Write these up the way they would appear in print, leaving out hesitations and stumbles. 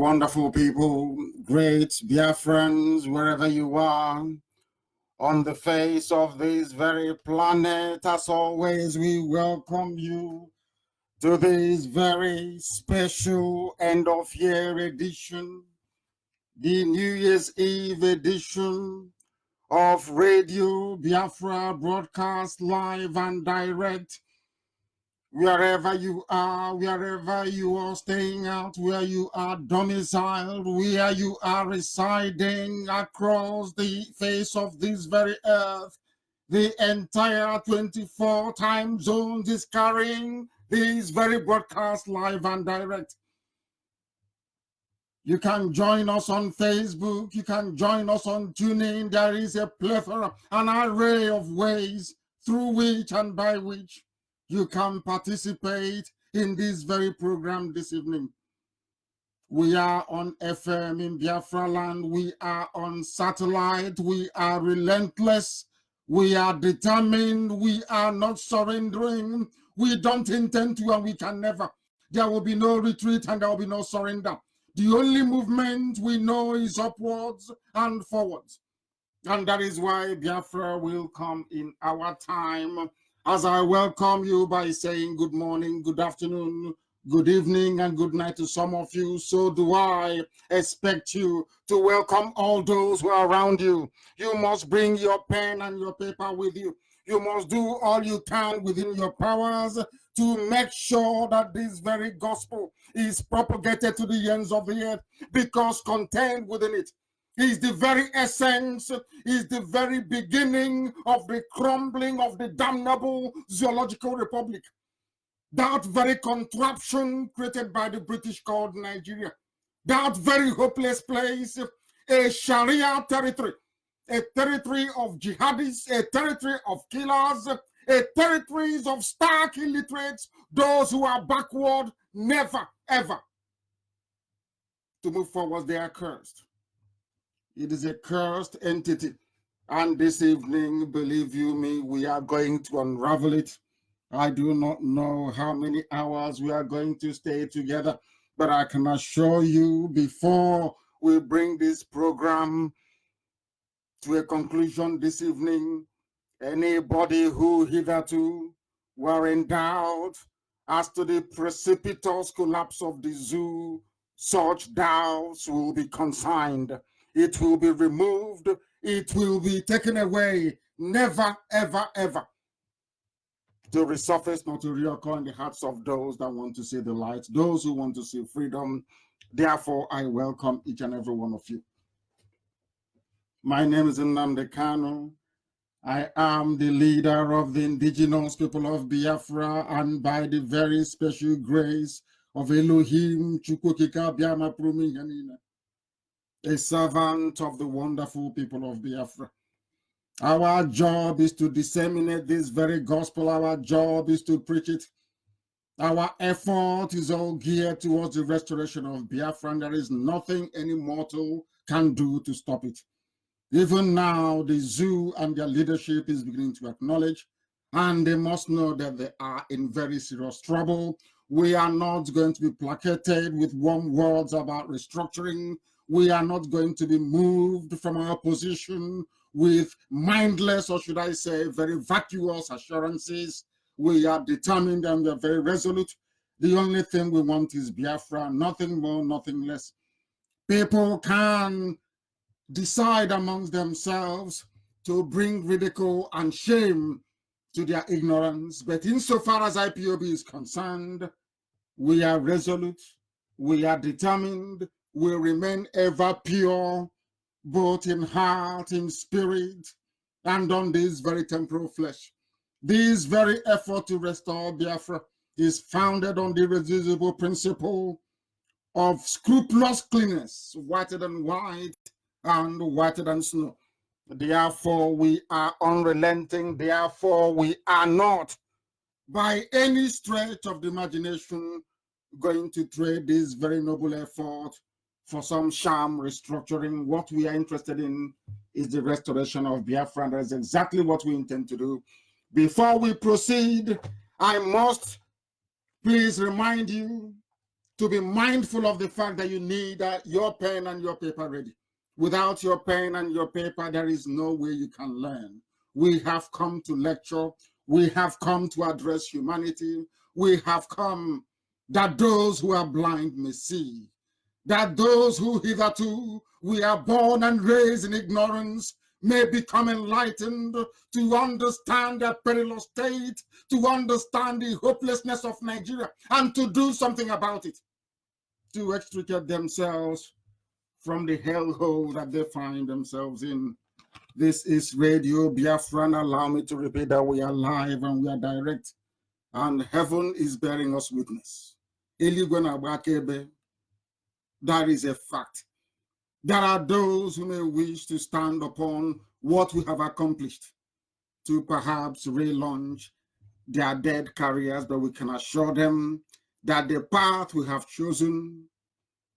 wonderful people, great Biafrans, wherever you are, on the face of this very planet. As always, we welcome you to this very special end-of-year edition, the New Year's Eve edition of Radio Biafra, broadcast live and direct. Wherever you are staying out, where you are domiciled, where you are residing across the face of this very earth, the entire 24 time zones is carrying this very broadcast live and direct. You can join us on Facebook, you can join us on TuneIn. There is a plethora, an array of ways through which and by which you can participate in this very program this evening. We are on FM in Biafra land. We are on satellite. We are relentless. We are determined. We are not surrendering. We don't intend to, and we can never. There will be no retreat and there will be no surrender. The only movement we know is upwards and forwards. And that is why Biafra will come in our time. As I welcome you by saying good morning, good afternoon, good evening, and good night to some of you, so do I expect you to welcome all those who are around you. You must bring your pen and your paper with you. You must do all you can within your powers to make sure that this very gospel is propagated to the ends of the earth, because contained within it is the very essence, is the very beginning of the crumbling of the damnable zoological republic. That very contraption created by the British called Nigeria. That very hopeless place, a Sharia territory, a territory of jihadists, a territory of killers, a territory of stark illiterates, those who are backward, never, ever to move forward. They are cursed. It is a cursed entity. And this evening, believe you me, we are going to unravel it. I do not know how many hours we are going to stay together, but I can assure you, before we bring this program to a conclusion this evening, anybody who hitherto were in doubt as to the precipitous collapse of the zoo, such doubts will be consigned. It will be removed. It will be taken away. Never, ever, ever to resurface, not to reoccur in the hearts of those that want to see the light, those who want to see freedom. Therefore, I welcome each and every one of you. My name is Nnamdi Kanu. I am the leader of the indigenous people of Biafra, and by the very special grace of Elohim, Chukwukika Biama Prumi Yanina, a servant of the wonderful people of Biafra. Our job is to disseminate this very gospel. Our job is to preach it. Our effort is all geared towards the restoration of Biafra, and there is nothing any mortal can do to stop it. Even now, the zoo and their leadership is beginning to acknowledge, and they must know that they are in very serious trouble. We are not going to be placated with warm words about restructuring. We are not going to be moved from our position with mindless, or should I say, very vacuous assurances. We are determined and we are very resolute. The only thing we want is Biafra, nothing more, nothing less. People can decide amongst themselves to bring ridicule and shame to their ignorance, but insofar as IPOB is concerned, we are resolute, we are determined, we remain ever pure, both in heart, in spirit, and on this very temporal flesh. This very effort to restore Biafra is founded on the irresistible principle of scrupulous cleanness, whiter than white and whiter than snow. Therefore, we are unrelenting. Therefore, we are not, by any stretch of the imagination, going to trade this very noble effort for some sham restructuring. What we are interested in is the restoration of Biafra, and that is exactly what we intend to do. Before we proceed, I must please remind you to be mindful of the fact that you need your pen and your paper ready. Without your pen and your paper, there is no way you can learn. We have come to lecture. We have come to address humanity. We have come that those who are blind may see, that those who hitherto we are born and raised in ignorance may become enlightened, to understand their perilous state, to understand the hopelessness of Nigeria, and to do something about it, to extricate themselves from the hellhole that they find themselves in. This is Radio Biafra, and allow me to repeat that we are live and we are direct, and heaven is bearing us witness. That is a fact. There are those who may wish to stand upon what we have accomplished to perhaps relaunch their dead careers, but we can assure them that the path we have chosen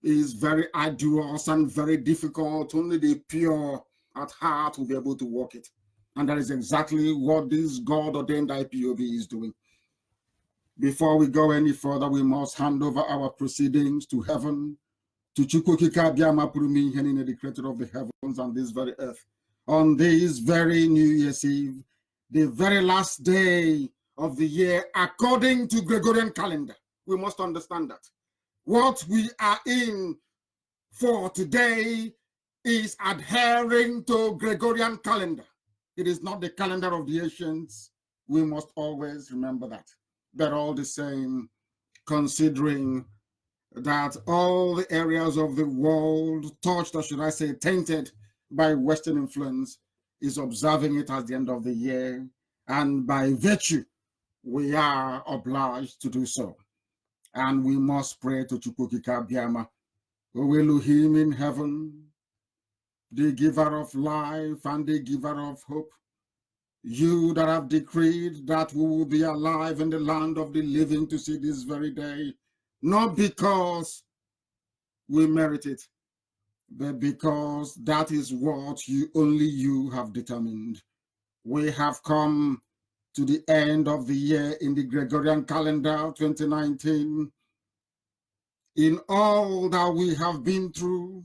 is very arduous and very difficult. Only the pure at heart will be able to walk it. And that is exactly what this God-ordained IPOB is doing. Before we go any further, we must hand over our proceedings to heaven, to Chukwukika Biama Purumi, the creator of the heavens and this very earth. On this very New Year's Eve, the very last day of the year, according to Gregorian calendar, we must understand that. What we are in for today is adhering to Gregorian calendar. It is not the calendar of the ancients. We must always remember that. But all the same, considering that all the areas of the world touched, or should I say tainted by Western influence, is observing it at the end of the year, and by virtue we are obliged to do so. And we must pray to Chukwukika Biama, O Elohim in heaven, the giver of life and the giver of hope, you that have decreed that we will be alive in the land of the living to see this very day, not because we merit it, but because that is what only you have determined. We have come to the end of the year in the Gregorian calendar 2019. In all that we have been through,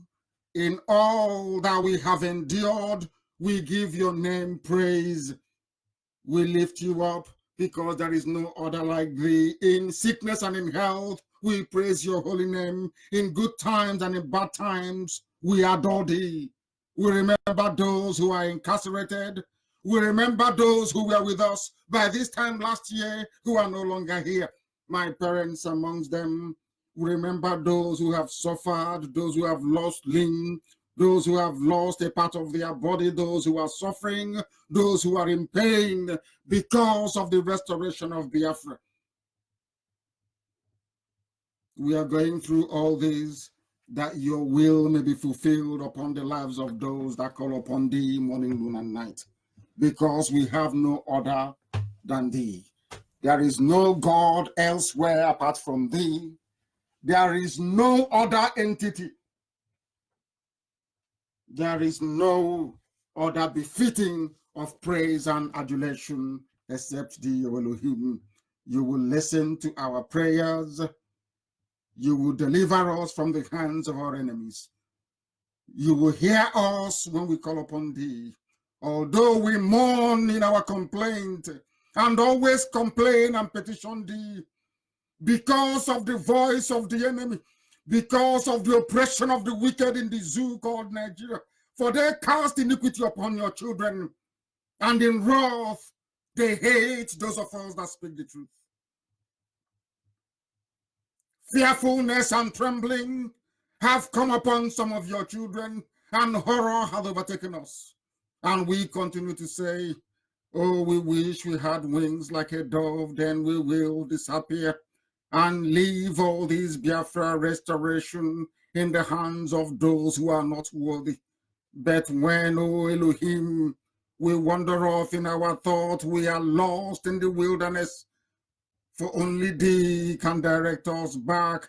in all that we have endured, we give your name praise. We lift you up because there is no other like thee. In sickness and in health, we praise your holy name. In good times and in bad times, we adore thee. We remember those who are incarcerated. We remember those who were with us by this time last year who are no longer here. My parents amongst them. We remember those who have suffered, those who have lost limb, those who have lost a part of their body, those who are suffering, those who are in pain because of the restoration of Biafra. We are going through all this that your will may be fulfilled upon the lives of those that call upon thee morning, noon, and night, because we have no other than thee. There is no God elsewhere apart from thee. There is no other entity. There is no other befitting of praise and adulation except thee, O Elohim. You will listen to our prayers. You will deliver us from the hands of our enemies. You will hear us when we call upon thee. Although we mourn in our complaint and always complain and petition thee, because of the voice of the enemy, because of the oppression of the wicked in the zoo called Nigeria, for they cast iniquity upon your children, and in wrath they hate those of us that speak the truth. Fearfulness and trembling have come upon some of your children, and horror has overtaken us. And we continue to say, oh, we wish we had wings like a dove, then we will disappear and leave all this Biafra restoration in the hands of those who are not worthy. But when, O Elohim, we wander off in our thought, we are lost in the wilderness, for only thee can direct us back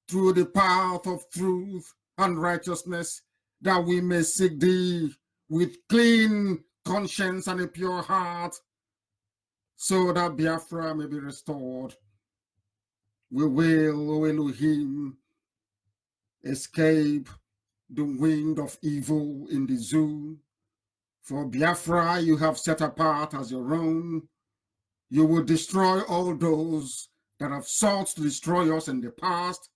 through the path of truth and righteousness, that we may seek thee with clean conscience and a pure heart, so that Biafra may be restored. We will, O Elohim, escape the wind of evil in the zoo. For Biafra you have set apart as your own. You will destroy all those that have sought to destroy us in the past.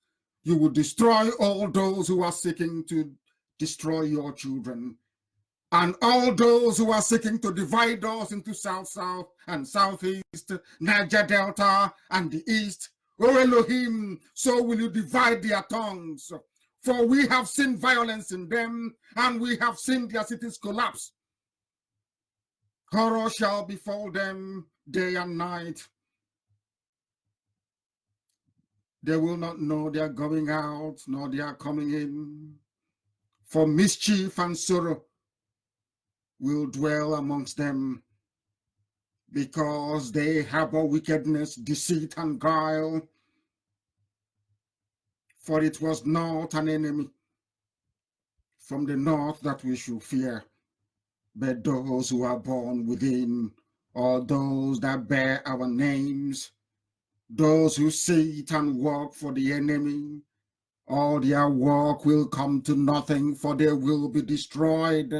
You will destroy all those who are seeking to destroy your children. And all those who are seeking to divide us into South-South and Southeast, Niger Delta and the East. O Elohim, so will you divide their tongues. For we have seen violence in them, and we have seen their cities collapse. Horror shall befall them day and night. They will not know they are going out, nor they are coming in. For mischief and sorrow will dwell amongst them, because they harbor wickedness, deceit, and guile. For it was not an enemy from the north that we should fear, but those who are born within, or those that bear our names, those who sit and work for the enemy. All their work will come to nothing, for they will be destroyed.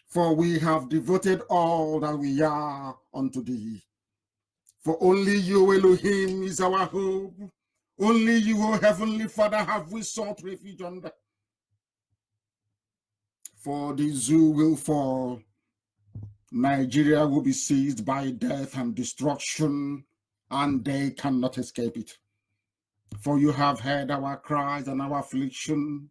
For we have devoted all that we are unto thee. For only you, Elohim, is our hope. Only you, O Heavenly Father, have we sought refuge under. For the zoo will fall. Nigeria will be seized by death and destruction, and they cannot escape it. For you have heard our cries and our affliction.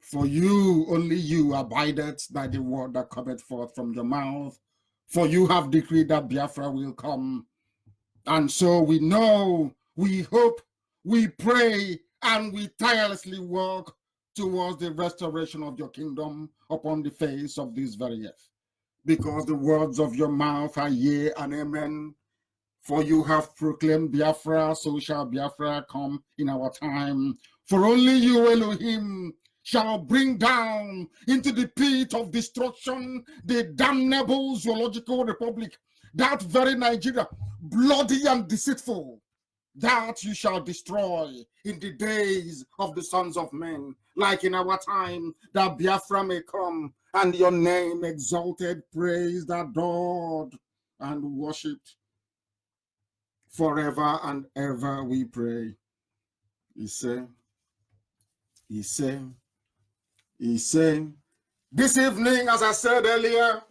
For you, only you, abideth by the word that cometh forth from your mouth. For you have decreed that Biafra will come. And so we know, we hope, we pray, and we tirelessly work towards the restoration of your kingdom upon the face of this very earth. Because the words of your mouth are yea and amen. For you have proclaimed Biafra, so shall Biafra come in our time. For only you, Elohim, shall bring down into the pit of destruction the damnable zoological republic, that very Nigeria, bloody and deceitful, that you shall destroy in the days of the sons of men, like in our time, that Biafra may come, and your name exalted, praised, adored, and worshipped. Forever and ever we pray. He said, this evening, as I said earlier,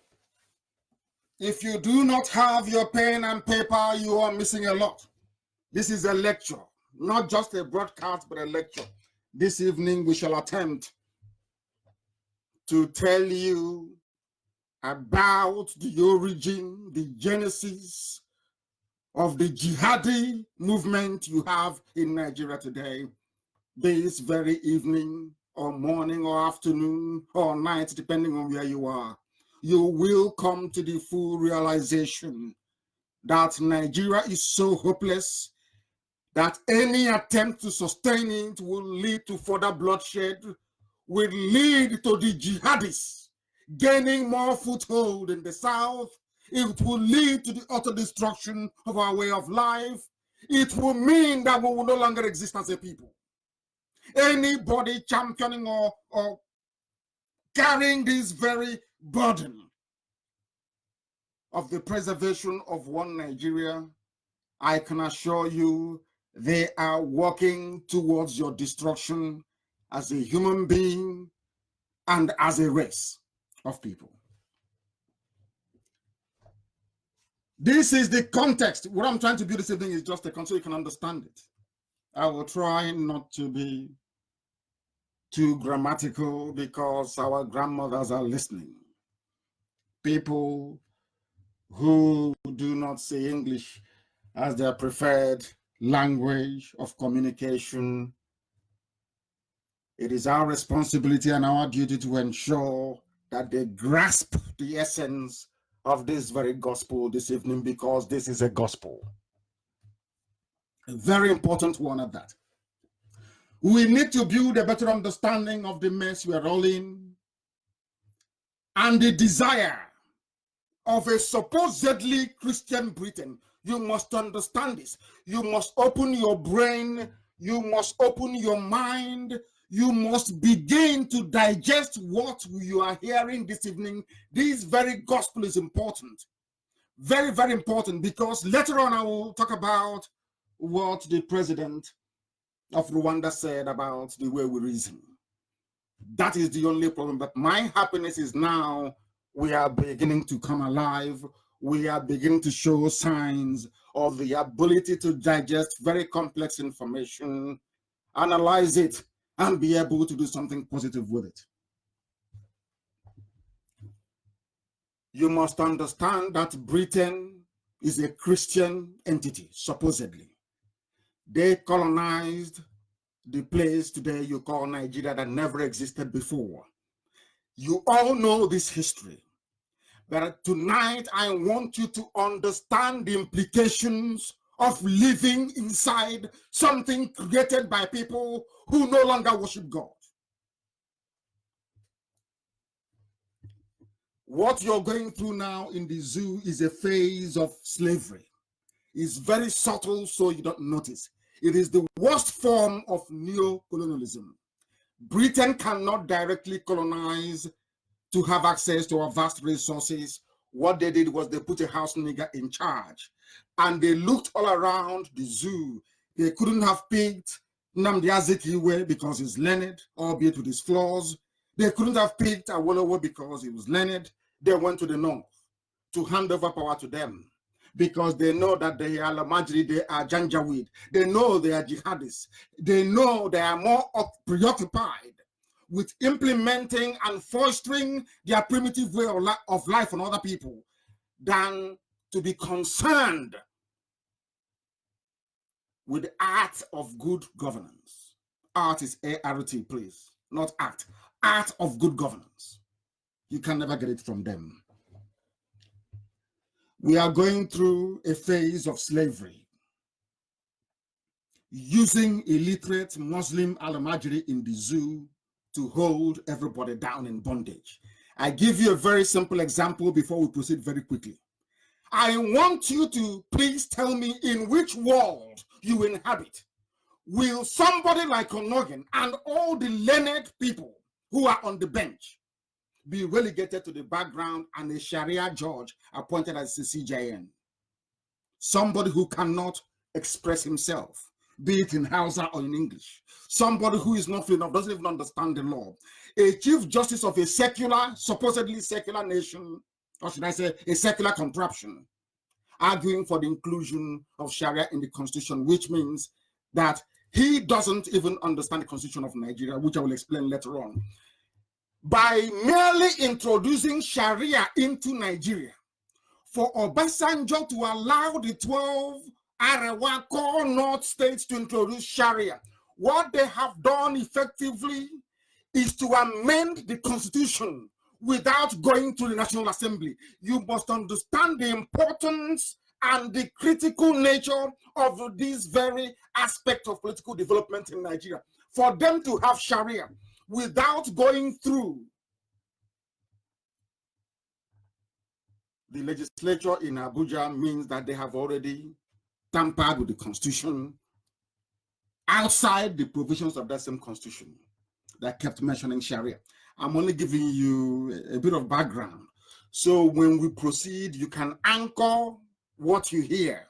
if you do not have your pen and paper, you are missing a lot. This is a lecture, not just a broadcast, but a lecture. This evening, we shall attempt to tell you about the origin, the genesis of the jihadi movement you have in Nigeria today, this very evening or morning or afternoon or night, depending on where you are. You will come to the full realization that Nigeria is so hopeless that any attempt to sustain it will lead to further bloodshed, will lead to the jihadists gaining more foothold in the south. It will lead to the utter destruction of our way of life. It will mean that we will no longer exist as a people. Anybody championing or carrying this very burden of the preservation of one Nigeria, I can assure you they are working towards your destruction as a human being and as a race of people. This is the context. What I'm trying to do this evening is just a context so you can understand it. I will try not to be too grammatical because our grandmothers are listening. People who do not say English as their preferred language of communication, it is our responsibility and our duty to ensure that they grasp the essence of this very gospel this evening, because this is a gospel. A very important one at that. We need to build a better understanding of the mess we are all in and the desire of a supposedly Christian Britain You must understand this. You must open your brain. You must open your mind. You must begin to digest what you are hearing this evening. This very gospel is important. Very, very important, because later on I will talk about what the president of Rwanda said about the way we reason. That is the only problem. But my happiness is now we are beginning to come alive. We are beginning to show signs of the ability to digest very complex information, analyze it, and be able to do something positive with it. You must understand that Britain is a Christian entity, supposedly. They colonized the place today you call Nigeria that never existed before. You all know this history. But tonight, I want you to understand the implications of living inside something created by people who no longer worship God. What you're going through now in the zoo is a phase of slavery. It's very subtle, so you don't notice. It is the worst form of neo-colonialism. Britain cannot directly colonize to have access to our vast resources. What they did was they put a house nigger in charge, and they looked all around the zoo. They couldn't have picked Nnamdi Azikiwe because he's learned, albeit with his flaws. They couldn't have picked Awolowo because he was learned. They went to the north to hand over power to them, because they know that they are Lamajri, they are Janjaweed, they know they are jihadists, they know they are more preoccupied with implementing and fostering their primitive way of life on other people than to be concerned with the art of good governance. Art is A-R-T, please, not act. Art of good governance. You can never get it from them. We are going through a phase of slavery, using illiterate Muslim Al-Majri in the zoo to hold everybody down in bondage. I give you a very simple example before we proceed very quickly. I want you to please tell me in which world you inhabit. Will somebody like Onogan and all the learned people who are on the bench be relegated to the background and a Sharia judge appointed as a CJN? Somebody who cannot express himself, be it in Hausa or in English. Somebody who is not free enough, doesn't even understand the law. A chief justice of a secular, supposedly secular nation, or should I say a secular contraption, arguing for the inclusion of Sharia in the constitution, which means that he doesn't even understand the constitution of Nigeria, which I will explain later on. By merely introducing Sharia into Nigeria, for Obasanjo to allow the 12 Arewa core North states to introduce Sharia, what they have done effectively is to amend the constitution without going to the National Assembly. You must understand the importance and the critical nature of this very aspect of political development in Nigeria. For them to have Sharia without going through the legislature in Abuja means that they have already tampered with the constitution outside the provisions of that same constitution that kept mentioning Sharia. I'm only giving you a bit of background. So when we proceed, you can anchor what you hear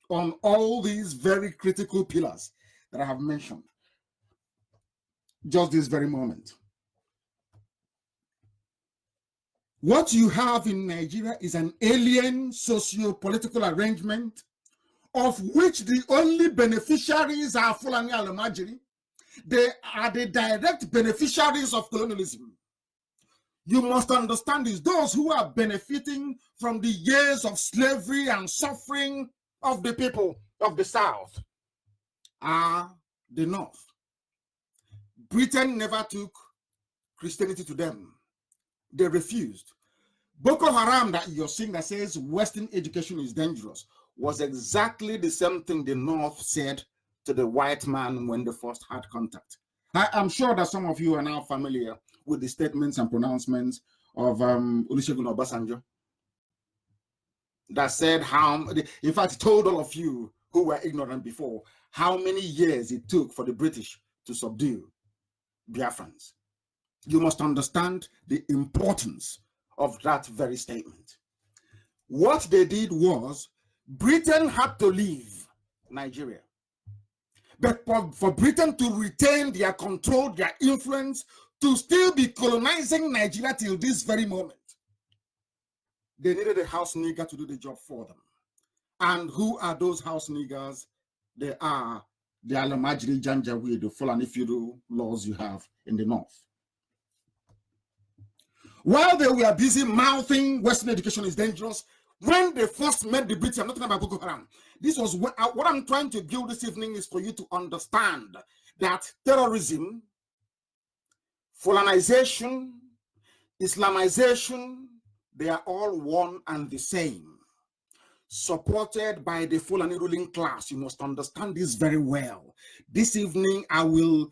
on all these very critical pillars that I have mentioned just this very moment. What you have in Nigeria is an alien socio-political arrangement of which the only beneficiaries are Fulani Al-Majiri. They are the direct beneficiaries of colonialism. You must understand this. Those who are benefiting from the years of slavery and suffering of the people of the South are the North. Britain never took Christianity to them. They refused. Boko Haram that you're seeing that says Western education is dangerous was exactly the same thing the North said to the white man when they first had contact. I'm sure that some of you are now familiar with the statements and pronouncements of Olusegun Obasanjo. that said how, in fact, told all of you who were ignorant before, how many years it took for the British to subdue Biafrans. You must understand the importance of that very statement. What they did was, Britain had to leave Nigeria. But for Britain to retain their control, their influence, to still be colonizing Nigeria till this very moment, they needed a house nigger to do the job for them. And who are those house niggers? They are the Alamajiri Janjaweed, the Fulani feudal laws you have in the north. While they were busy mouthing Western education is dangerous, when they first met the British, I'm not talking about Boko Haram. This was what I'm trying to build this evening is for you to understand that terrorism, Fulanization, Islamization, they are all one and the same. Supported by the Fulani ruling class. You must understand this very well. This evening, I will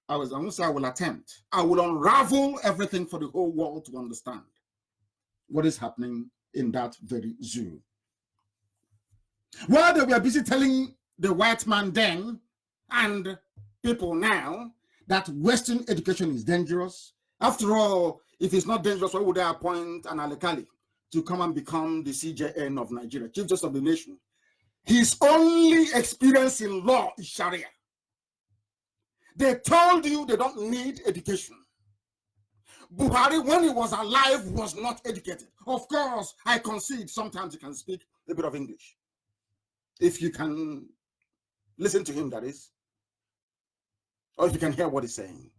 attempt. I will unravel everything for the whole world to understand what is happening in that very zoo. While they were busy telling the white man then and people now that Western education is dangerous. After all, if it's not dangerous, why would they appoint an Alekali to come and become the CJN of Nigeria, Chief Justice of the Nation? His only experience in law is Sharia. They told you they don't need education. Buhari, when he was alive, was not educated. Of course, I concede sometimes he can speak a bit of English. If you can listen to him, that is. Or if you can hear what he's saying.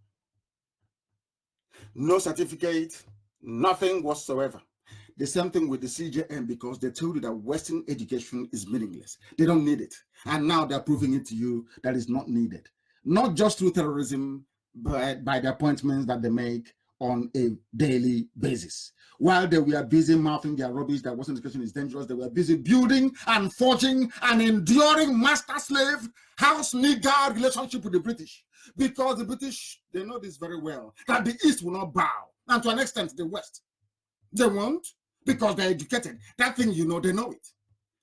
No certificate, nothing whatsoever. The same thing with the CJN, because they told you that Western education is meaningless. They don't need it. And now they're proving it to you that it's not needed. Not just through terrorism, but by the appointments that they make on a daily basis. While they were busy mouthing their rubbish that Western education is dangerous, they were busy building and forging and enduring master-slave, house-nigger relationship with the British. Because the British, they know this very well, that the East will not bow. And to an extent, the West. They won't, because they're educated. That thing, you know, they know it.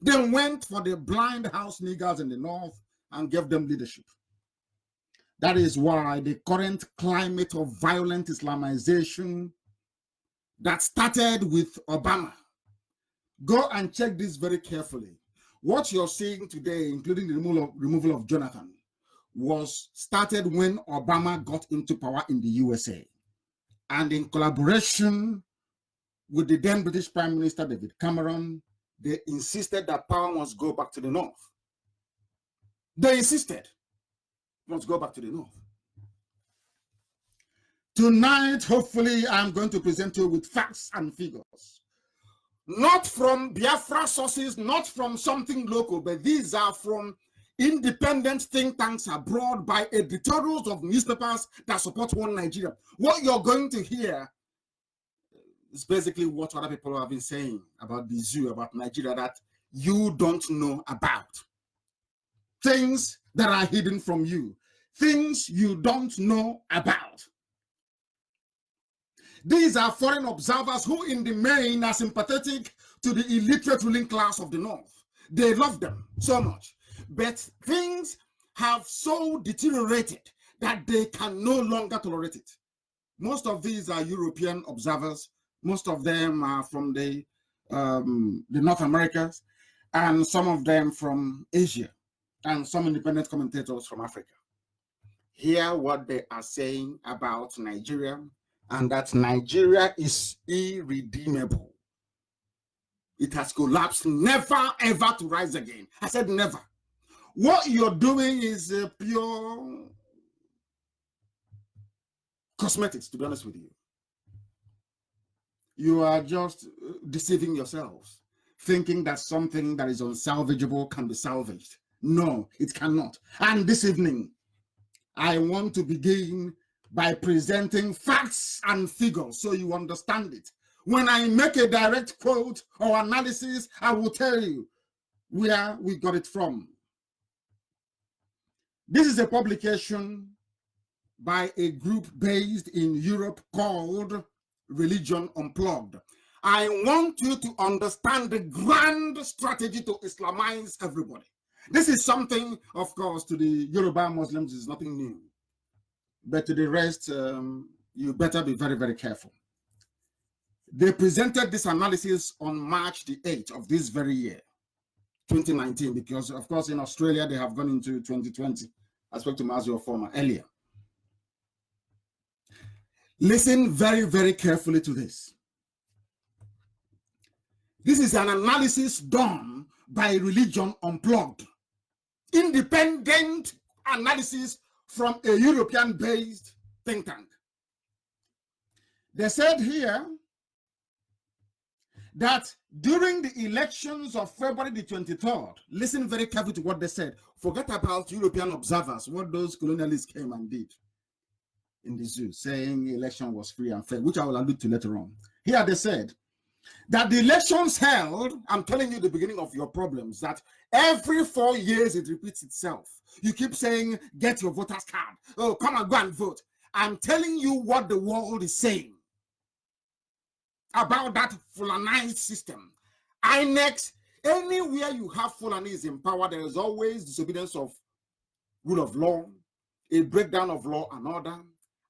They went for the blind house niggers in the North and gave them leadership. That is why the current climate of violent Islamization that started with Obama. Go and check this very carefully. What you're seeing today, including the removal of Jonathan, was started when Obama got into power in the USA. And in collaboration with the then British Prime Minister David Cameron, they insisted that power must go back to the North. They insisted. Let's go back to the North. Tonight, hopefully, I'm going to present you with facts and figures. Not from Biafra sources, not from something local, but these are from independent think tanks abroad by editorials of newspapers that support one Nigeria. What you're going to hear is basically what other people have been saying about the zoo, about Nigeria, that you don't know about. Things that are hidden from you, things you don't know about. These are foreign observers who in the main are sympathetic to the illiterate ruling class of the North. They love them so much. But things have so deteriorated that they can no longer tolerate it. Most of these are European observers. Most of them are from the North Americas, and some of them from Asia, and some independent commentators from Africa. Hear what they are saying about Nigeria, and that Nigeria is irredeemable. It has collapsed, never ever to rise again. I said never. What you're doing is pure cosmetics, to be honest with you. You are just deceiving yourselves, thinking that something that is unsalvageable can be salvaged. No, it cannot. And this evening, I want to begin by presenting facts and figures so you understand it. When I make a direct quote or analysis, I will tell you where we got it from. This is a publication by a group based in Europe called Religion Unplugged. I want you to understand the grand strategy to Islamize everybody. This is something, of course, to the Yoruba Muslims is nothing new. But to the rest, you better be very, very careful. They presented this analysis on March the 8th of this very year, 2019, because, of course, in Australia, they have gone into 2020. I spoke to Mazio Former earlier. Listen very, very carefully to this. This is an analysis done by Religion Unplugged. Independent analysis from a European-based think tank. They said here that during the elections of February the 23rd, listen very carefully to what they said. Forget about European observers, what those colonialists came and did in the zoo, saying the election was free and fair, which I will allude to later on. Here they said that the elections held, I'm telling you the beginning of your problems, that every 4 years it repeats itself. You keep saying, get your voter's card. Oh, come and go and vote. I'm telling you what the world is saying about that Fulanized system. INEX, anywhere you have Fulanis in power, there is always disobedience of rule of law, a breakdown of law and order,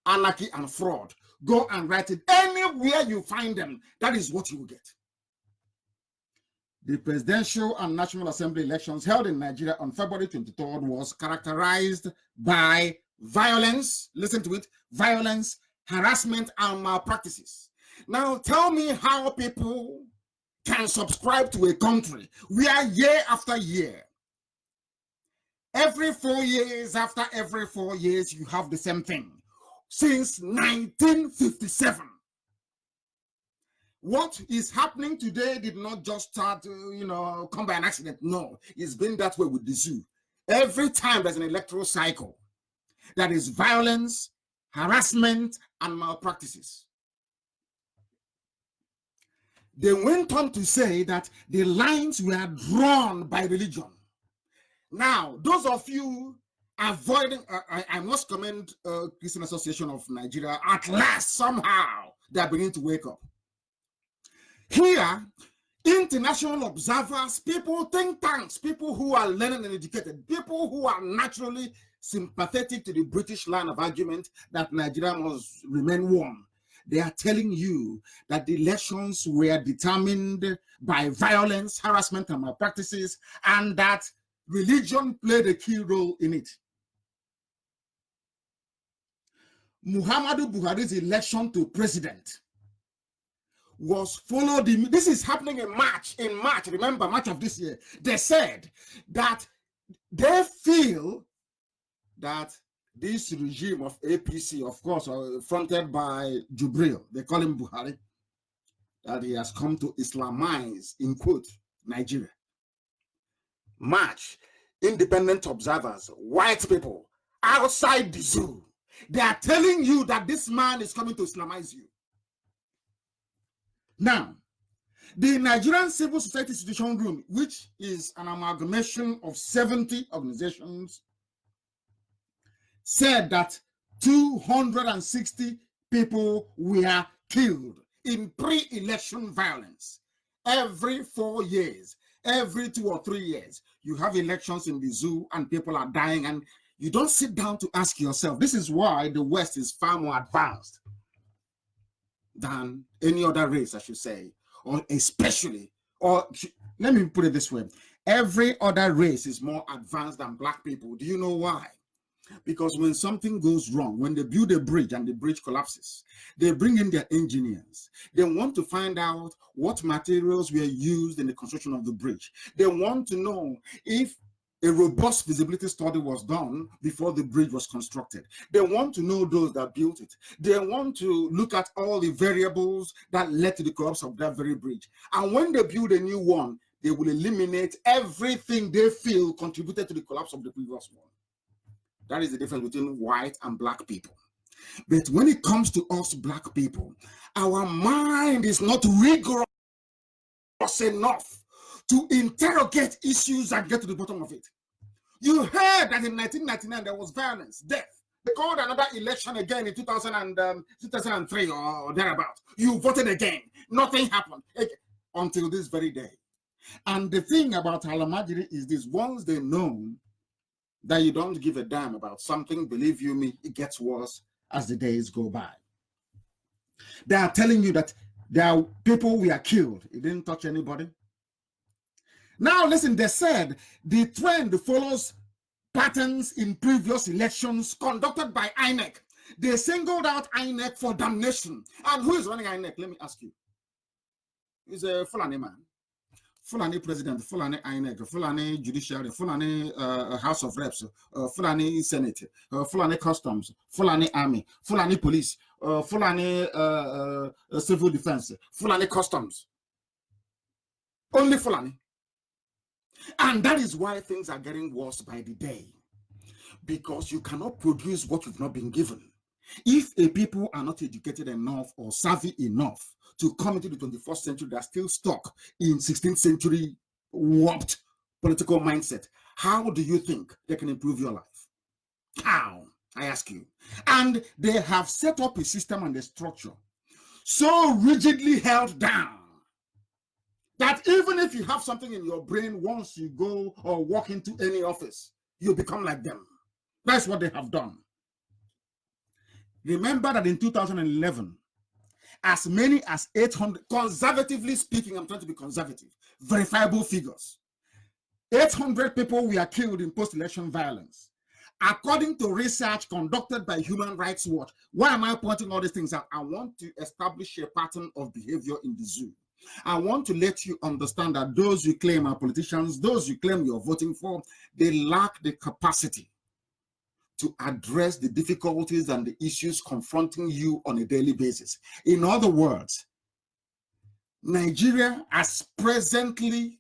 anarchy and fraud. Go and write it anywhere you find them. That is what you will get. The presidential and national assembly elections held in Nigeria on February 23rd was characterized by violence, listen to it, violence, harassment, and malpractices. Now tell me how people can subscribe to a country where year after year, every 4 years after every 4 years, you have the same thing. Since 1957. What is happening today did not just start, come by an accident. No, it's been that way with the zoo. Every time there's an electoral cycle, that is violence, harassment, and malpractices. They went on to say that the lines were drawn by religion. Now, those of you avoiding, I must commend Christian Association of Nigeria. At last, somehow, they are beginning to wake up. Here, international observers, people, think tanks, people who are learned and educated, people who are naturally sympathetic to the British line of argument that Nigeria must remain one. They are telling you that the elections were determined by violence, harassment, and malpractices, and that religion played a key role in it. Muhammadu Buhari's election to president was followed. This is happening in March. In March, remember, March of this year. They said that they feel that this regime of APC, of course, fronted by Jubril, they call him Buhari, that he has come to Islamize, in quote, Nigeria. March, independent observers, white people, outside the zoo, they are telling you that this man is coming to Islamize you. Now, the Nigerian Civil Society Institution Room, which is an amalgamation of 70 organizations, said that 260 people were killed in pre-election violence. Every 4 years, every 2 or 3 years, you have elections in the zoo and people are dying, and you don't sit down to ask yourself. This is why the West is far more advanced than any other race, I should say, or especially, or let me put it this way. Every other race is more advanced than black people. Do you know why? Because when something goes wrong, when they build a bridge and the bridge collapses, they bring in their engineers. They want to find out what materials were used in the construction of the bridge. They want to know if a robust feasibility study was done before the bridge was constructed. They want to know those that built it. They want to look at all the variables that led to the collapse of that very bridge. And when they build a new one, they will eliminate everything they feel contributed to the collapse of the previous one. That is the difference between white and black people. But when it comes to us black people, our mind is not rigorous enough to interrogate issues and get to the bottom of it. You heard that in 1999 there was violence, death. called another election again in 2003 or thereabout. You voted again. Nothing happened until this very day. And the thing about Alamajiri is this: once they know that you don't give a damn about something, believe you me, it gets worse as the days go by. They are telling you that there are people we are killed. It didn't touch anybody. Now listen, they said the trend follows patterns in previous elections conducted by INEC. They singled out INEC for damnation. And who is running INEC? Let me ask you. He's a Fulani man. Fulani president, Fulani INEC, Fulani judiciary, Fulani House of Reps, Fulani Senate, Fulani customs, Fulani army, Fulani police, Fulani civil defense, Fulani customs. Only Fulani. And that is why things are getting worse by the day. Because you cannot produce what you've not been given. If a people are not educated enough or savvy enough to come into the 21st century, they're still stuck in 16th century warped political mindset, how do you think they can improve your life? How? I ask you. And they have set up a system and a structure so rigidly held down that even if you have something in your brain, once you go or walk into any office, you become like them. That's what they have done. Remember that in 2011, as many as 800, conservatively speaking, I'm trying to be conservative, verifiable figures, 800 people were killed in post-election violence. According to research conducted by Human Rights Watch. Why am I pointing all these things out? I want to establish a pattern of behavior in the zoo. I want to let you understand that those you claim are politicians, those you claim you're voting for, they lack the capacity to address the difficulties and the issues confronting you on a daily basis. In other words, Nigeria as presently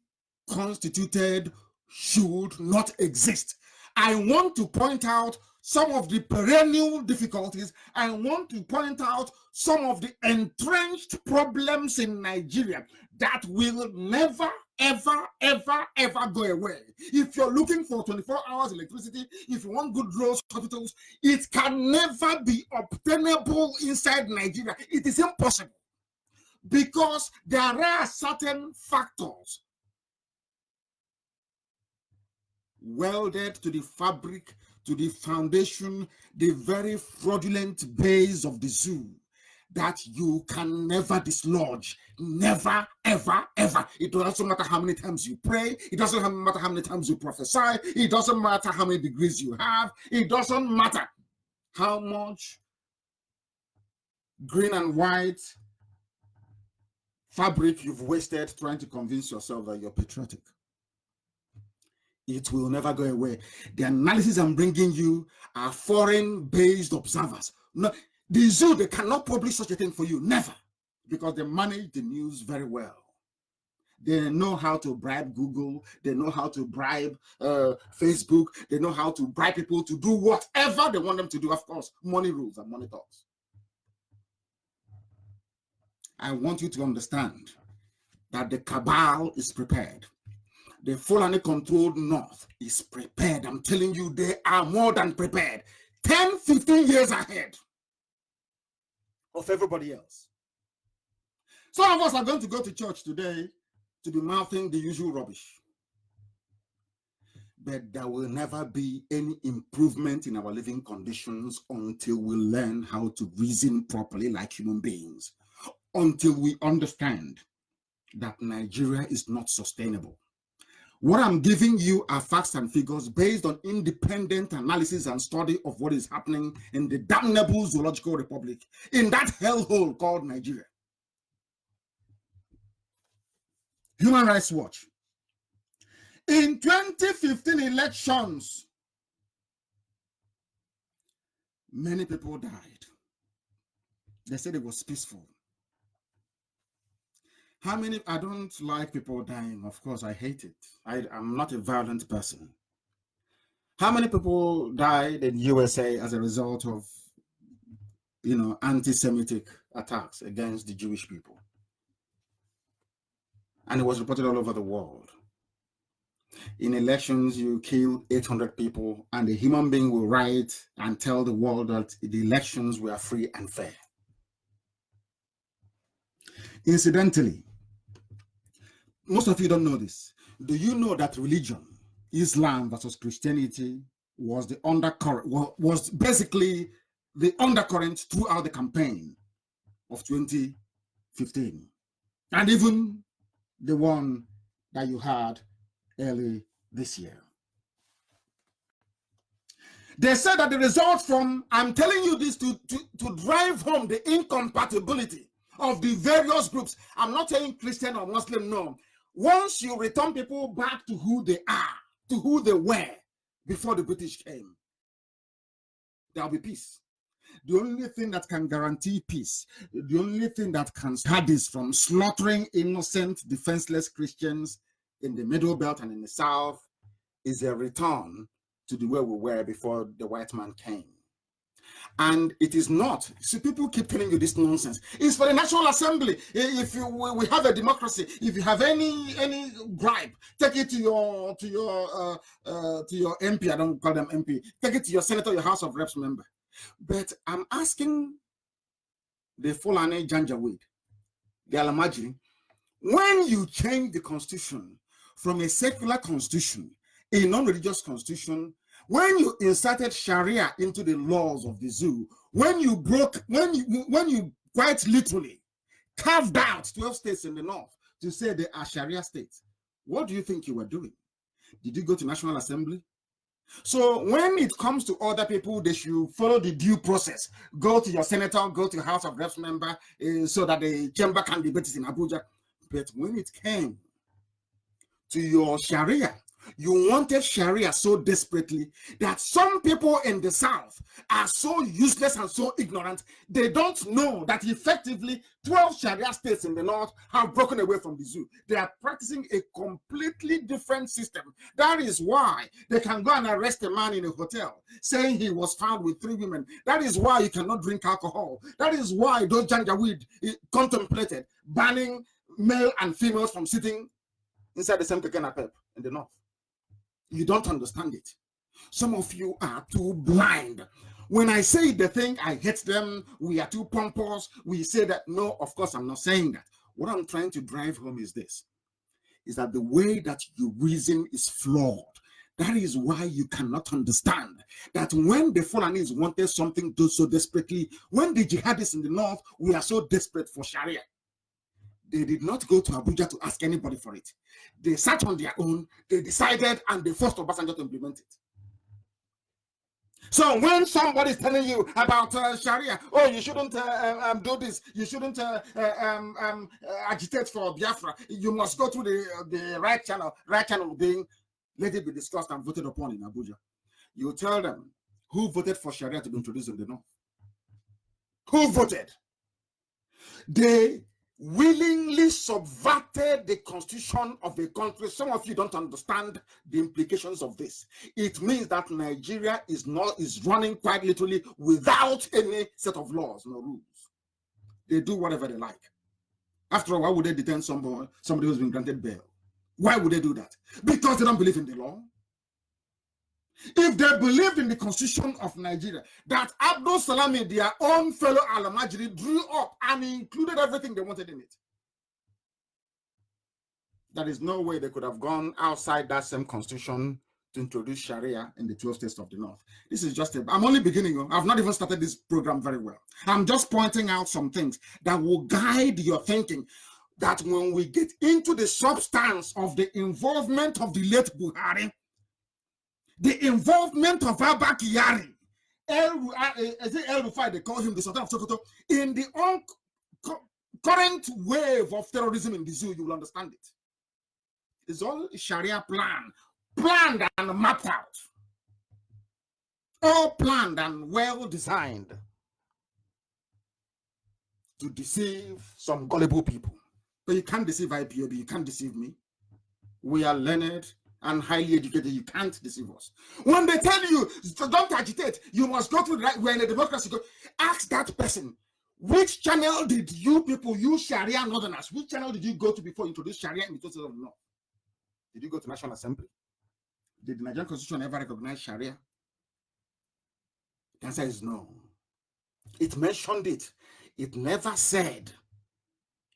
constituted should not exist. I want to point out some of the perennial difficulties. I want to point out some of the entrenched problems in Nigeria that will never, ever, ever, ever go away. If you're looking for 24 hours electricity, if you want good roads, hospitals, it can never be obtainable inside Nigeria. It is impossible because there are certain factors welded to the fabric, to the foundation, the very fraudulent base of the zoo that you can never dislodge. Never, ever, ever. It doesn't matter how many times you pray. It doesn't matter how many times you prophesy. It doesn't matter how many degrees you have. It doesn't matter how much green and white fabric you've wasted trying to convince yourself that you're patriotic. It will never go away. The analysis I'm bringing you are foreign-based observers. No, the zoo, they cannot publish such a thing for you. Never. Because they manage the news very well. They know how to bribe Google. They know how to bribe Facebook. They know how to bribe people to do whatever they want them to do. Of course, money rules and money talks. I want you to understand that the cabal is prepared. The Fulani-controlled North is prepared. I'm telling you, they are more than prepared. 10, 15 years ahead of everybody else. Some of us are going to go to church today to be mouthing the usual rubbish. But there will never be any improvement in our living conditions until we learn how to reason properly like human beings. Until we understand that Nigeria is not sustainable. What I'm giving you are facts and figures based on independent analysis and study of what is happening in the damnable zoological republic, in that hellhole called Nigeria. Human Rights Watch. In 2015 elections, many people died. They said it was peaceful. How many? I don't like people dying. Of course, I hate it. I'm not a violent person. How many people died in USA as a result of, anti-Semitic attacks against the Jewish people? And it was reported all over the world. In elections, you kill 800 people, and a human being will write and tell the world that the elections were free and fair. Incidentally, most of you don't know this. Do you know that religion, Islam versus Christianity, was the undercurrent, was basically the undercurrent throughout the campaign of 2015, and even the one that you had early this year? They said that the result from, I'm telling you this to drive home the incompatibility of the various groups. I'm not saying Christian or Muslim, no. Once you return people back to who they are, to who they were before the British came, there'll be peace. The only thing that can guarantee peace, the only thing that can stop this from slaughtering innocent, defenseless Christians in the Middle Belt and in the South, is a return to the way we were before the white man came. And it is not. See, people keep telling you this nonsense. It's for the National Assembly. If we have a democracy, if you have any gripe, take it to your MP. I don't call them MP. Take it to your senator, your House of Reps member. But I'm asking the Fulani Janjaweed, the Alamajiri, when you change the constitution from a secular constitution, a non-religious constitution, when you inserted Sharia into the laws of the zoo, when you quite literally carved out 12 states in the north to say they are Sharia states, what do you think you were doing? Did you go to National Assembly? So when it comes to other people, they should follow the due process. Go to your senator, go to House of Reps member, so that the chamber can debate it in Abuja. But when it came to your Sharia, you wanted Sharia so desperately that some people in the South are so useless and so ignorant, they don't know that effectively 12 Sharia states in the North have broken away from the zoo. They are practicing a completely different system. That is why they can go and arrest a man in a hotel saying he was found with 3 women. That is why you cannot drink alcohol. That is why those Janjaweed contemplated banning male and females from sitting inside the same canapé in the North. You don't understand it. Some of you are too blind. When I say the thing, I hate them, we are too pompous, we say that. No, of course, I'm not saying that. What I'm trying to drive home is this, is that the way that you reason is flawed. That is why you cannot understand that when the Fulanis wanted something so desperately, when the jihadists in the North, we are so desperate for Sharia, they did not go to Abuja to ask anybody for it. They sat on their own, they decided, and they forced Obasanjo to implement it. So when somebody is telling you about Sharia, oh, you shouldn't do this, you shouldn't agitate for Biafra, you must go through the right channel being, let it be discussed and voted upon in Abuja. You tell them who voted for Sharia to be introduced in the North. Who voted? They willingly subverted the constitution of a country. Some of you don't understand the implications of this. It means that Nigeria is running quite literally without any set of laws, no rules. They do whatever they like. After all, why would they detain somebody who's been granted bail? Why would they do that? Because they don't believe in the law. If they believed in the constitution of Nigeria, that Abdul Salami, their own fellow Alamajiri, drew up and included everything they wanted in it, there is no way they could have gone outside that same constitution to introduce Sharia in the 12 states of the North. This is just I'm only beginning. I've not even started this program very well. I'm just pointing out some things that will guide your thinking, that when we get into the substance of the involvement of the late Buhari, the involvement of Abba Kyari, El-Rufai, they call him the Sultan of Sokoto, in the current wave of terrorism in the zoo, you will understand it. It's all Sharia planned and mapped out. All planned and well designed to deceive some gullible people. But you can't deceive IPOB, you can't deceive me. We are learned and highly educated. You can't deceive us. When they tell you, don't agitate, you must go to the right, we're in a democracy. Ask that person, which channel did you people, you Sharia Northerners, which channel did you go to before you introduced Sharia in the North? Did you go to National Assembly? Did the Nigerian Constitution ever recognize Sharia? The answer is no. It mentioned it. It never said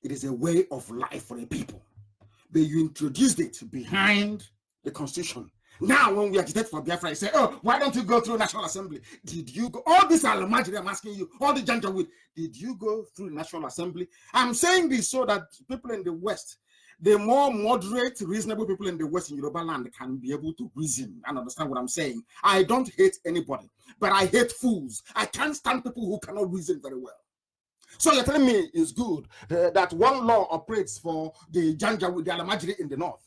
it is a way of life for a people. But you introduced it behind the Constitution. Now, when we agitate for Biafra, you say, oh, why don't you go through National Assembly? Did you go? All this Alamajiri, I'm asking you, all the Janjaweed, did you go through the National Assembly? I'm saying this so that people in the West, the more moderate, reasonable people in the West in Yoruba land can be able to reason and understand what I'm saying. I don't hate anybody, but I hate fools. I can't stand people who cannot reason very well. So you're telling me it's good that one law operates for the Janjaweed, the Alamajiri in the North,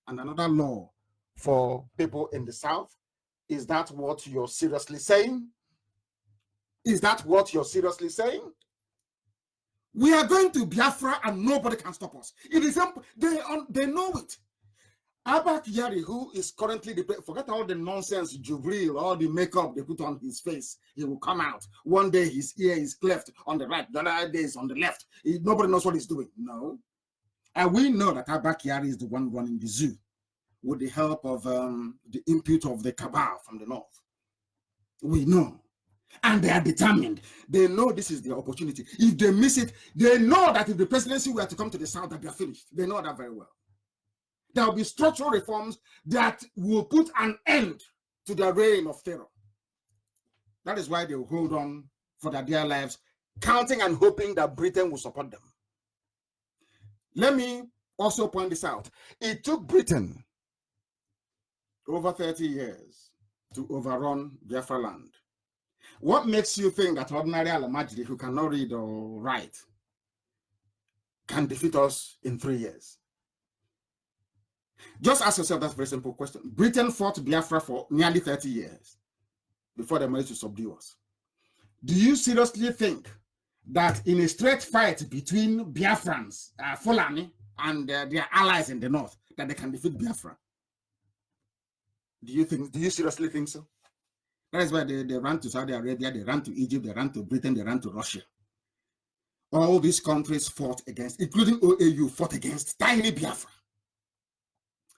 and another law for people in the South? Is that what you're seriously saying? Is that what you're seriously saying? We are going to Biafra and nobody can stop us. It is they know it. Abba Kyari, who is currently forget all the nonsense, Jubril, all the makeup they put on his face. He will come out. One day his ear is cleft on the right, the other day is on the left. Nobody knows what he's doing. No. And we know that Abba Kyari is the one running the zoo with the help of the input of the Cabal from the North. We know. And they are determined. They know this is their opportunity. If they miss it, they know that if the presidency were to come to the South, that they are finished. They know that very well. There will be structural reforms that will put an end to their reign of terror. That is why they will hold on for their dear lives, counting and hoping that Britain will support them. Let me also point this out. It took Britain over 30 years to overrun Biafra land. What makes you think that ordinary Alamajiri who cannot read or write can defeat us in 3 years? Just ask yourself that very simple question. Britain fought Biafra for nearly 30 years before they managed to subdue us. Do you seriously think that in a straight fight between Biafrans, Fulani, and their allies in the north, that they can defeat Biafra? Do you seriously think so? That is why they ran to Saudi Arabia, they ran to Egypt, they ran to Britain, they ran to Russia. All these countries fought against, including OAU, fought against tiny Biafra.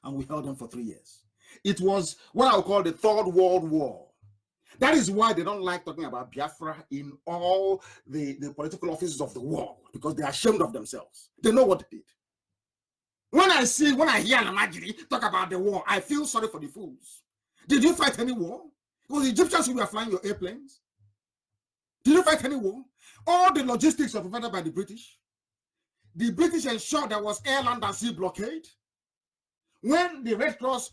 And we held them for 3 years. It was what I would call the Third World War. That is why they don't like talking about Biafra in all the political offices of the world, because they are ashamed of themselves. They know what they did. When I hear Nnamdi talk about the war, I feel sorry for the fools. Did you fight any war? It was the Egyptians who were flying your airplanes. Did you fight any war? All the logistics were provided by the British. The British ensured there was air, land, and sea blockade. When the Red Cross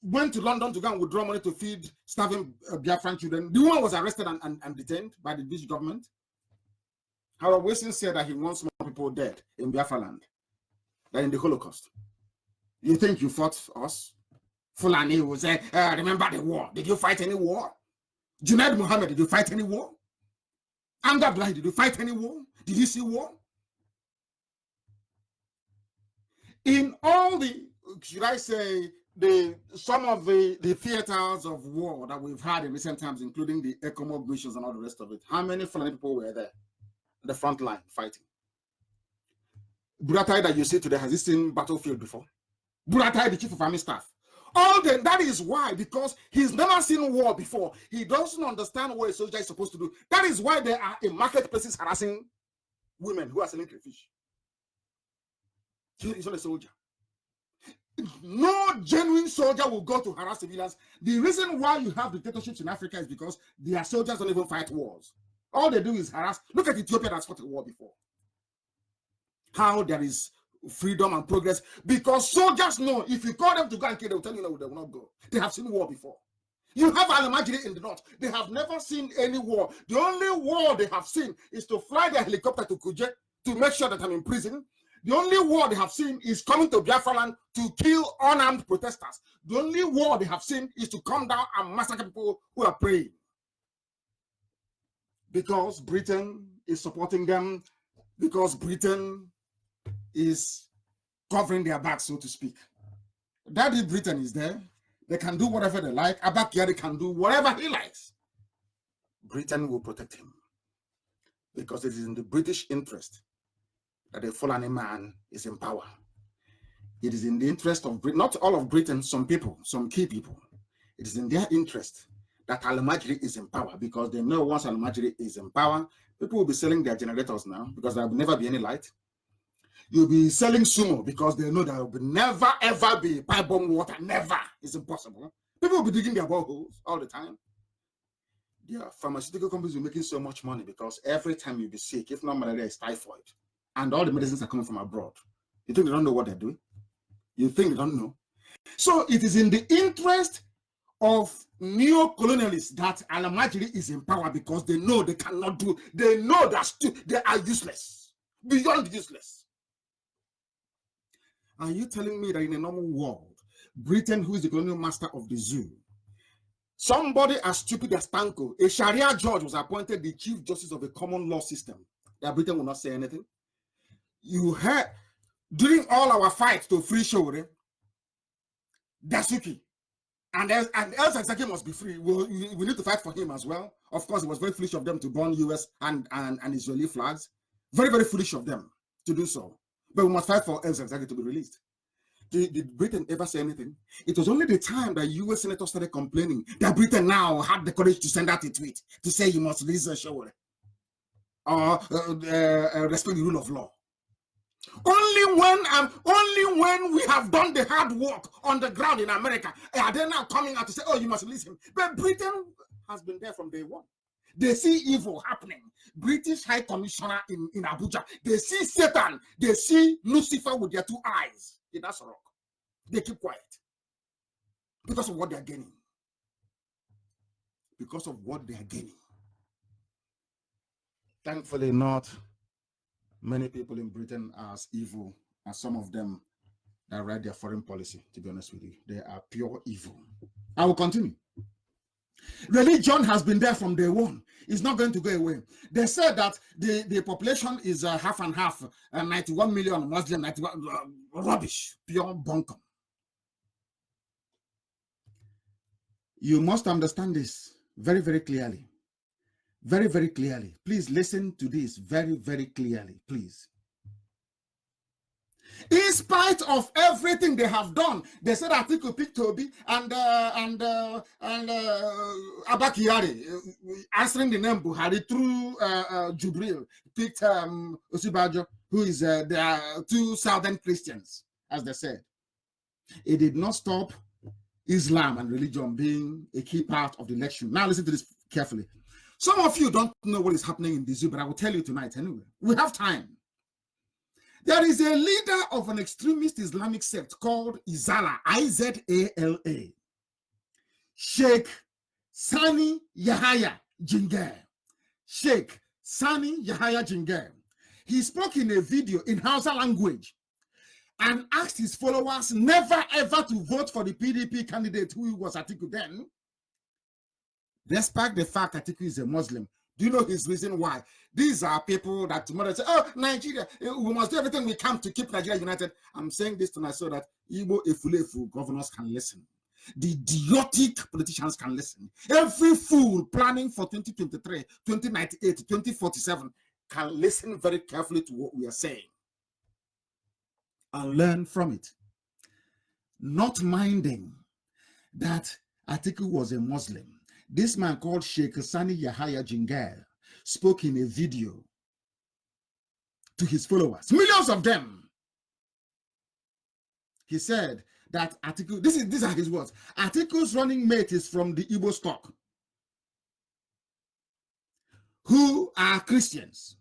went to London to go and withdraw money to feed starving Biafran children, the one was arrested and detained by the British government. Howard Wilson said that he wants more people dead in Biafra land than in the Holocaust. You think you fought us? Fulani will say, remember the war. Did you fight any war? Junaid Mohammed, did you fight any war? Amda Abdullahi, did you fight any war? Did you see war? In all the, should I say, some of the theaters of war that we've had in recent times, including the Ecomob missions and all the rest of it, how many Fulani people were there at the front line fighting? Buratai that you see today, has he seen battlefield before? Buratai, the chief of army staff. That is why, because he's never seen war before. He doesn't understand what a soldier is supposed to do. That is why there are in marketplaces harassing women who are selling crayfish. He's not a soldier. No genuine soldier will go to harass civilians. The reason why you have dictatorships in Africa is because their soldiers don't even fight wars. All they do is harass. Look at Ethiopia that's fought a war before. How there is freedom and progress, because soldiers know if you call them to go and kill, they will tell you no, they will not go. They have seen war before. You have Alamajiri in the north. They have never seen any war. The only war they have seen is to fly their helicopter to Kuje to make sure that I'm in prison. The only war they have seen is coming to Biafra land to kill unarmed protesters. The only war they have seen is to come down and massacre people who are praying. Because Britain is supporting them, because Britain is covering their back, so to speak. Daddy Britain is there. They can do whatever they like. Abba Kyari can do whatever he likes. Britain will protect him, because it is in the British interest that a Fulani man is in power. It is in the interest of Britain, not all of Britain, some people, some key people. It is in their interest that Al-Majri is in power, because they know once Al-Majri is in power, people will be selling their generators now because there will never be any light. You'll be selling sumo because they know there will never ever be pipe bomb water. Never. It's impossible. People will be digging their boreholes all the time. Their pharmaceutical companies will be making so much money because every time you be sick, if not malaria, it's typhoid. And all the medicines are coming from abroad. You think they don't know what they're doing? You think they don't know? So it is in the interest of neo-colonialists that Al-Majri is in power, because they know they cannot do, they know that they are useless, beyond useless. Are you telling me that in a normal world, Britain, who is the colonial master of the zoo, somebody as stupid as Tanko, a Sharia judge, was appointed the chief justice of a common law system, that Britain will not say anything? You heard, during all our fights to free Shore, Dasuki, and El Zagzagi must be free. We need to fight for him as well. Of course, it was very foolish of them to burn US and Israeli flags. Very, very foolish of them to do so. But we must fight for El Zagzagi to be released. Did Britain ever say anything? It was only the time that US senators started complaining that Britain now had the courage to send out a tweet to say you must release Shore or respect the rule of law. Only when we have done the hard work on the ground in America are they now coming out to say, oh, you must release him. But Britain has been there from day one. They see evil happening. British High Commissioner in Abuja, they see Satan, they see Lucifer with their two eyes in that rock. They keep quiet because of what they are gaining. Because of what they are gaining. Thankfully, not many people in Britain are as evil as some of them that write their foreign policy, to be honest with you. They are pure evil. I will continue. Religion has been there from day one. It's not going to go away. They said that the population is half and half, 91 million Muslim, 91, rubbish, pure bunkum. You must understand this very, very clearly. Very, very clearly. Please listen to this very, very clearly, please. In spite of everything they have done, they said Atiku picked Toby and Abakiyari, answering the name Buhari through Jubril, picked Osibajo, who is the two southern Christians, as they said. It did not stop Islam and religion being a key part of the election. Now listen to this carefully. Some of you don't know what is happening in the zoo, but I will tell you tonight anyway. We have time. There is a leader of an extremist Islamic sect called Izala, I-Z-A-L-A, Sheikh Sani Yahaya Jingir. Sheikh Sani Yahaya Jingir. He spoke in a video in Hausa language and asked his followers never ever to vote for the PDP candidate who was Atiku then, despite the fact Atiku is a Muslim. Do you know his reason why? These are people that tomorrow say, oh, Nigeria, we must do everything we can to keep Nigeria united. I'm saying this tonight so that Igbo Efulefu governors can listen. The idiotic politicians can listen. Every fool planning for 2023, 2098, 2047 can listen very carefully to what we are saying and learn from it. Not minding that Atiku was a Muslim. This man called Sheikh Sani Yahaya Jingir spoke in a video to his followers, millions of them. He said that Atiku, these are his words, Atiku's running mate is from the Igbo stock, who are Christians.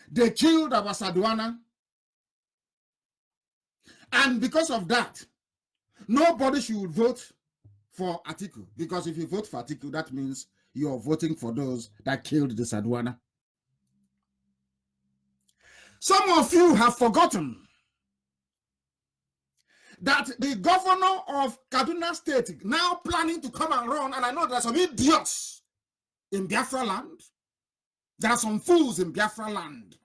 They killed our Sadwana, and because of that, nobody should vote for Atiku, because if you vote for Atiku, that means you're voting for those that killed the Sadwana. Some of you have forgotten that the governor of Kaduna State now planning to come and run, and I know there are some idiots in Biafra land. There are some fools in Biafra land,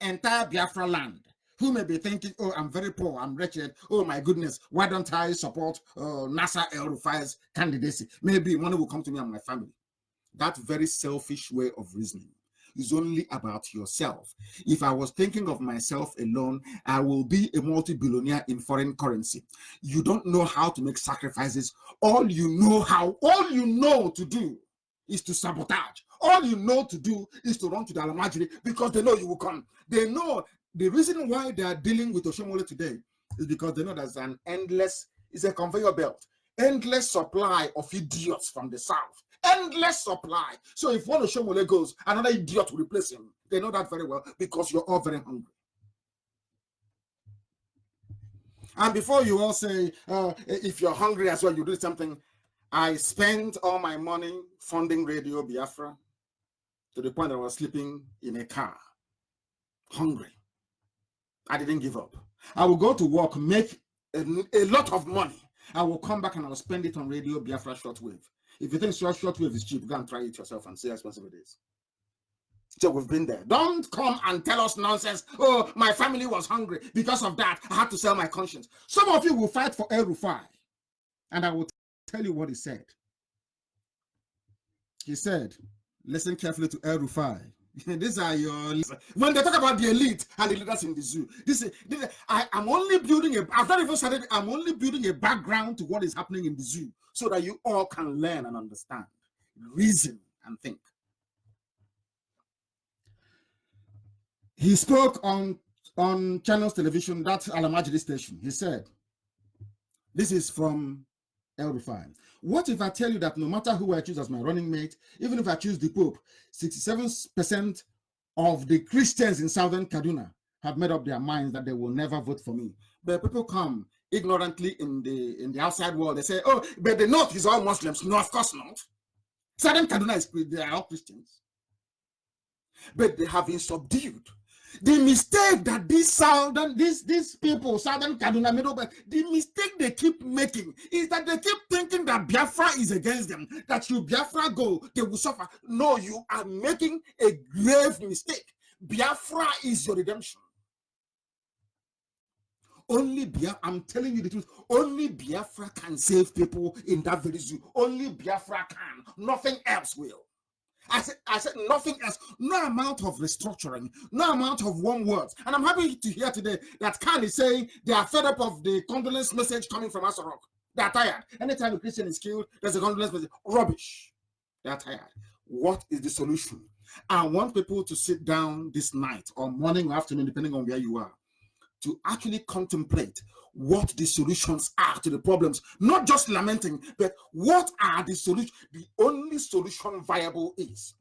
entire Biafra land, who may be thinking, oh, I'm very poor, I'm wretched, oh my goodness, why don't I support Nasser El-Rufai's candidacy? Maybe money will come to me and my family. That very selfish way of reasoning. is only about yourself. If I was thinking of myself alone, I will be a multi-billionaire in foreign currency. You don't know how to make sacrifices. All you know to do is to sabotage. All you know to do is to run to the Alamajiri because they know you will come. They know the reason why they are dealing with Oshomole today is because they know there's an endless, it's a conveyor belt, endless supply of idiots from the south. Endless supply. So if one Oshomole goes, another idiot will replace him. They know that very well because you're all very hungry. And before you all say, if you're hungry as well, you do something. I spent all my money funding Radio Biafra to the point that I was sleeping in a car, hungry. I didn't give up. I will go to work, make a lot of money. I will come back and I will spend it on Radio Biafra shortwave. If you think shortwave is cheap, go and try it yourself and see how expensive it is. So we've been there. Don't come and tell us nonsense. Oh, my family was hungry. Because of that, I had to sell my conscience. Some of you will fight for El Rufai. And I will tell you what he said. He said, listen carefully to El Rufai. These are your... When they talk about the elite and the leaders in the zoo, I'm only building I've not even started, I'm only building a background to what is happening in the zoo so that you all can learn and understand, reason and think. He spoke on Channels Television, that's Alamajiri station. He said, this is from El Rufai. What if I tell you that no matter who I choose as my running mate, even if I choose the Pope, 67% of the Christians in southern Kaduna have made up their minds that they will never vote for me. But people come ignorantly in the outside world. They say, oh, but the North is all Muslims. No, of course not. Southern Kaduna they are all Christians. But they have been subdued. The mistake that these people, Southern Kaduna, the mistake they keep making is that they keep thinking that Biafra is against them, that you Biafra go, they will suffer. No, you are making a grave mistake. Biafra is your redemption. Only Biafra, I'm telling you the truth, only Biafra can save people in that very zoo. Only Biafra can. Nothing else will. I said nothing else. No amount of restructuring, no amount of warm words. And I'm happy to hear today that Kanu is saying they are fed up of the condolence message coming from Asarok. They are tired. Anytime a Christian is killed, there's a condolence message. Rubbish. They are tired. What is the solution? I want people to sit down this night or morning or afternoon, depending on where you are, to actually contemplate what the solutions are to the problems, not just lamenting, but what are the solutions? The only solution viable is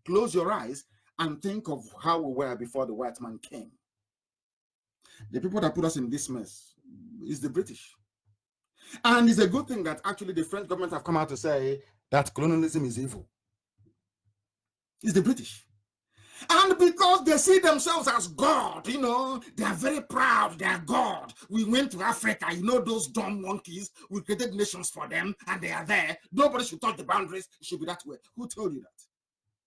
close your eyes and think of how we were before the white man came. The people that put us in this mess is the British. And it's a good thing that actually the French government have come out to say that colonialism is evil. It's the British. And because they see themselves as God, you know, they are very proud, they are God. We went to Africa, you know, those dumb monkeys, we created nations for them, and they are there. Nobody should touch the boundaries, it should be that way. Who told you that?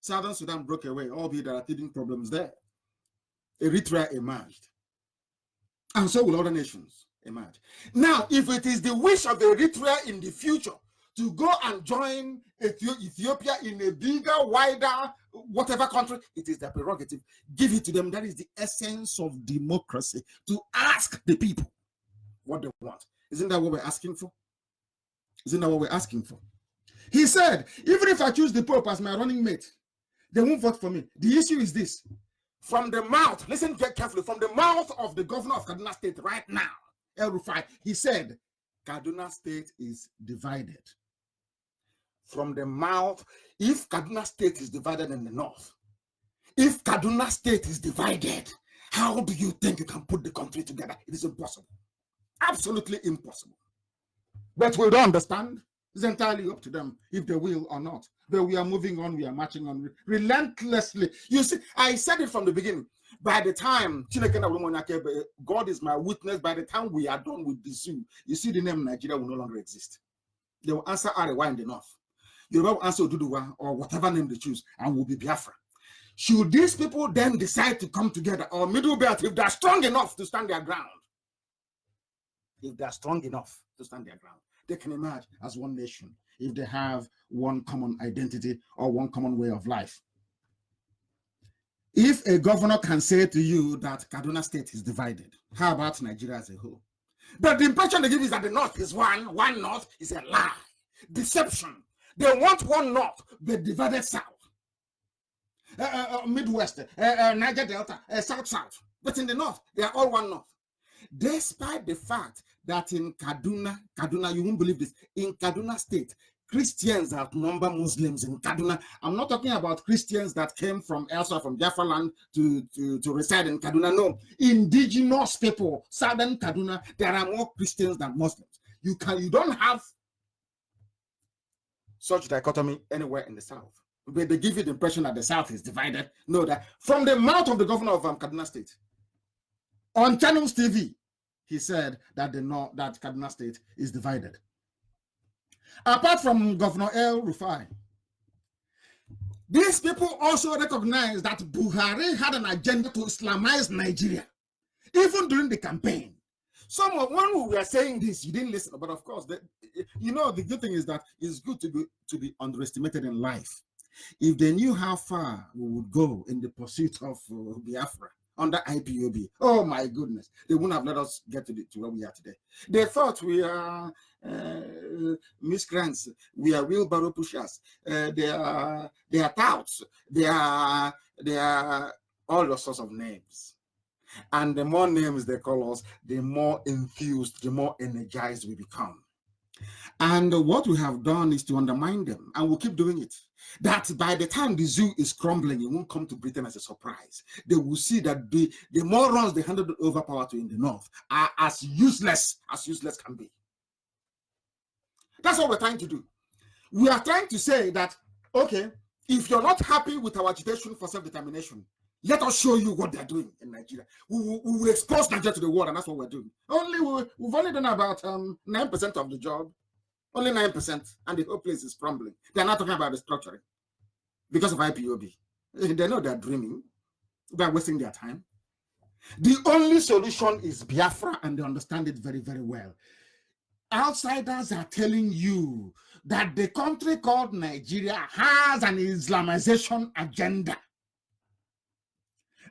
Southern Sudan broke away, albeit there are teething problems there. Eritrea emerged. And so will other nations emerge. Now, if it is the wish of Eritrea in the future to go and join Ethiopia in a bigger, wider, whatever country, it is their prerogative. Give it to them. That is the essence of democracy, to ask the people what they want. Isn't that what we're asking for? Isn't that what we're asking for? He said, even if I choose the Pope as my running mate, they won't vote for me. The issue is this. From the mouth, listen carefully, from the mouth of the governor of Kaduna State right now, El Rufai, he said, Kaduna State is divided. From the mouth, if Kaduna State is divided in the north, if Kaduna State is divided, how do you think you can put the country together? It is impossible. Absolutely impossible. But we don't understand. It's entirely up to them if they will or not. But we are moving on, we are marching on relentlessly. You see, I said it from the beginning. By the time God is my witness, by the time we are done with the zoo, you see the name Nigeria will no longer exist. They will answer Arewa in the north. They will answer Oduduwa or whatever name they choose, and will be Biafra. Should these people then decide to come together, or Middle Belt, if they're strong enough to stand their ground, if they're strong enough to stand their ground, they can emerge as one nation if they have one common identity or one common way of life. If a governor can say to you that Kaduna State is divided, how about Nigeria as a whole? But the impression they give is that the North is one North is a lie, deception. They want one North, but divided South. Midwest, Niger Delta, South. But in the North, they are all one North. Despite the fact that in Kaduna, you won't believe this, in Kaduna State, Christians outnumber Muslims in Kaduna. I'm not talking about Christians that came from elsewhere, from Biafra land to reside in Kaduna. No, indigenous people, southern Kaduna, there are more Christians than Muslims. You don't have such dichotomy anywhere in the South. But they give you the impression that the South is divided. No, that from the mouth of the governor of Kaduna State, on Channels TV, he said that that Kaduna State is divided. Apart from Governor El Rufai, these people also recognize that Buhari had an agenda to Islamize Nigeria, even during the campaign. When we were saying this, you didn't listen, but of course, the good thing is that it's good to be underestimated in life. If they knew how far we would go in the pursuit of Biafra under IPOB, oh my goodness, they wouldn't have let us get to where we are today. They thought we are miscreants, we are wheelbarrow pushers, they are touts, they are all those sorts of names. And the more names they call us, the more enthused, the more energized we become. And what we have done is to undermine them, and we'll keep doing it. That by the time the zoo is crumbling, it won't come to Britain as a surprise. They will see that the morons they handed over power to in the North are as useless can be. That's what we're trying to do. We are trying to say that, okay, if you're not happy with our agitation for self-determination, let us show you what they're doing in Nigeria. We will expose Nigeria to the world, and that's what we're doing. We've only done about 9% of the job. Only 9%, and the whole place is crumbling. They're not talking about restructuring because of IPOB. They know they're dreaming. They're wasting their time. The only solution is Biafra, and they understand it very, very well. Outsiders are telling you that the country called Nigeria has an Islamization agenda.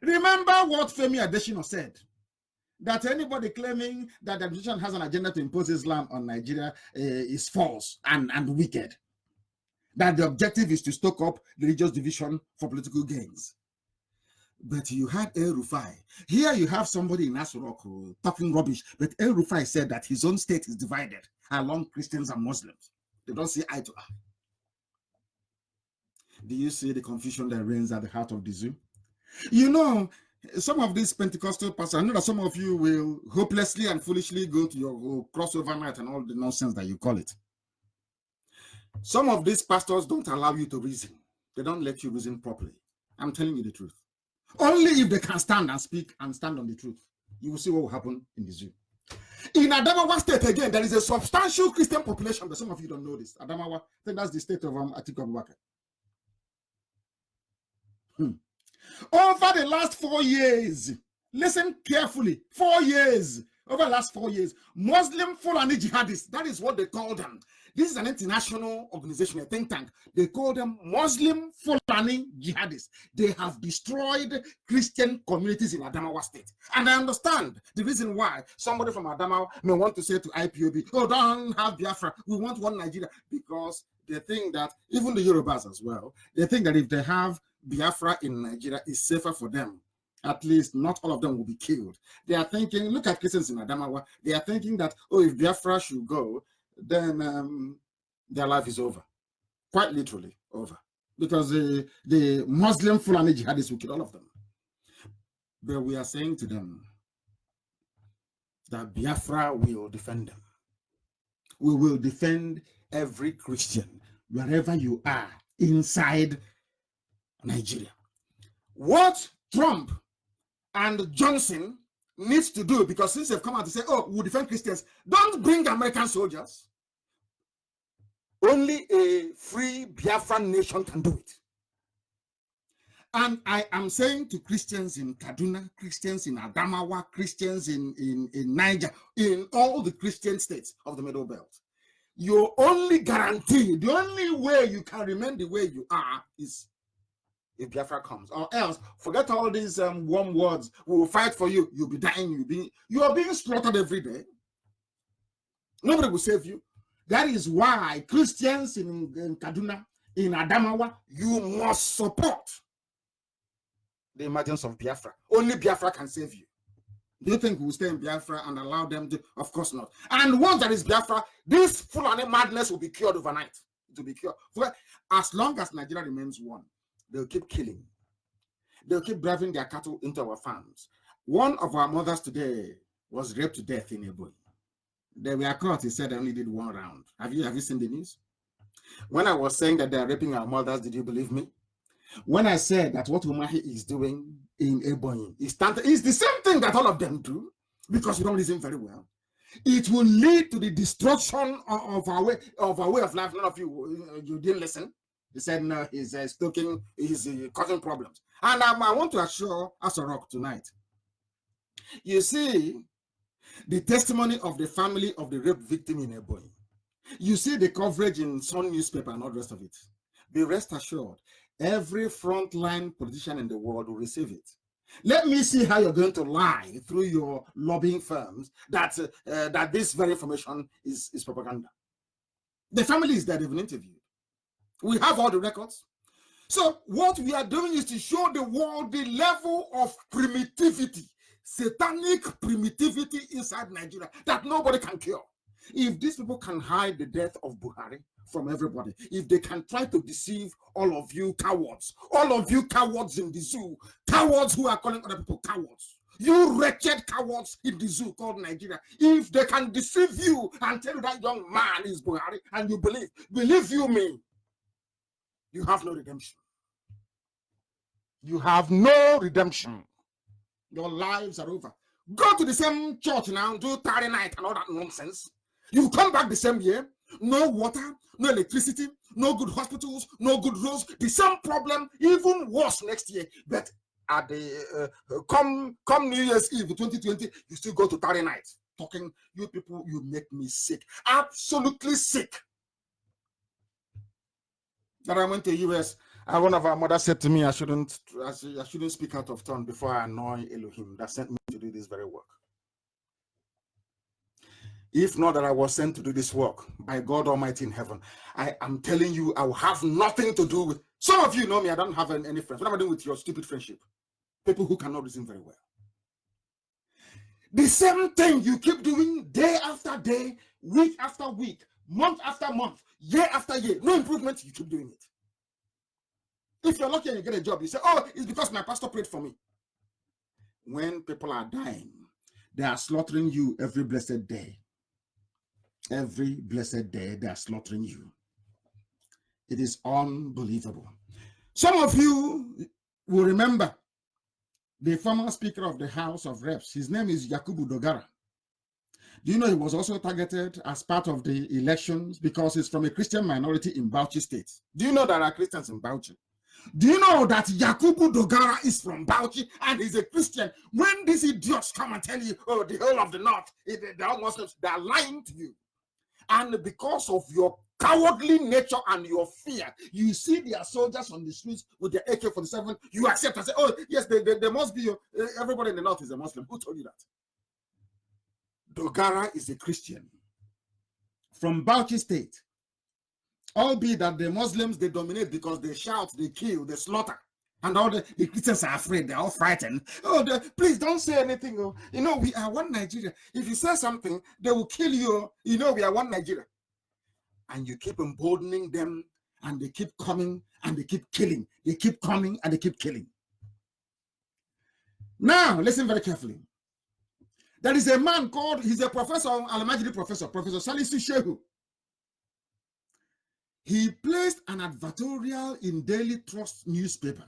Remember what Femi Adesina said, that anybody claiming that the administration has an agenda to impose Islam on Nigeria is false and wicked. That the objective is to stoke up religious division for political gains. But you had El Rufai. Here you have somebody in Asurok talking rubbish, but El Rufai said that his own state is divided along Christians and Muslims. They don't see eye to eye. Do you see the confusion that reigns at the heart of the zoo? You know, some of these Pentecostal pastors, I know that some of you will hopelessly and foolishly go to your crossover night and all the nonsense that you call it. Some of these pastors don't allow you to reason. They don't let you reason properly. I'm telling you the truth. Only if they can stand and speak and stand on the truth, you will see what will happen in the zoo. In Adamawa State, again, there is a substantial Christian population, but some of you don't know this. Adamawa, I think that's the state of Atiku Abubakar. Over the last 4 years, listen carefully, 4 years, over the last 4 years, Muslim Fulani jihadists, that is what they call them. This is an international organization, a think tank. They call them Muslim Fulani jihadists. They have destroyed Christian communities in Adamawa State. And I understand the reason why somebody from Adamawa may want to say to IPOB, oh, don't have Biafra, we want one Nigeria, because they think that, even the Yorubas as well, they think that if they have Biafra in Nigeria, is safer for them. At least not all of them will be killed. They are thinking, look at Christians in Adamawa, they are thinking that, oh, if Biafra should go, then their life is over. Quite literally over. Because the Muslim Fulani jihadists will kill all of them. But we are saying to them that Biafra will defend them. We will defend every Christian, wherever you are, inside Nigeria. What Trump and Johnson needs to do, because since they've come out to say, oh, we'll defend Christians, don't bring American soldiers. Only a free Biafran nation can do it. And I am saying to Christians in Kaduna, Christians in Adamawa, Christians in Niger, in all the Christian states of the Middle Belt, your only guarantee, the only way you can remain the way you are is if Biafra comes, or else forget all these warm words. We will fight for you. You'll be dying. You are being slaughtered every day. Nobody will save you. That is why Christians in Kaduna, in Adamawa, you must support the emergence of Biafra. Only Biafra can save you. Do you think we'll stay in Biafra and allow them to? Of course not. And once there is Biafra, this Fulani madness will be cured overnight. It will be cured. For as long as Nigeria remains one, they'll keep killing. They'll keep driving their cattle into our farms. One of our mothers today was raped to death in Ebonyi. They were caught. He said they only did one round. Have you seen the news? When I was saying that they are raping our mothers, did you believe me? When I said that what Umahi is doing in Ebonyi is the same thing that all of them do, because you don't listen very well, it will lead to the destruction of our way of life. None of you didn't listen. He said no, he's stoking, he's causing problems. And I want to assure Asorok tonight. You see the testimony of the family of the rape victim in Ebonyi. You see the coverage in Sun newspaper and all the rest of it. Be rest assured, every frontline politician in the world will receive it. Let me see how you're going to lie through your lobbying firms that this very information is propaganda. The family is there, they've been interviewed. We have all the records. So what we are doing is to show the world the level of primitivity, satanic primitivity inside Nigeria that nobody can cure. If these people can hide the death of Buhari from everybody, if they can try to deceive all of you cowards in the zoo, cowards who are calling other people cowards, you wretched cowards in the zoo called Nigeria, if they can deceive you and tell you that young man is Buhari and you believe you me, you have no redemption. You have no redemption. Your lives are over. Go to the same church now, do Tarry night and all that nonsense. You come back the same year, no water, no electricity, no good hospitals, no good roads, the same problem, even worse next year. But at the come New Year's Eve 2020, you still go to Tarry night. Talking, you people, you make me sick. Absolutely sick. That I went to US, one of our mothers said to me, I shouldn't speak out of turn before I annoy Elohim that sent me to do this very work. If not that I was sent to do this work by God Almighty in heaven, I am telling you, I will have nothing to do with. Some of you know me, I don't have any friends. What am I doing with your stupid friendship? People who cannot reason very well. The same thing you keep doing day after day, week after week, month after month, year after year. No improvement, you keep doing it. If you're lucky and you get a job, you say, oh, it's because my pastor prayed for me. When people are dying, they are slaughtering you every blessed day. Every blessed day, they are slaughtering you. It is unbelievable. Some of you will remember the former Speaker of the House of Reps. His name is Yakubu Dogara. Do you know he was also targeted as part of the elections because he's from a Christian minority in Bauchi State? Do you know there are Christians in Bauchi? Do you know that Yakubu Dogara is from Bauchi and he's a Christian? When these idiots come and tell you, oh, the whole of the North, they're all Muslims, they're lying to you. And because of your cowardly nature and your fear, you see their soldiers on the streets with their AK-47, you accept and say, oh, yes, they must be, everybody in the North is a Muslim. Who told you that? Dogara is a Christian from Bauchi State. Albeit that the Muslims, they dominate because they shout, they kill, they slaughter. And all the Christians are afraid, they're all frightened. Oh, please don't say anything. Oh. You know, we are one Nigeria. If you say something, they will kill you. You know, we are one Nigeria. And you keep emboldening them, and they keep coming, and they keep killing. They keep coming, and they keep killing. Now, listen very carefully. There is a man called, he's a professor, Al-Majidi professor, Professor Salisu Shehu. He placed an advertorial in Daily Trust newspaper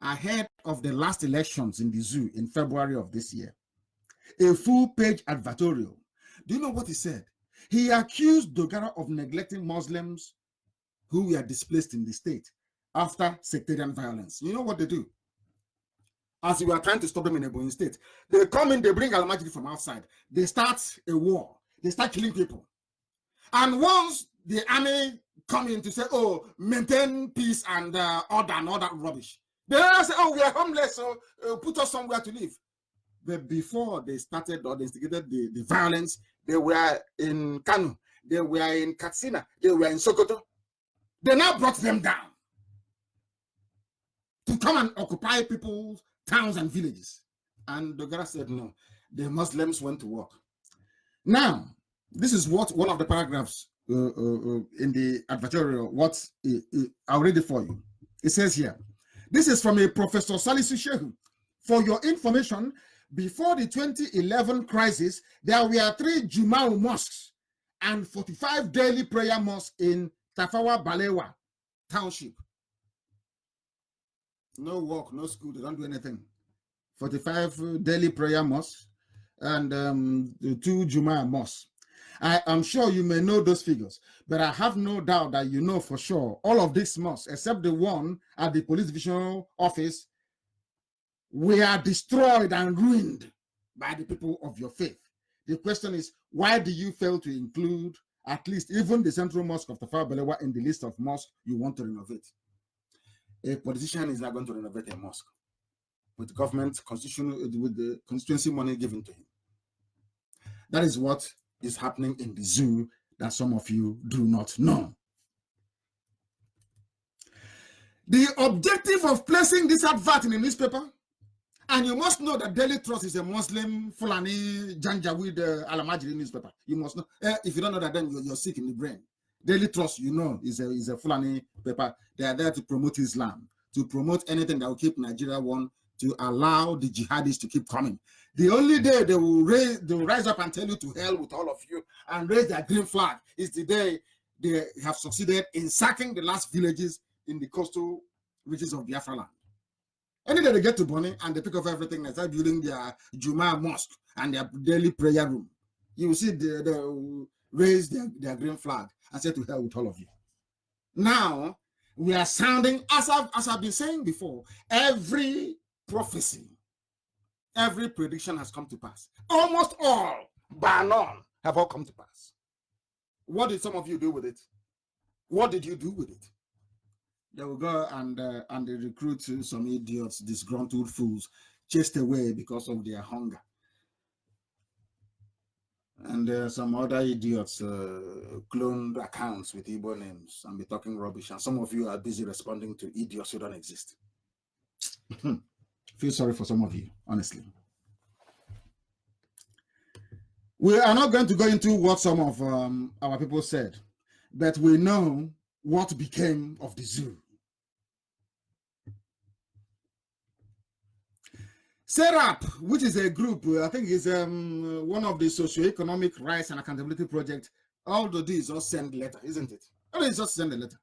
ahead of the last elections in the zoo in February of this year. A full-page advertorial. Do you know what he said? He accused Dogara of neglecting Muslims who were displaced in the state after sectarian violence. You know what they do? As we are trying to stop them in Ebonyi State, they come in, they bring Al-Majidi from outside. They start a war. They start killing people. And once the army come in to say, oh, maintain peace and order and all that rubbish, They don't say, oh, we are homeless, so put us somewhere to live. But before they started or they instigated the violence, they were in Kanu, they were in Katsina, they were in Sokoto. They now brought them down to come and occupy people's towns and villages. And Dogara said, no, the Muslims went to work. Now, this is what one of the paragraphs in the advertorial, what I'll read it for you. It says here, this is from a Professor Salisu Shehu. For your information, before the 2011 crisis, there were 3 Jumau mosques and 45 daily prayer mosques in Tafawa Balewa Township. No work, no school, they don't do anything. 45 daily prayer mosques and 2 Juma mosques. I am sure you may know those figures, but I have no doubt that you know for sure all of these mosques, except the one at the police division office, were destroyed and ruined by the people of your faith. The question is, why do you fail to include at least even the central mosque of Tafawa Balewa in the list of mosques you want to renovate? A politician is not going to renovate a mosque with government with the constituency money given to him. That is what is happening in the zoo that some of you do not know. The objective of placing this advert in a newspaper, and you must know that Daily Trust is a Muslim Fulani Janjaweed Alamajiri newspaper. You must know. If you don't know that, then you're sick in the brain. Daily Trust, you know, is a Fulani paper. They are there to promote Islam, to promote anything that will keep Nigeria one, to allow the jihadists to keep coming. The only day they will rise up and tell you to hell with all of you and raise their green flag is the day they have succeeded in sacking the last villages in the coastal reaches of Biafra land. Any day they get to Bonny and they pick up everything and start building their Juma mosque and their daily prayer room, you will see they raise their green flag and say to hell with all of you. Now, we are sounding, as I've been saying before, every prophecy, every prediction has come to pass. Almost all, bar none, have all come to pass. What did some of you do with it? What did you do with it? They will go and they recruit some idiots, disgruntled fools, chased away because of their hunger. And some other idiots cloned accounts with Igbo names and be talking rubbish. And some of you are busy responding to idiots who don't exist. Feel sorry for some of you, honestly. We are not going to go into what some of our people said, but we know what became of the zoo. SERAP, which is a group, I think is one of the socio-economic rights and accountability project. All they do is just send a letter, isn't it? All they just send a letter.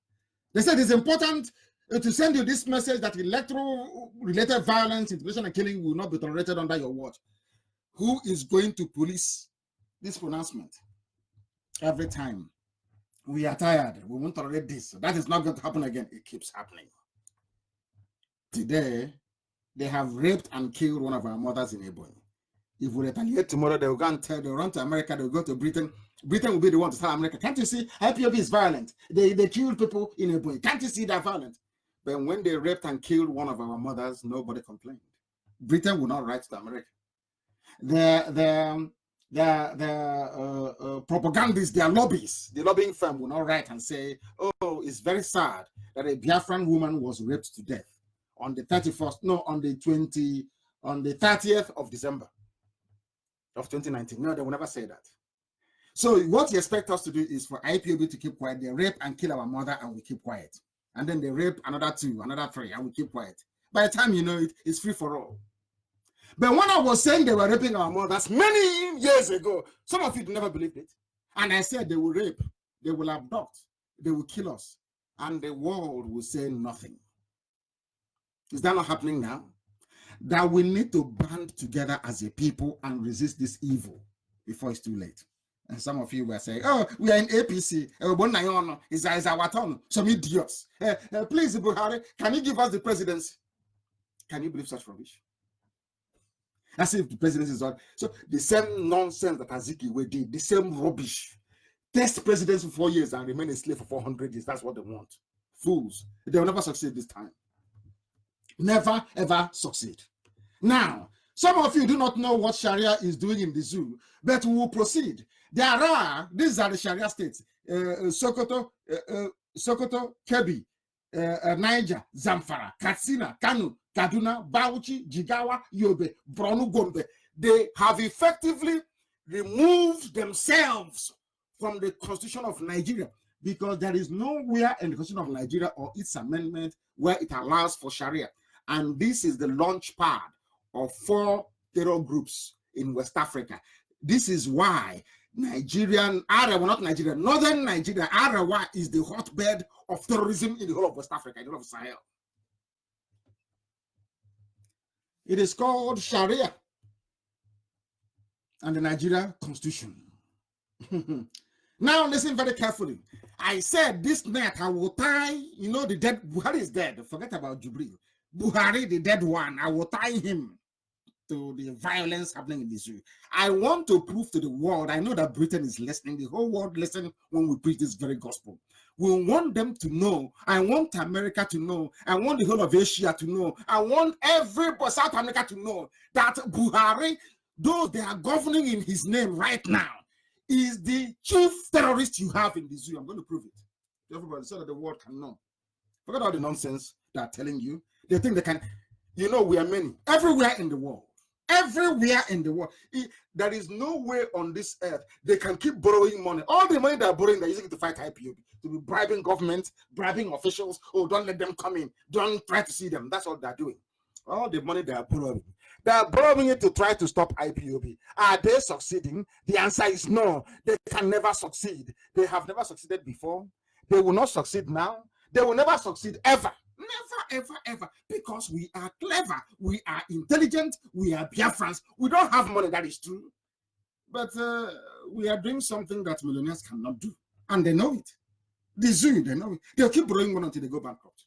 They said it's important to send you this message that electoral-related violence, intimidation, and killing will not be tolerated under your watch. Who is going to police this pronouncement? Every time we are tired, we won't tolerate this. That is not going to happen again. It keeps happening. Today, they have raped and killed one of our mothers in Ebonyi. If we retaliate tomorrow, they will go and they'll run to America, they'll go to Britain. Britain will be the one to tell America, can't you see? IPOB is violent. They killed people in Ebonyi. Can't you see they're violent? But when they raped and killed one of our mothers, nobody complained. Britain will not write to America. The propagandists, their lobbies, the lobbying firm will not write and say, oh, it's very sad that a Biafran woman was raped to death on the 31st, no, on the 30th of December of 2019. No, they will never say that. So what you expect us to do is for IPOB to keep quiet. They rape and kill our mother and we keep quiet. And then they rape another 2, another 3, and we keep quiet. By the time you know it, it's free for all. But when I was saying they were raping our mothers many years ago, some of you never believed it. And I said they will rape, they will abduct, they will kill us, and the world will say nothing. Is that not happening now? That we need to band together as a people and resist this evil before it's too late. And some of you were saying, oh, we are in APC. It's our turn. Some idiots. Please, Buhari, can you give us the presidency? Can you believe such rubbish? As if the presidency is on. So the same nonsense that Azikiwe did, the same rubbish. Test presidency for 4 years and remain a slave for 400 years. That's what they want. Fools. They will never succeed this time. Never ever succeed. Now, some of you do not know what Sharia is doing in the zoo, but we will proceed. These are the Sharia states: Sokoto, Kebbi, Niger, Zamfara, Katsina, Kanu, Kaduna, Bauchi, Jigawa, Yobe, Borno, Gombe. They have effectively removed themselves from the Constitution of Nigeria, because there is nowhere in the Constitution of Nigeria or its amendment where it allows for Sharia. And this is the launch pad of 4 terror groups in West Africa. This is why Northern Nigeria, Arawa is the hotbed of terrorism in the whole of West Africa, in the whole of Sahel. It is called Sharia and the Nigeria Constitution. Now listen very carefully. I said this night I will tie, the dead, Buhari is dead. Forget about Jubril. Buhari, the dead one, I will tie him to the violence happening in the zoo. I want to prove to the world, I know that Britain is listening, the whole world listen when we preach this very gospel. We want them to know, I want America to know, I want the whole of Asia to know, I want everybody, South America to know that Buhari, though they are governing in his name right now, is the chief terrorist you have in the zoo. I'm going to prove it to everybody so that the world can know. Forget all the nonsense they're telling you. They think they can, we are many. Everywhere in the world. Everywhere in the world. There is no way on this earth they can keep borrowing money. All the money they're borrowing, they're using it to fight IPOB, to be bribing government, bribing officials. Oh, don't let them come in. Don't try to see them. That's all they're doing. All the money they are borrowing it to try to stop IPOB. Are they succeeding? The answer is no. They can never succeed. They have never succeeded before. They will not succeed now. They will never succeed ever. Never, ever, ever. Because we are clever. We are intelligent. We are Biafrans. We don't have money, that is true. But we are doing something that millionaires cannot do. And they know it. The zoo, they know it. They'll keep borrowing money until they go bankrupt.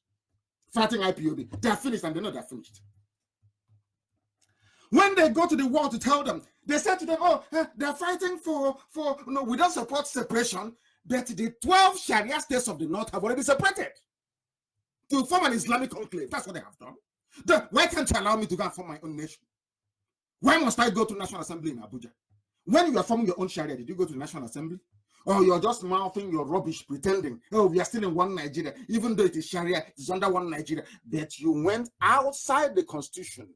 Fighting IPOB. They're finished and they know they're finished. When they go to the world to tell them, they say to them, oh, they're fighting we don't support separation, but the 12 Sharia states of the North have already separated to form an Islamic enclave. That's what they have done. Why can't you allow me to go and form my own nation? Why must I go to National Assembly in Abuja? When you are forming your own Sharia, did you go to the National Assembly? Or you're just mouthing your rubbish, pretending, oh, we are still in one Nigeria, even though it is Sharia, it's under one Nigeria. But you went outside the Constitution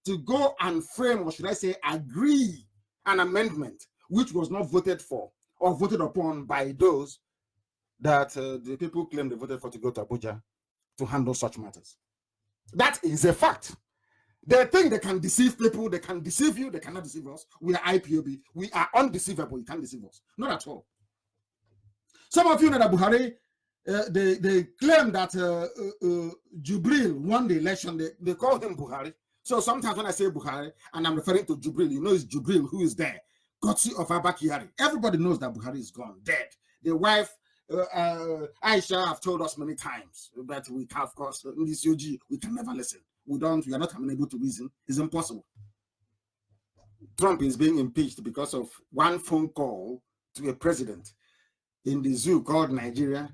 to go and frame, or should I say, agree an amendment which was not voted for or voted upon by those that the people claim they voted for to go to Abuja to handle such matters. That is a fact. They think they can deceive people, they can deceive you, they cannot deceive us. We are IPOB, we are undeceivable, you can't deceive us. Not at all. Some of you know that Buhari, they claim that Jubril won the election, they call him Buhari. So sometimes when I say Buhari, and I'm referring to Jubril, it's Jubril who is there. Courtesy of Abba Kyari. Everybody knows that Buhari is gone, dead. The wife, Aisha, have told us many times that we can, of course, in this UG, we can never listen. We are not able to reason. It's impossible. Trump is being impeached because of one phone call to a president in the zoo called Nigeria.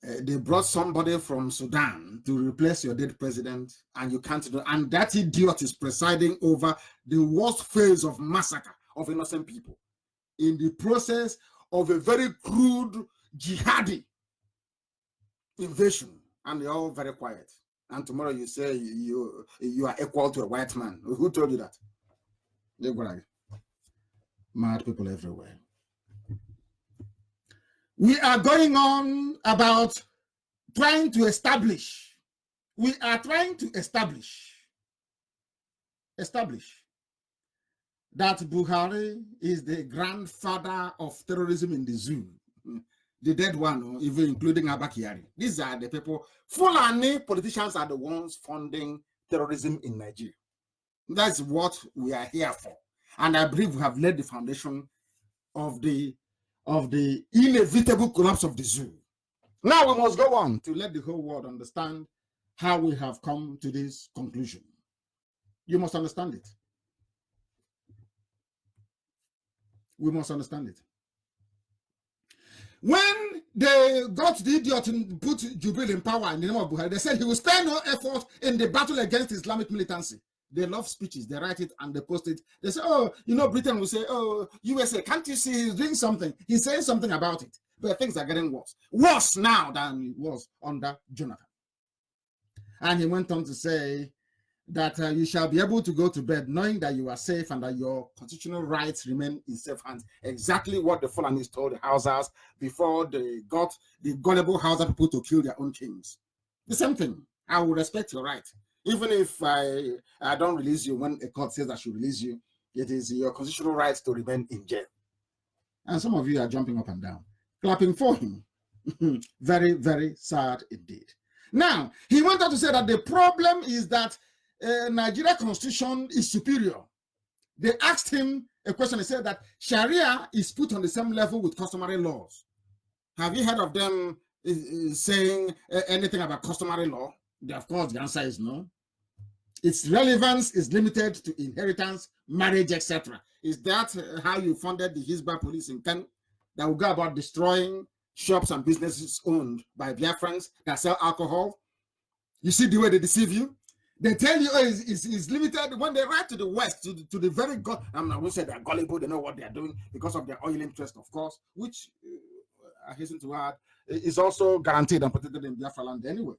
They brought somebody from Sudan to replace your dead president, and you can't do. And that idiot is presiding over the worst phase of massacre of innocent people in the process of a very crude jihadi invasion, and they're all very quiet. And tomorrow you say you are equal to a white man. Who told you that? They're mad people everywhere. We are going on about trying to establish. We are trying to establish that Buhari is the grandfather of terrorism in the zoo. The dead one, even including Abba Kyari. These are the people. Fulani politicians are the ones funding terrorism in Nigeria. That's what we are here for. And I believe we have laid the foundation of the inevitable collapse of the zoo. Now we must go on to let the whole world understand how we have come to this conclusion. You must understand it. We must understand it. When they got the idiot to put Jubril in power in the name of Buhari, they said he will spare no effort in the battle against Islamic militancy. They love speeches. They write it and they post it. They say, oh, you know, Britain will say, oh, USA, can't you see he's doing something? He's saying something about it. But things are getting worse. Worse now than it was under Jonathan. And he went on to say that you shall be able to go to bed knowing that you are safe and that your constitutional rights remain in safe hands. Exactly what the Fulanis told the Hausas before they got the gullible Hausa people to kill their own kings. The same thing. I will respect your right. Even if I don't release you when a court says I should release you, it is your constitutional right to remain in jail. And some of you are jumping up and down, clapping for him. Very, very sad indeed. Now, he went on to say that the problem is that Nigeria constitution is superior. They asked him a question. He said that Sharia is put on the same level with customary laws. Have you heard of them saying anything about customary law? Of course, the answer is no. Its relevance is limited to inheritance, marriage, etc. Is that how you funded the Hisba police in Kanu that will go about destroying shops and businesses owned by Biafrans that sell alcohol? You see the way they deceive you? They tell you, oh, it's limited. When they write to the West, to the very God, I'm not going to say they're gullible, they know what they're doing because of their oil interest, of course, which I hasten to add is also guaranteed and protected in Biafra land anyway.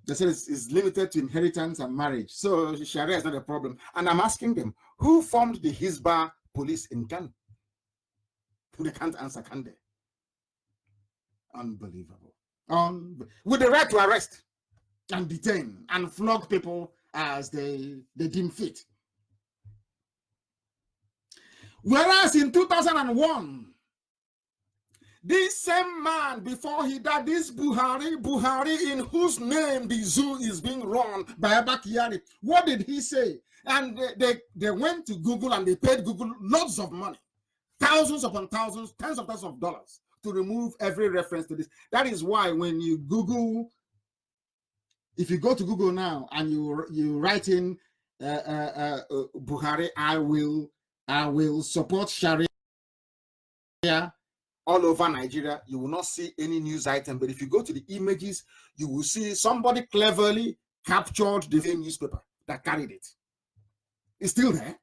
They say it's limited to inheritance and marriage. So Sharia is not a problem. And I'm asking them, who formed the Hisba police in Kanu? They can't answer, can they? Unbelievable. With the right to arrest and detain and flog people as they deem fit. Whereas in 2001, this same man, before he died, this Buhari, in whose name the zoo is being run by Abakari, what did he say? And they went to Google and they paid Google lots of money, thousands upon thousands, tens of thousands of dollars to remove every reference to this. That is why when you Google, if you go to Google now and you write in Buhari, I will support Sharia all over Nigeria, you will not see any news item. But if you go to the images, you will see somebody cleverly captured the same newspaper that carried it. It's still there.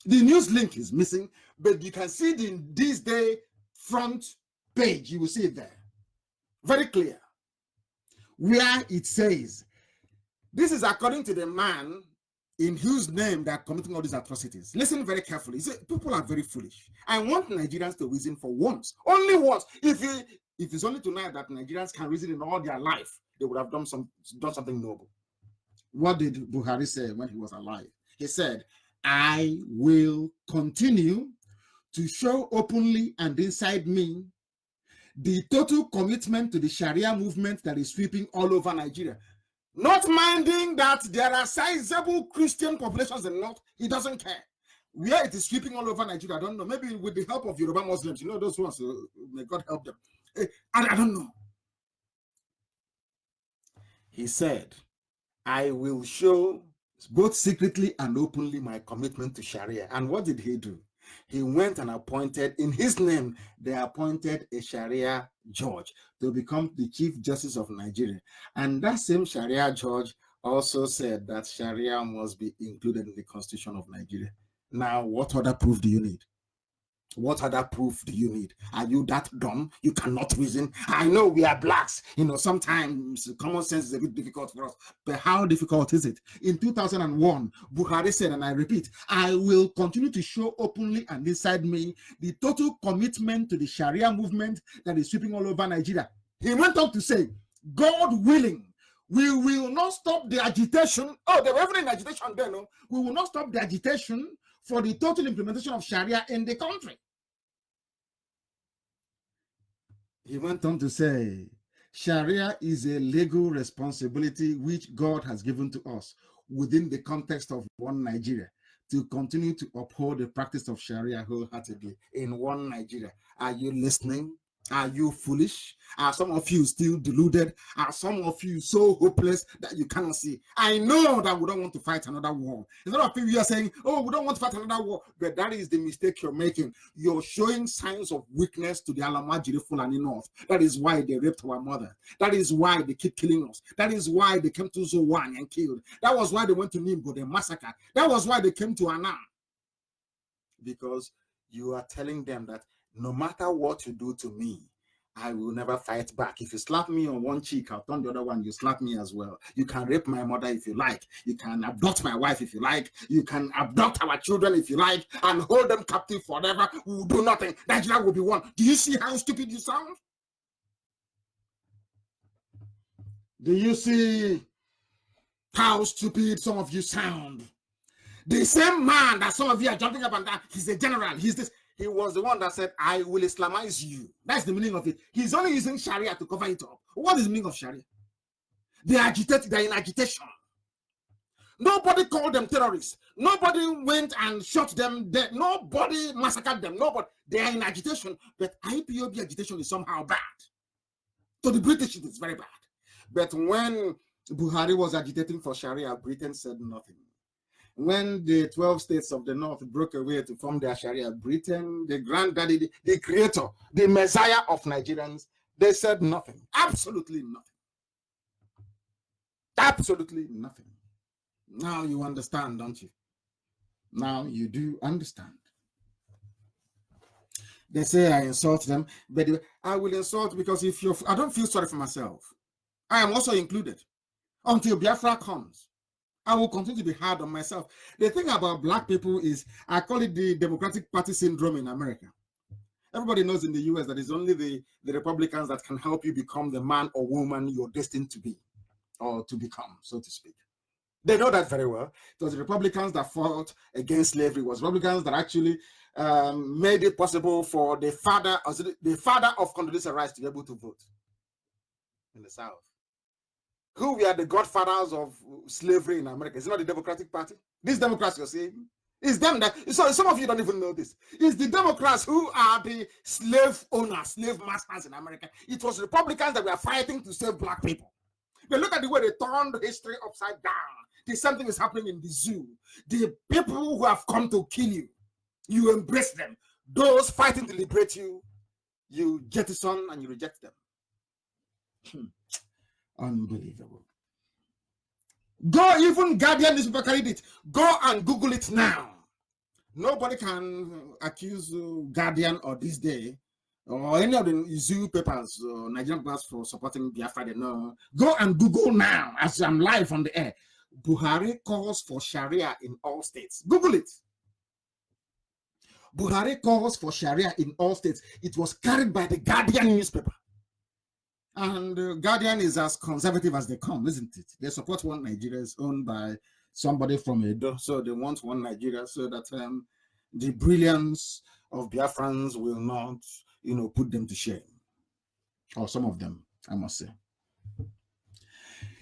The news link is missing, but you can see this day front page. You will see it there. Very clear. Where it says, this is according to the man in whose name they are committing all these atrocities. Listen very carefully. People are very foolish. I want Nigerians to reason for once, only once. If it's only tonight that Nigerians can reason in all their life, they would have done something noble. What did Buhari say when he was alive? He said, I will continue to show openly and inside me the total commitment to the Sharia movement that is sweeping all over Nigeria. Not minding that there are sizable Christian populations in the north, he doesn't care. Where it is sweeping all over Nigeria, I don't know. Maybe with the help of Yoruba Muslims, you know, those ones, may God help them. I don't know. He said, I will show both secretly and openly my commitment to Sharia. And what did he do? He went and appointed, in his name, they appointed a Sharia judge to become the Chief Justice of Nigeria. And that same Sharia judge also said that Sharia must be included in the Constitution of Nigeria. Now, what other proof do you need? What other proof do you need? Are you that dumb? You cannot reason. I know we are blacks. You know, sometimes common sense is a bit difficult for us. But how difficult is it? In 2001, Buhari said, and I repeat, I will continue to show openly and inside me the total commitment to the Sharia movement that is sweeping all over Nigeria. He went on to say, God willing, we will not stop the agitation. Oh, they were even in agitation then. No? We will not stop the agitation for the total implementation of Sharia in the country. He went on to say, Sharia is a legal responsibility which God has given to us within the context of one Nigeria to continue to uphold the practice of Sharia wholeheartedly in one Nigeria. Are you listening? Are you foolish? Are some of you still deluded? Are some of you so hopeless that you cannot see? I know that we don't want to fight another war. There's a lot of people you are saying, oh, we don't want to fight another war. But that is the mistake you're making. You're showing signs of weakness to the Alamajiri Fulani North. That is why they raped our mother. That is why they keep killing us. That is why they came to Zowan and killed. That was why they went to Nimbo, they massacred. That was why they came to Anam. Because you are telling them that no matter what you do to me, I will never fight back. If you slap me on one cheek, I'll turn the other one, you slap me as well. You can rape my mother if you like. You can abduct my wife if you like. You can abduct our children if you like and hold them captive forever. We will do nothing. Nigeria will be one. Do you see how stupid you sound? Do you see how stupid some of you sound? The same man that some of you are jumping up and down, he's a general, he's this. He was the one that said, I will Islamize you. That's the meaning of it. He's only using Sharia to cover it up. What is the meaning of Sharia? They're in agitation. Nobody called them terrorists. Nobody went and shot them dead. Nobody massacred them. Nobody. They are in agitation. But IPOB agitation is somehow bad. To the British, it is very bad. But when Buhari was agitating for Sharia, Britain said nothing. When the 12 states of the North broke away to form their Sharia, Britain, the granddaddy, the creator, the messiah of Nigerians, they said nothing. Absolutely nothing. Absolutely nothing. Now you understand, don't you? Now you do understand. They say I insult them, but I will insult because I don't feel sorry for myself. I am also included. Until Biafra comes, I will continue to be hard on myself. The thing about black people is, I call it the Democratic Party syndrome in America. Everybody knows in the US that it's only the Republicans that can help you become the man or woman you're destined to be, or to become, so to speak. They know that very well. It was the Republicans that fought against slavery. It was Republicans that actually made it possible for the father of Condoleezza Rice to be able to vote in the South. Who were the godfathers of slavery in America? It's not the Democratic Party. These Democrats you're saying, it's them that. So some of you don't even know this. It's the Democrats who are the slave owners, slave masters in America. It was Republicans that were fighting to save black people. But look at the way they turned history upside down. The same thing is happening in the zoo. The people who have come to kill you, you embrace them. Those fighting to liberate you, you jettison and you reject them. Unbelievable. Go, even Guardian newspaper carried it. Go and Google it now. Nobody can accuse Guardian or This Day or any of the zoo papers or Nigerian papers for supporting Biafra. They know. Go and Google now as I'm live on the air. Buhari calls for Sharia in all states. Google it. Buhari calls for Sharia in all states. It was carried by the Guardian newspaper. And the Guardian is as conservative as they come, isn't it? They support one Nigeria is owned by somebody from Edo, so they want one Nigeria so that the brilliance of Biafrans will not, put them to shame. Or some of them, I must say.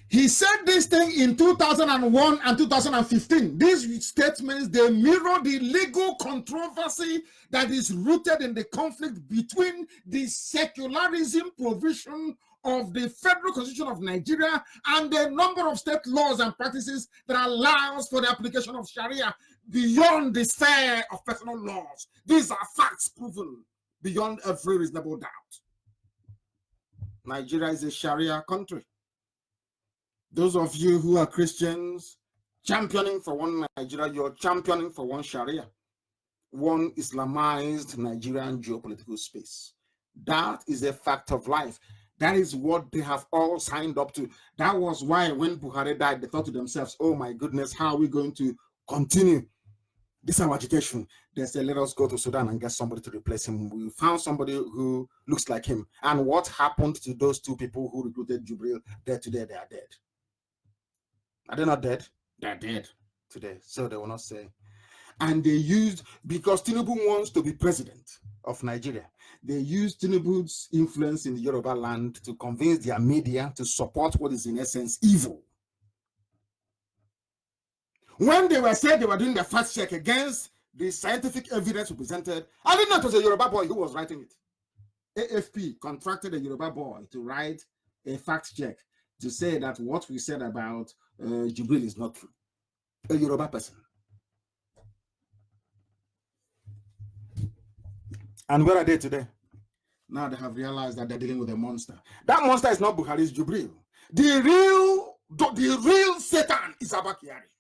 He said this thing in 2001 and 2015. These statements, they mirror the legal controversy that is rooted in the conflict between the secularism provision of the Federal Constitution of Nigeria and the number of state laws and practices that allows for the application of Sharia beyond the sphere of personal laws. These are facts proven beyond every reasonable doubt. Nigeria is a Sharia country. Those of you who are Christians championing for one Nigeria, you're championing for one Sharia, one Islamized Nigerian geopolitical space. That is a fact of life. That is what they have all signed up to. That was why when Buhari died, they thought to themselves, oh my goodness, how are we going to continue this our agitation? They said, let us go to Sudan and get somebody to replace him. We found somebody who looks like him. And what happened to those two people who recruited Jubril? There today, they are dead. Are they not dead? They're dead today. So they will not say. And they used, because Tinubu wants to be president of Nigeria, they used Tinubu's influence in the Yoruba land to convince their media to support what is in essence evil. When they were said they were doing the fact check against the scientific evidence presented, I didn't know it was a Yoruba boy who was writing it. AFP contracted a Yoruba boy to write a fact check to say that what we said about Jubril is not true. A Yoruba person. And where are they today? Now they have realized that they're dealing with a monster. That monster is not Buhari's Jubril. The real Satan is Abba Kyari.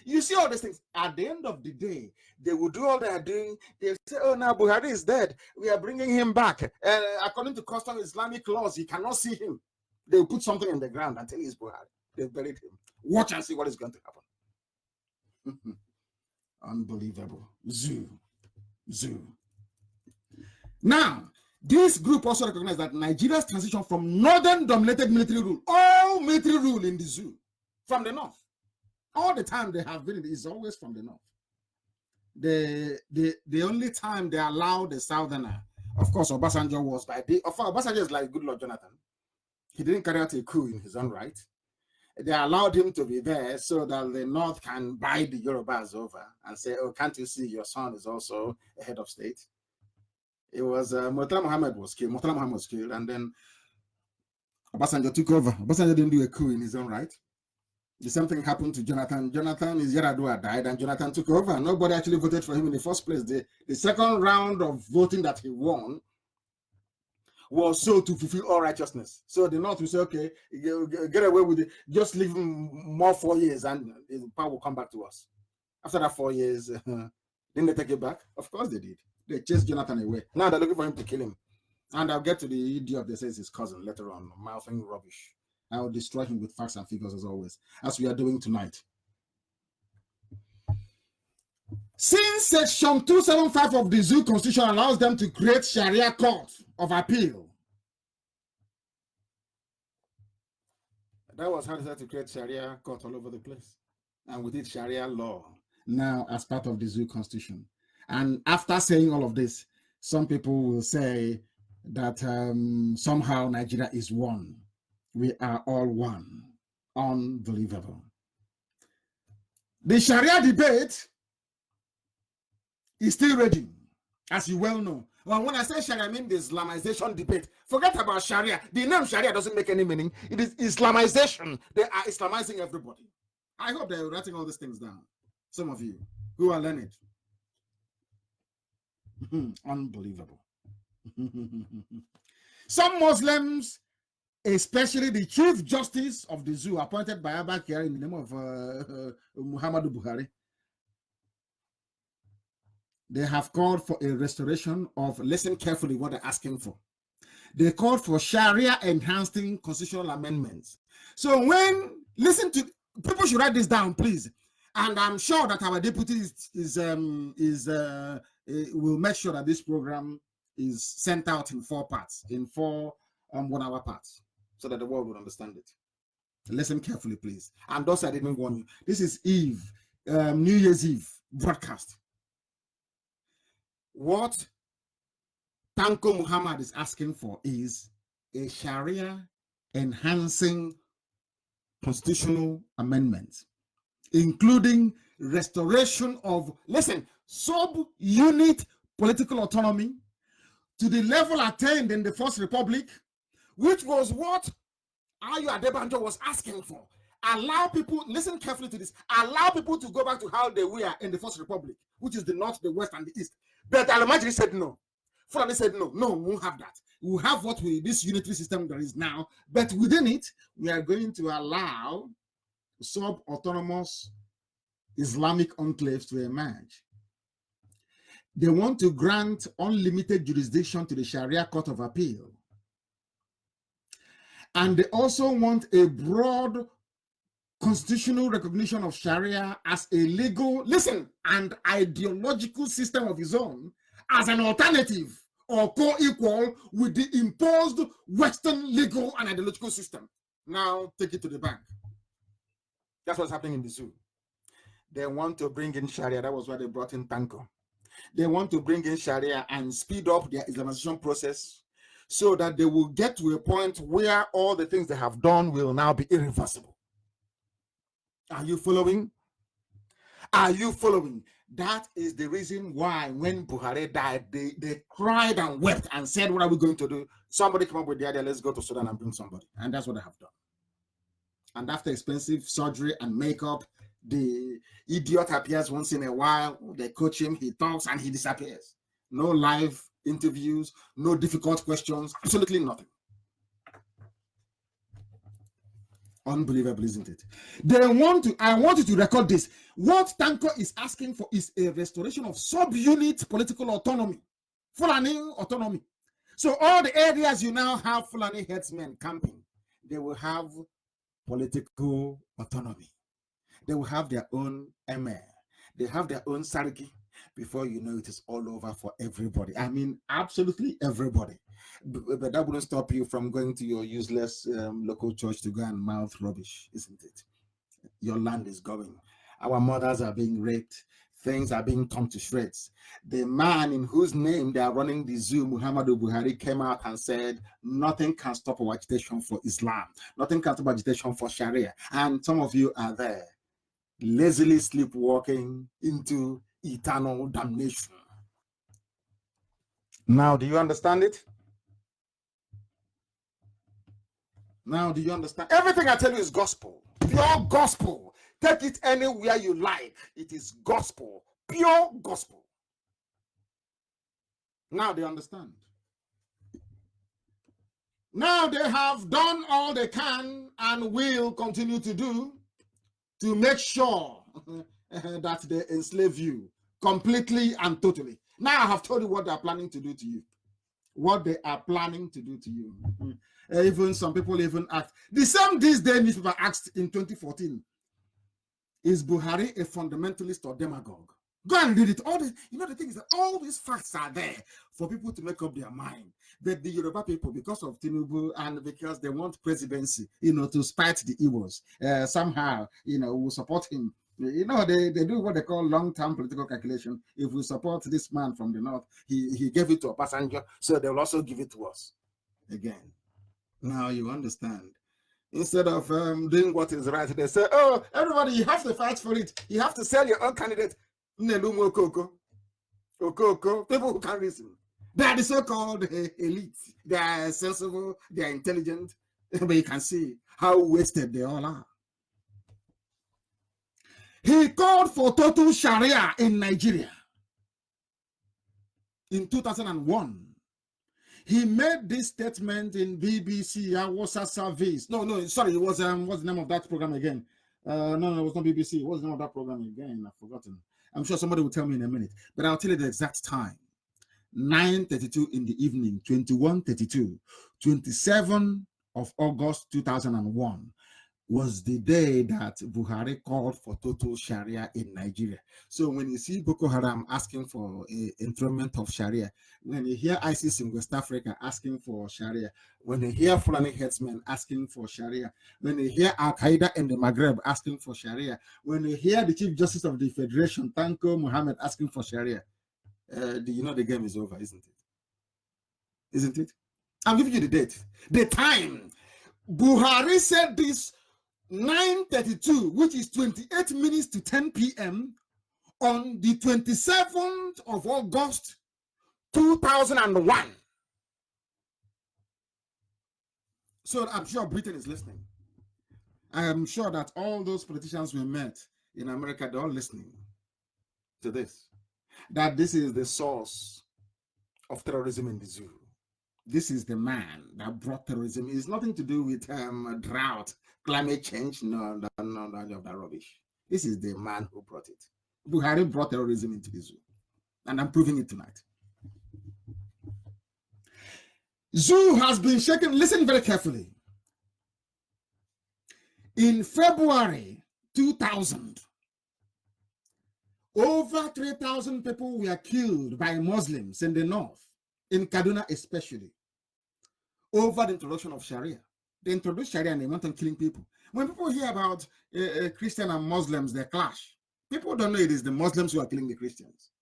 You see all these things. At the end of the day, they will do all they are doing. They'll say, oh, now Buhari is dead. We are bringing him back. According to custom Islamic laws, you cannot see him. They'll put something in the ground until he's Buhari. They've buried him. Watch and see what is going to happen. Unbelievable. Zoo. Now, this group also recognized that Nigeria's transition from northern-dominated military rule, all military rule in the zoo, from the north. All the time they have been, is always from the north. The only time they allowed the southerner, of course, Obasanjo was by the. Obasanjo is like good Lord Jonathan. He didn't carry out a coup in his own right. They allowed him to be there so that the north can buy the Yorubas over and say, oh, can't you see your son is also a head of state? It was Murtala Muhammad was killed. Murtala Muhammad was killed, and then Obasanjo took over. Obasanjo didn't do a coup in his own right. The same thing happened to Jonathan. Jonathan, Yaradua died, and Jonathan took over. Nobody actually voted for him in the first place. The second round of voting that he won was so to fulfill all righteousness. So the North will say, okay, get away with it. Just leave him more 4 years, and the power will come back to us. After that 4 years, didn't they take it back? Of course they did. They chased Jonathan away. Now they're looking for him to kill him. And I'll get to the idiot that says his cousin later on, mouthing rubbish. I will destroy him with facts and figures as always, as we are doing tonight. Since Section 275 of the Zoo Constitution allows them to create Sharia court of appeal, that was how they started to create Sharia court all over the place. And with it, Sharia law, now as part of the Zoo Constitution. And after saying all of this, some people will say that somehow Nigeria is one. We are all one. Unbelievable. The Sharia debate is still raging, as you well know. Well, when I say Sharia, I mean the Islamization debate. Forget about Sharia. The name Sharia doesn't make any meaning. It is Islamization. They are Islamizing everybody. I hope they're writing all these things down. Some of you who are learned. Unbelievable. Some Muslims, especially the Chief Justice of the Zoo, appointed by Abba Kyari in the name of Muhammadu Buhari, they have called for a restoration of, listen carefully what they're asking for. They called for Sharia enhancing constitutional amendments. So listen to, people should write this down, please. And I'm sure that our deputy will make sure that this program is sent out in 4 parts, in 4 1-hour parts, so that the world will understand it. Listen carefully, please. And those I didn't warn you. This is Eve, New Year's Eve broadcast. What Tanko Muhammad is asking for is a Sharia enhancing constitutional amendment, including restoration of, listen, sub-unit political autonomy to the level attained in the First Republic, which was what Ayo Adebanjo was asking for. Allow people, listen carefully to this, allow people to go back to how they were in the First Republic, which is the North, the West, and the East. But Al-Majri said no. Fulani said no, we won't have that. We'll have this unitary system there is now, but within it, we are going to allow sub-autonomous Islamic enclaves to emerge. They want to grant unlimited jurisdiction to the Sharia Court of Appeal. And they also want a broad constitutional recognition of Sharia as a legal, listen, and ideological system of its own, as an alternative or co-equal with the imposed Western legal and ideological system. Now take it to the bank. That's what's happening in the zoo. They want to bring in Sharia. That was why they brought in Tanko. They want to bring in Sharia and speed up their Islamization process so that they will get to a point where all the things they have done will now be irreversible. Are you following? Are you following? That is the reason why when Buhari died, they cried and wept and said, what are we going to do? Somebody come up with the idea, let's go to Sudan and bring somebody. And that's what they have done. And after expensive surgery and makeup, the idiot appears once in a while. They coach him, he talks, and he disappears. No live interviews, no difficult questions, absolutely nothing. Unbelievable, isn't it? I want you to record this. What Tanko is asking for is a restoration of sub-unit political autonomy, Fulani autonomy. So all the areas you now have Fulani headsmen camping, they will have political autonomy. They will have their own emir. They have their own sarki. Before you know it is all over for everybody. I mean, absolutely everybody. But that wouldn't stop you from going to your useless local church to go and mouth rubbish, isn't it? Your land is going. Our mothers are being raped. Things are being torn to shreds. The man in whose name they are running the zoo, Muhammadu Buhari, came out and said, nothing can stop our agitation for Islam. Nothing can stop agitation for Sharia. And some of you are there, lazily sleepwalking into eternal damnation. Now, do you understand it? Now, do you understand? Everything I tell you is gospel, pure gospel. Take it anywhere you like. It is gospel, pure gospel. Now they understand. Now they have done all they can and will continue to do to make sure that they enslave you completely and totally. Now I have told you what they are planning to do to you. What they are planning to do to you. Even some people even asked. The same these days newspaper asked in 2014, is Buhari a fundamentalist or demagogue? Go and read it. All the, you know, the thing is that all these facts are there for people to make up their mind. That the Yoruba people, because of Tinubu and because they want presidency, you know, to spite the evils, somehow, you know, will support him. You know, they do what they call long-term political calculation. If we support this man from the north, he gave it to a passenger, so they will also give it to us again. Now you understand. Instead of doing what is right, they say, oh, everybody, you have to fight for it. You have to sell your own candidate. People who can reason. They are the so-called elite. They are sensible, they are intelligent, but you can see how wasted they all are. He called for total Sharia in Nigeria in 2001. He made this statement in BBC Awasa Service. No, sorry, it was what's the name of that program again? No, it was not BBC. What's the name of that program again? I've forgotten. I'm sure somebody will tell me in a minute, but I'll tell you the exact time. 9:32 in the evening, 21:32, 27 of August 2001 was the day that Buhari called for total Sharia in Nigeria. So when you see Boko Haram asking for enthronement of Sharia, when you hear ISIS in West Africa asking for Sharia, when you hear Fulani headsmen asking for Sharia, when you hear Al-Qaeda in the Maghreb asking for Sharia, when you hear the Chief Justice of the Federation, Tanko Muhammad, asking for Sharia, you know the game is over, isn't it? Isn't it? I'm giving you the date, the time. Buhari said this 9:32, which is 28 minutes to 10 p.m. on the 27th of August 2001. So I'm sure Britain is listening. I am sure that all those politicians we met in America, they're all listening to this. That this is the source of terrorism in the zoo. This is the man that brought terrorism. It's nothing to do with drought, climate change, no, any of that rubbish. This is the man who brought it. Buhari brought terrorism into the zoo. And I'm proving it tonight. Zoo has been shaken. Listen very carefully. In February 2000, over 3,000 people were killed by Muslims in the north, in Kaduna especially, over the introduction of Sharia. They introduced Sharia and they went on killing people. When people hear about Christian and Muslims, they clash. People don't know it is the Muslims who are killing the Christians.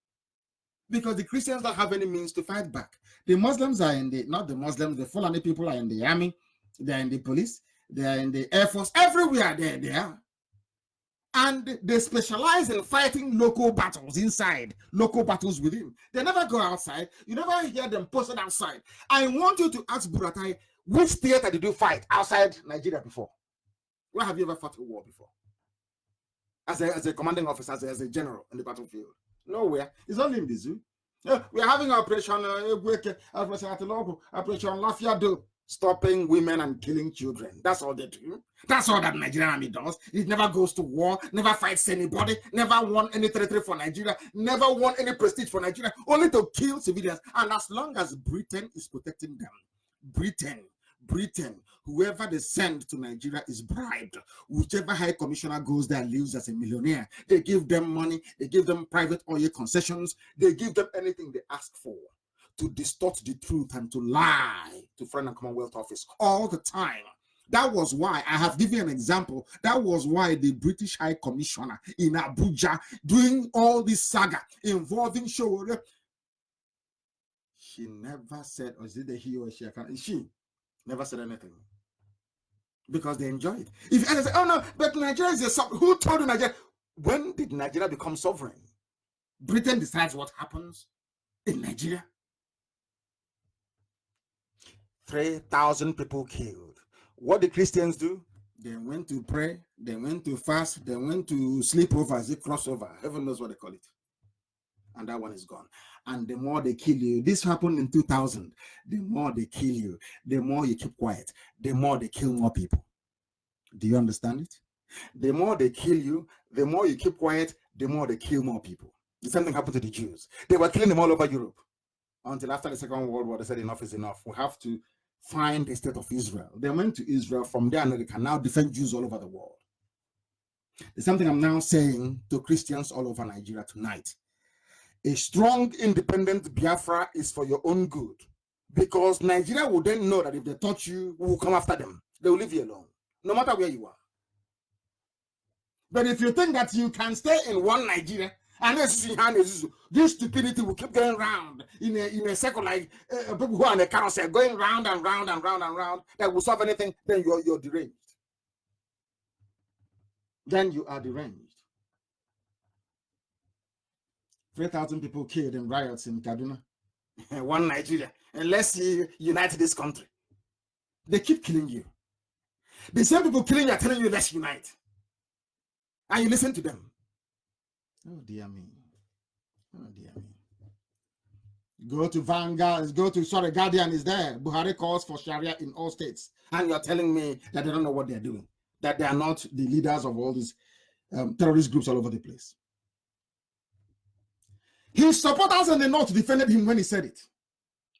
Because the Christians don't have any means to fight back. The Muslims are in the, not the Muslims, the Fulani people are in the army, they're in the police, they're in the Air Force, everywhere they are. And they specialize in fighting local battles inside, local battles within. They never go outside. You never hear them posted outside. I want you to ask Buratai, which theater did you fight outside Nigeria before? Where have you ever fought a war before? As a commanding officer, as a general in the battlefield? Nowhere. It's only in the zoo. We are having Operation Lafiado, stopping women and killing children. That's all they do. That's all that Nigerian army does. It never goes to war, never fights anybody, never won any territory for Nigeria, never won any prestige for Nigeria, only to kill civilians. And as long as Britain is protecting them, Britain, whoever they send to Nigeria is bribed. Whichever high commissioner goes there lives as a millionaire. They give them money, they give them private oil concessions, they give them anything they ask for to distort the truth and to lie to Foreign and Commonwealth Office all the time. That was why I have given an example. That was why the British High Commissioner in Abuja doing all this saga involving Showore. She never said, or is it he or she? She never said anything because they enjoy it. If I say, oh no, but Nigeria is a sovereign. Who told you Nigeria? When did Nigeria become sovereign? Britain decides what happens in Nigeria. 3,000 people killed. What did Christians do? They went to pray, they went to fast, they went to sleep over as a crossover. Heaven knows what they call it. And that one is gone. And the more they kill you, this happened in 2000. The more they kill you, the more you keep quiet, the more they kill more people. Do you understand it? The more they kill you, the more you keep quiet, the more they kill more people. The same thing happened to the Jews. They were killing them all over Europe until after the Second World War. They said enough is enough. We have to find the state of Israel. They went to Israel. From there, they can now defend Jews all over the world. There's something I'm now saying to Christians all over Nigeria tonight. A strong, independent Biafra is for your own good, because Nigeria will then know that if they touch you, we will come after them. They will leave you alone, no matter where you are. But if you think that you can stay in one Nigeria, and this stupidity will keep going round in a circle, like people who are on a carousel, going round and round and round and round, that will solve anything, then you're deranged. Then you are deranged. 3,000 people killed in riots in Kaduna. One Nigeria. And let's unite this country. They keep killing you. The same people killing you are telling you, let's unite. And you listen to them. Oh, dear me. Oh, dear me. Go to Vanguard, Guardian is there. Buhari calls for Sharia in all states. And you're telling me that they don't know what they're doing. That they are not the leaders of all these terrorist groups all over the place. His supporters in the north defended him when he said it.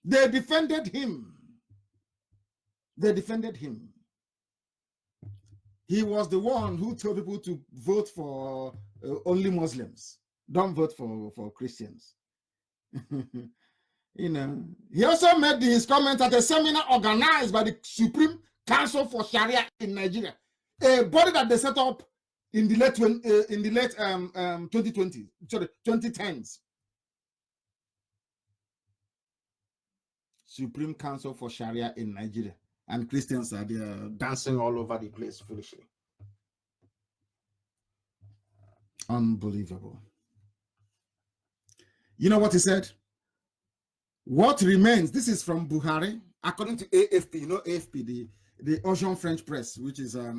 They defended him. They defended him. He was the one who told people to vote for only Muslims. Don't vote for Christians. You know, he also made his comment at a seminar organized by the Supreme Council for Sharia in Nigeria, a body that they set up in the late 2010s. Supreme Council for Sharia in Nigeria, and Christians are there dancing all over the place foolishly. Unbelievable. You know what he said? What remains, this is from Buhari, according to AFP, you know AFP, the Ocean French Press, which is a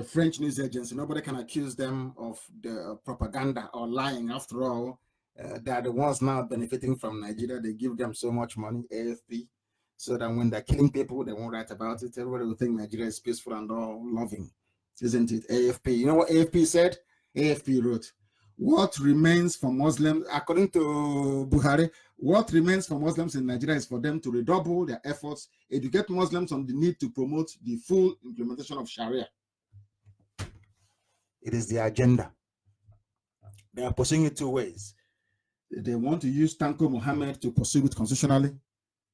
French news agency. Nobody can accuse them of the propaganda or lying. After all, they are the ones now benefiting from Nigeria. They give them so much money, AFP, so that when they're killing people, they won't write about it. Everybody will think Nigeria is peaceful and all loving, isn't it? AFP. You know what AFP said? AFP wrote, what remains for Muslims, according to Buhari, what remains for Muslims in Nigeria is for them to redouble their efforts, educate Muslims on the need to promote the full implementation of Sharia. It is the agenda. They are pursuing it two ways. They want to use Tanko Mohammed to pursue it constitutionally,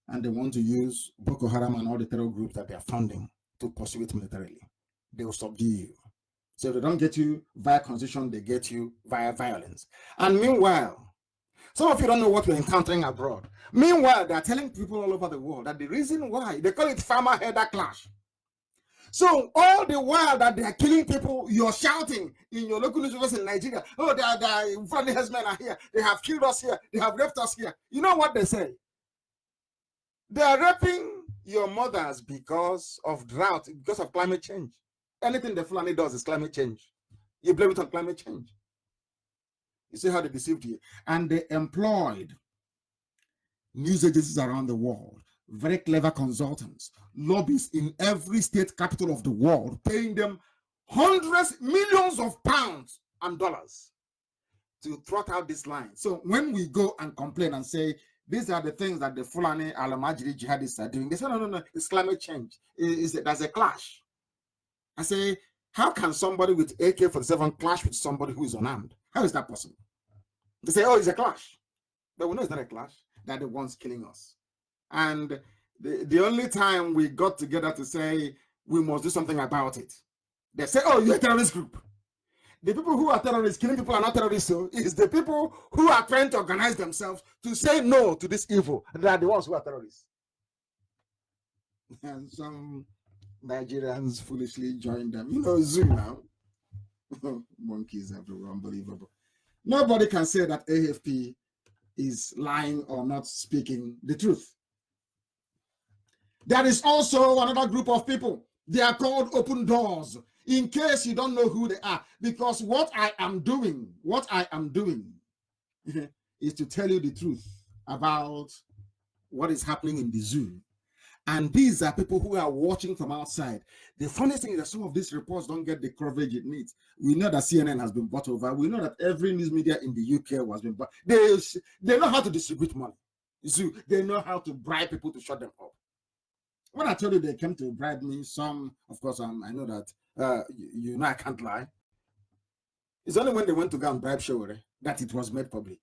and they want to use Boko Haram and all the terror groups that they are funding to pursue it militarily. They will subdue you. So if they don't get you via constitution, they get you via violence. And meanwhile, some of you don't know what we're encountering abroad. Meanwhile, they're telling people all over the world that the reason why, they call it farmer-header clash. So all the while that they are killing people, you're shouting in your local newspapers in Nigeria, oh, the friendly herdsmen are here. They have killed us here. They have raped us here. You know what they say? They are raping your mothers because of drought, because of climate change. Anything the Fulani does is climate change. You blame it on climate change. You see how they deceived you. And they employed news agencies around the world, very clever consultants, lobbyists in every state capital of the world, paying them hundreds, millions of pounds and dollars to trot out this line. So when we go and complain and say, these are the things that the Fulani Al-Majiri jihadists are doing, they say, no, it's climate change. There's a clash. I say, how can somebody with AK-47 clash with somebody who is unarmed? How is that possible? They say, oh, it's a clash. But we know it's not a clash. They're the ones killing us. And the only time we got together to say we must do something about it, they say, oh, you're a terrorist group. The people who are terrorists, killing people are not terrorists. So it's the people who are trying to organize themselves to say no to this evil. They are the ones who are terrorists. And some Nigerians foolishly joined them. You know, Zoo now. Monkeys everywhere, unbelievable. Nobody can say that AFP is lying or not speaking the truth. There is also another group of people. They are called open doors. In case you don't know who they are, because what I am doing is to tell you the truth about what is happening in the zoo. And these are people who are watching from outside. The funny thing is that some of these reports don't get the coverage it needs. We know that CNN has been bought over. We know that every news media in the UK has been bought. They know how to distribute money. Zoo, they know how to bribe people to shut them up. When I told you they came to bribe me, some, of course, I know that, you know I can't lie. It's only when they went to go and bribe Showore that it was made public.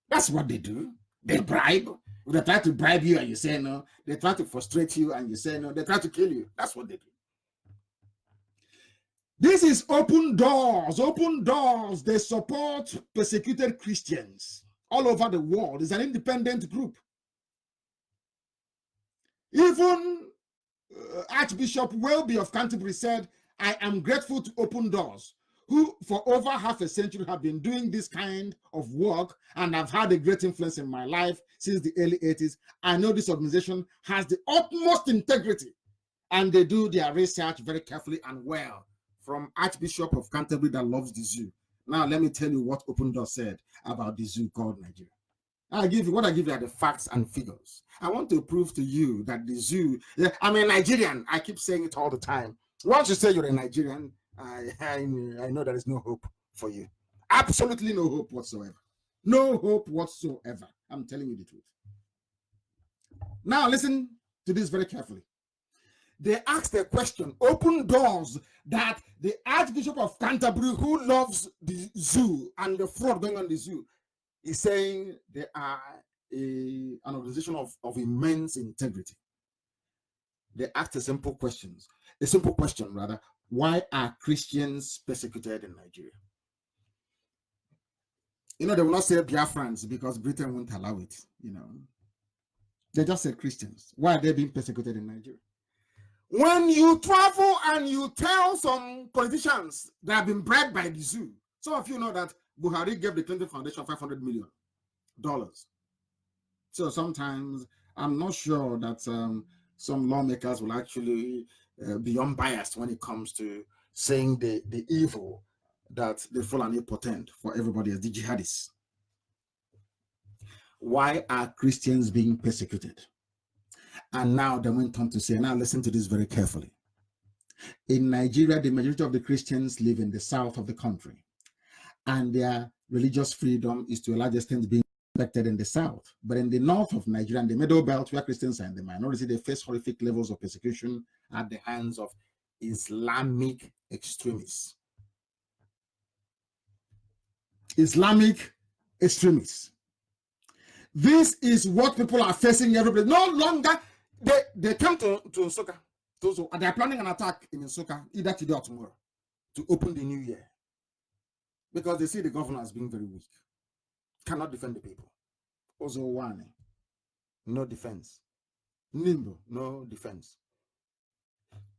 That's what they do. They bribe. They try to bribe you and you say no. They try to frustrate you and you say no. They try to kill you. That's what they do. This is Open Doors. Open Doors. They support persecuted Christians all over the world. It's an independent group. Even Archbishop Welby of Canterbury said, I am grateful to Open Doors, who for over half a century have been doing this kind of work and have had a great influence in my life since the early 80s. I know this organization has the utmost integrity and they do their research very carefully and well. From Archbishop of Canterbury that loves the zoo. Now let me tell you what Open Doors said about the zoo called Nigeria. I give you are the facts and figures. I want to prove to you that the zoo, I'm a Nigerian. I keep saying it all the time. Once you say you're a Nigerian, I know there is no hope for you. Absolutely no hope whatsoever. No hope whatsoever. I'm telling you the truth. Now listen to this very carefully. They asked a question, Open Doors, that the Archbishop of Canterbury, who loves the zoo and the fraud going on in the zoo, is saying they are an organization of immense integrity. They asked a simple question rather. Why are Christians persecuted in Nigeria? You know, they will not say Biafrans because Britain won't allow it, you know. They just say Christians. Why are they being persecuted in Nigeria? When you travel and you tell some politicians that have been bribed by the zoo, some of you know that Buhari gave the Clinton Foundation $500 million. So sometimes I'm not sure that some lawmakers will actually be unbiased when it comes to saying the evil that the Fulani portend for everybody as the jihadists. Why are Christians being persecuted? And now they went on to say, now listen to this very carefully. In Nigeria, the majority of the Christians live in the south of the country, and their religious freedom is to a large extent being respected in the south. But in the north of Nigeria, in the middle belt, where Christians are in the minority, they face horrific levels of persecution at the hands of Islamic extremists. Islamic extremists. This is what people are facing everywhere. No longer, they come to Nsukka. They are planning an attack in Nsukka either today or tomorrow to open the new year. Because they see the governor as being very weak. Cannot defend the people. Ozowane, no defense. Nimbo, no defense.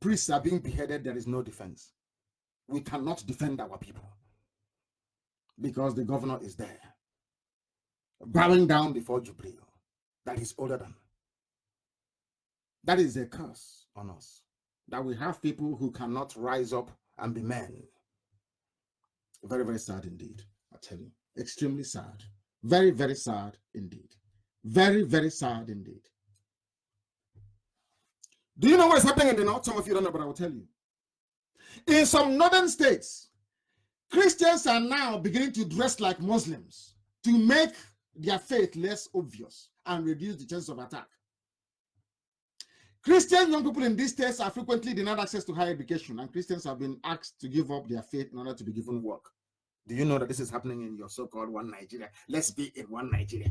priests are being beheaded, there is no defense. We cannot defend our people because the governor is there, bowing down before Jubril, that is older than. That is a curse on us, that we have people who cannot rise up and be men. Very, very sad indeed, I tell you. Extremely sad. Very, very sad indeed. Very, very sad indeed. Do you know what is happening in the north? Some of you don't know, but I will tell you. In some northern states, Christians are now beginning to dress like Muslims to make their faith less obvious and reduce the chances of attack. Christian young people in these states are frequently denied access to higher education, and Christians have been asked to give up their faith in order to be given work. Do you know that this is happening in your so-called one Nigeria? Let's be in one Nigeria.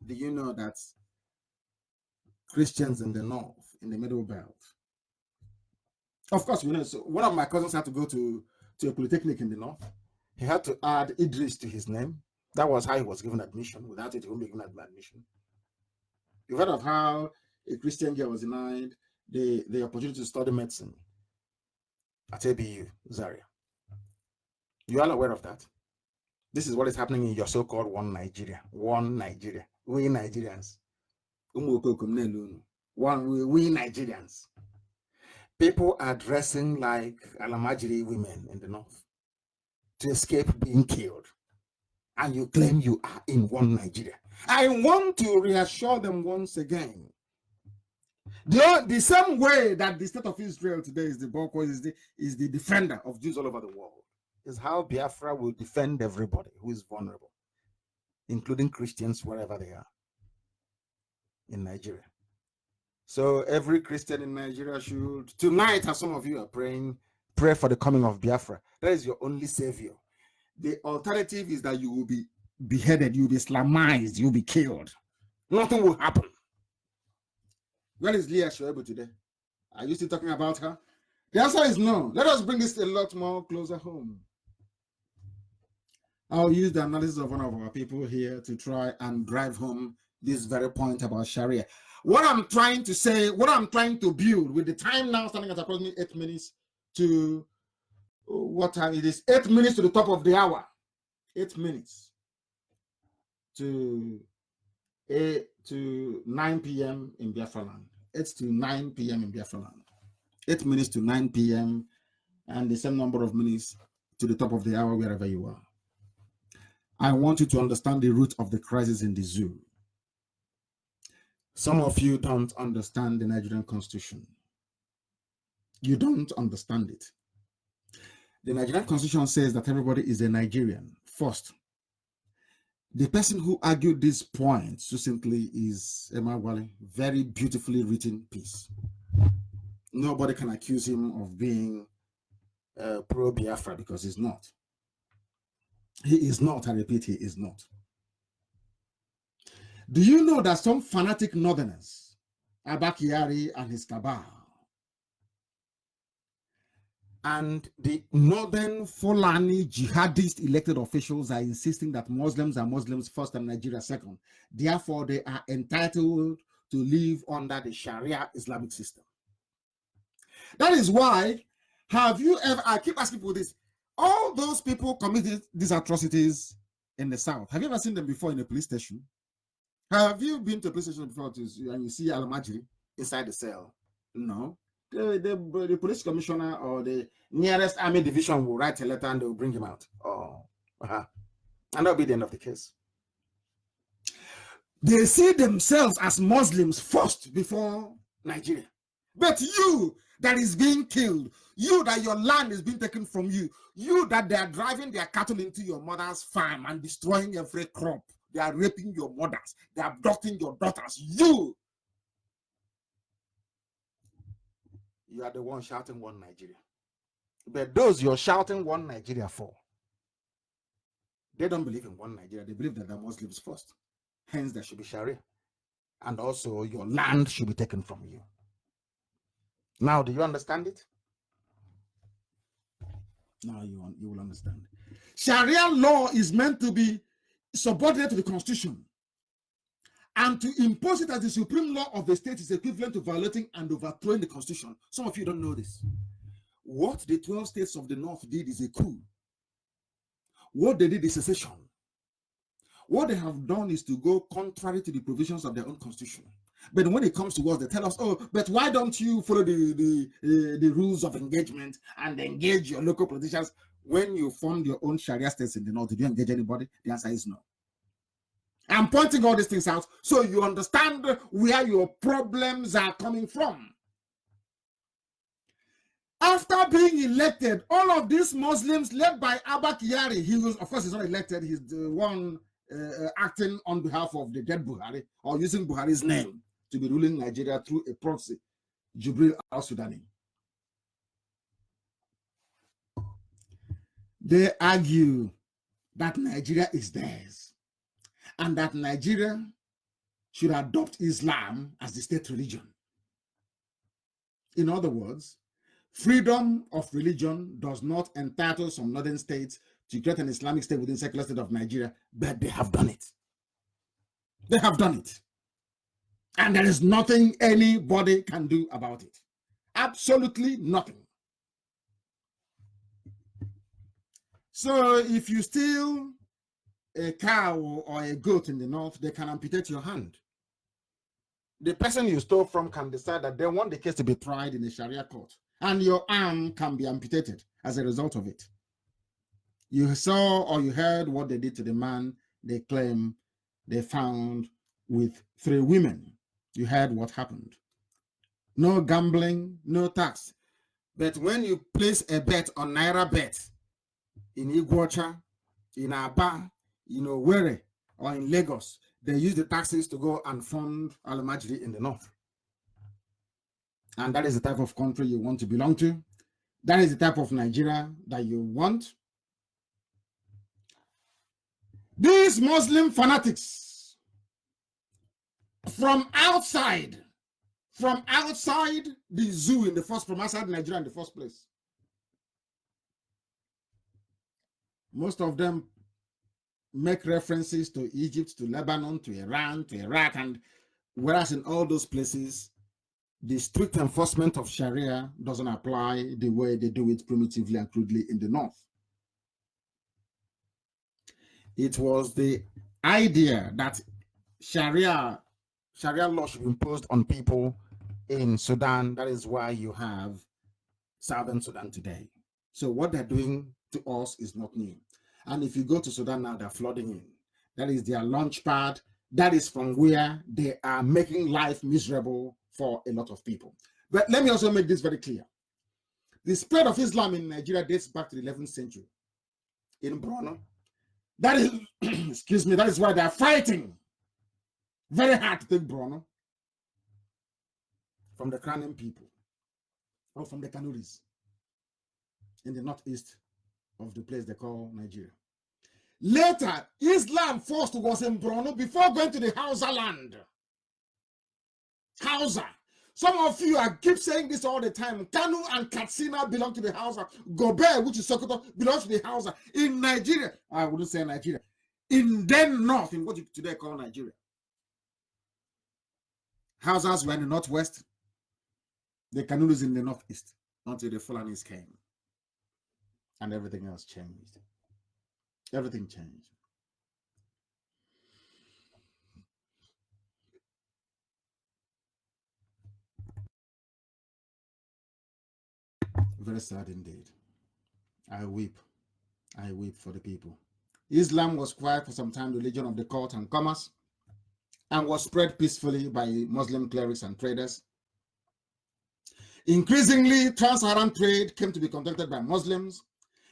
Do you know that Christians in the north, in the middle belt? Of course, you know, so one of my cousins had to go to a polytechnic in the north. He had to add Idris to his name. That was how he was given admission. Without it, he wouldn't be given admission. You've heard of how a Christian girl was denied the opportunity to study medicine at ABU, Zaria. You are aware of that? This is what is happening in your so-called one Nigeria. One Nigeria. We Nigerians. We Nigerians. People are dressing like Alamajiri women in the north to escape being killed. And you claim you are in one Nigeria. I want to reassure them once again. The same way that the state of Israel today is the Boko, is the defender of Jews all over the world, is how Biafra will defend everybody who is vulnerable, including Christians wherever they are in Nigeria. So every Christian in Nigeria should, tonight, as some of you are praying, pray for the coming of Biafra. That is your only savior. The alternative is that you will be beheaded, you will be Islamized, you will be killed. Nothing will happen. Where is Leah Shoebu today? Are you still talking about her? The answer is no. Let us bring this a lot more closer home. I'll use the analysis of one of our people here to try and drive home this very point about Sharia. What I'm trying to say, what I'm trying to build with the time now standing at approximately 8 minutes to what time it is? 8 minutes to the top of the hour. 8 minutes to 9 p.m. in Biafra land. 8 to 9 p.m. in Biafra land. 8 minutes to 9 p.m. and the same number of minutes to the top of the hour wherever you are. I want you to understand the root of the crisis in the zoo. Some of you don't understand the Nigerian constitution. You don't understand it. The Nigerian constitution says that everybody is a Nigerian first. The person who argued this point succinctly is Emma Wale. Very beautifully written piece. Nobody can accuse him of being pro-Biafra because he's not. He is not, I repeat, he is not. Do you know that some fanatic northerners, Abakari and his cabal, and the northern Fulani jihadist elected officials are insisting that Muslims are Muslims first and Nigeria second. Therefore, they are entitled to live under the Sharia Islamic system. That is why, have you ever, I keep asking people this, all those people committed these atrocities in the South, have you ever seen them before in a police station? Have you been to a police station before and you see Alamajiri inside the cell? No. The police commissioner or the nearest army division will write a letter and they will bring him out. And that'll be the end of the case. They see themselves as Muslims first before Nigeria. But you that is being killed, you that your land is being taken from you, you that they are driving their cattle into your mother's farm and destroying every crop, they are raping your mothers, they are abducting your daughters, you are the one shouting one Nigeria. But those you're shouting one Nigeria for, they don't believe in one Nigeria. They believe that they're Muslims first. Hence, there should be Sharia. And also, your land should be taken from you. Now, do you understand it? Now you will understand. Sharia law is meant to be subordinate to the Constitution. And to impose it as the supreme law of the state is equivalent to violating and overthrowing the Constitution. Some of you don't know this. What the 12 states of the North did is a coup. What they did is secession. What they have done is to go contrary to the provisions of their own constitution. But when it comes to us, they tell us, oh, but why don't you follow the rules of engagement and engage your local politicians? When you formed your own Sharia states in the North, did you engage anybody? The answer is no. I'm pointing all these things out so you understand where your problems are coming from. After being elected, all of these Muslims led by Abba Kyari, he was, of course, he's not elected, he's the one acting on behalf of the dead Buhari, or using Buhari's name to be ruling Nigeria through a proxy, Jibril al-Sudani. They argue that Nigeria is theirs and that Nigeria should adopt Islam as the state religion. In other words, freedom of religion does not entitle some northern states to create an Islamic state within the secular state of Nigeria, but they have done it. They have done it. And there is nothing anybody can do about it. Absolutely nothing. So if you steal a cow or a goat in the North, they can amputate your hand. The person you stole from can decide that they want the case to be tried in a Sharia court, and your arm can be amputated as a result of it. You saw or you heard what they did to the man they claim they found with 3 women. You heard what happened. No gambling, no tax. But when you place a bet on Naira Bet in Iguacha, in Aba, in Owerri, or in Lagos, they use the taxes to go and fund Al-Majri in the North. And that is the type of country you want to belong to. That is the type of Nigeria that you want. These Muslim fanatics from outside the zoo from outside Nigeria in the first place. Most of them make references to Egypt, to Lebanon, to Iran, to Iraq, and whereas in all those places, the strict enforcement of Sharia doesn't apply the way they do it primitively and crudely in the North. It was the idea that Sharia law should be imposed on people in Sudan. That is why you have Southern Sudan today. So what they're doing to us is not new. And if you go to Sudan now, they're flooding in. That is their launch pad. That is from where they are making life miserable for a lot of people. But let me also make this very clear. The spread of Islam in Nigeria dates back to the 11th century in Borno. That is, excuse me, that is why they are fighting very hard to take Borno from the Kanu people or from the Kanuris in the northeast of the place they call Nigeria. Later, Islam first was in Borno before going to the Hausa land. Hausa. Some of you keep saying this all the time. Kanu and Katsina belong to the Hausa. Gobe, which is Sokoto, belongs to the Hausa. In Nigeria, I wouldn't say Nigeria, in the north, in what you today call Nigeria, Hausas were in the northwest, the Kanus in the northeast, until the Fulanis came. And everything else changed. Everything changed. Very sad indeed. I weep for the people. Islam was quite for some time the religion of the court and commerce and was spread peacefully by Muslim clerics and traders. Increasingly, trans-Saharan trade came to be conducted by Muslims.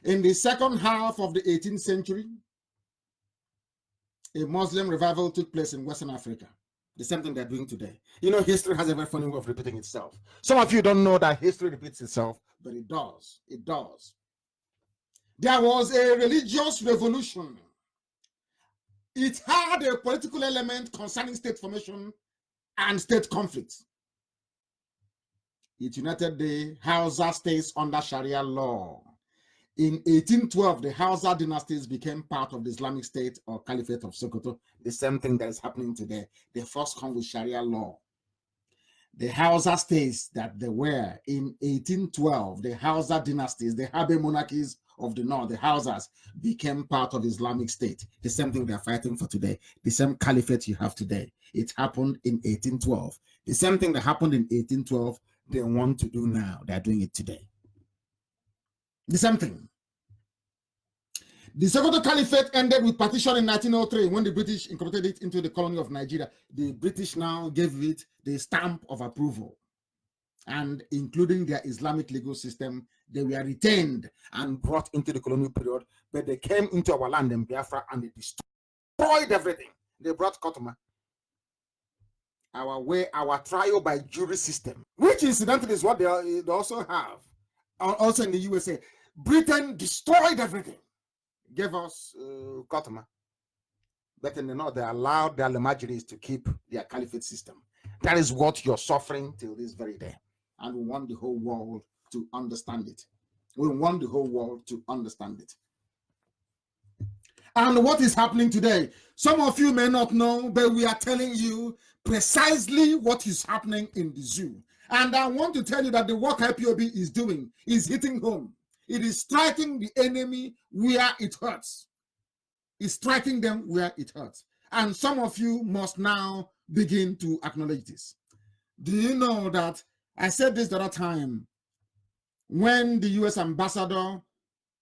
In the second half of the 18th century, a Muslim revival took place in Western Africa. The same thing they're doing today. You know, history has a very funny way of repeating itself. Some of you don't know that history repeats itself, but it does. It does. There was a religious revolution. It had a political element concerning state formation and state conflict. It united the Hausa states under Sharia law. In 1812, the Hausa dynasties became part of the Islamic State or Caliphate of Sokoto, the same thing that is happening today. They first come with Sharia law. The Hausa states that they were in 1812, the Hausa dynasties, the Habe monarchies of the north, the Hausas, became part of Islamic State. The same thing they're fighting for today. The same caliphate you have today. It happened in 1812. The same thing that happened in 1812, they want to do now. They're doing it today. The same thing. The Sokoto Caliphate ended with partition in 1903 when the British incorporated it into the colony of Nigeria. The British now gave it the stamp of approval, and including their Islamic legal system, they were retained and brought into the colonial period, but they came into our land in Biafra and they destroyed everything. They brought Kotoma, our trial by jury system, which incidentally is what they also have. Also in the USA, Britain destroyed everything. Gave us Kotoma. But in the north, they allowed their Lemajiris to keep their caliphate system. That is what you're suffering till this very day. And we want the whole world to understand it. We want the whole world to understand it. And what is happening today? Some of you may not know, but we are telling you precisely what is happening in the zoo. And I want to tell you that the work IPOB is doing is hitting home. It is striking the enemy where it hurts. It's striking them where it hurts. And some of you must now begin to acknowledge this. Do you know that I said this the other time when the US ambassador,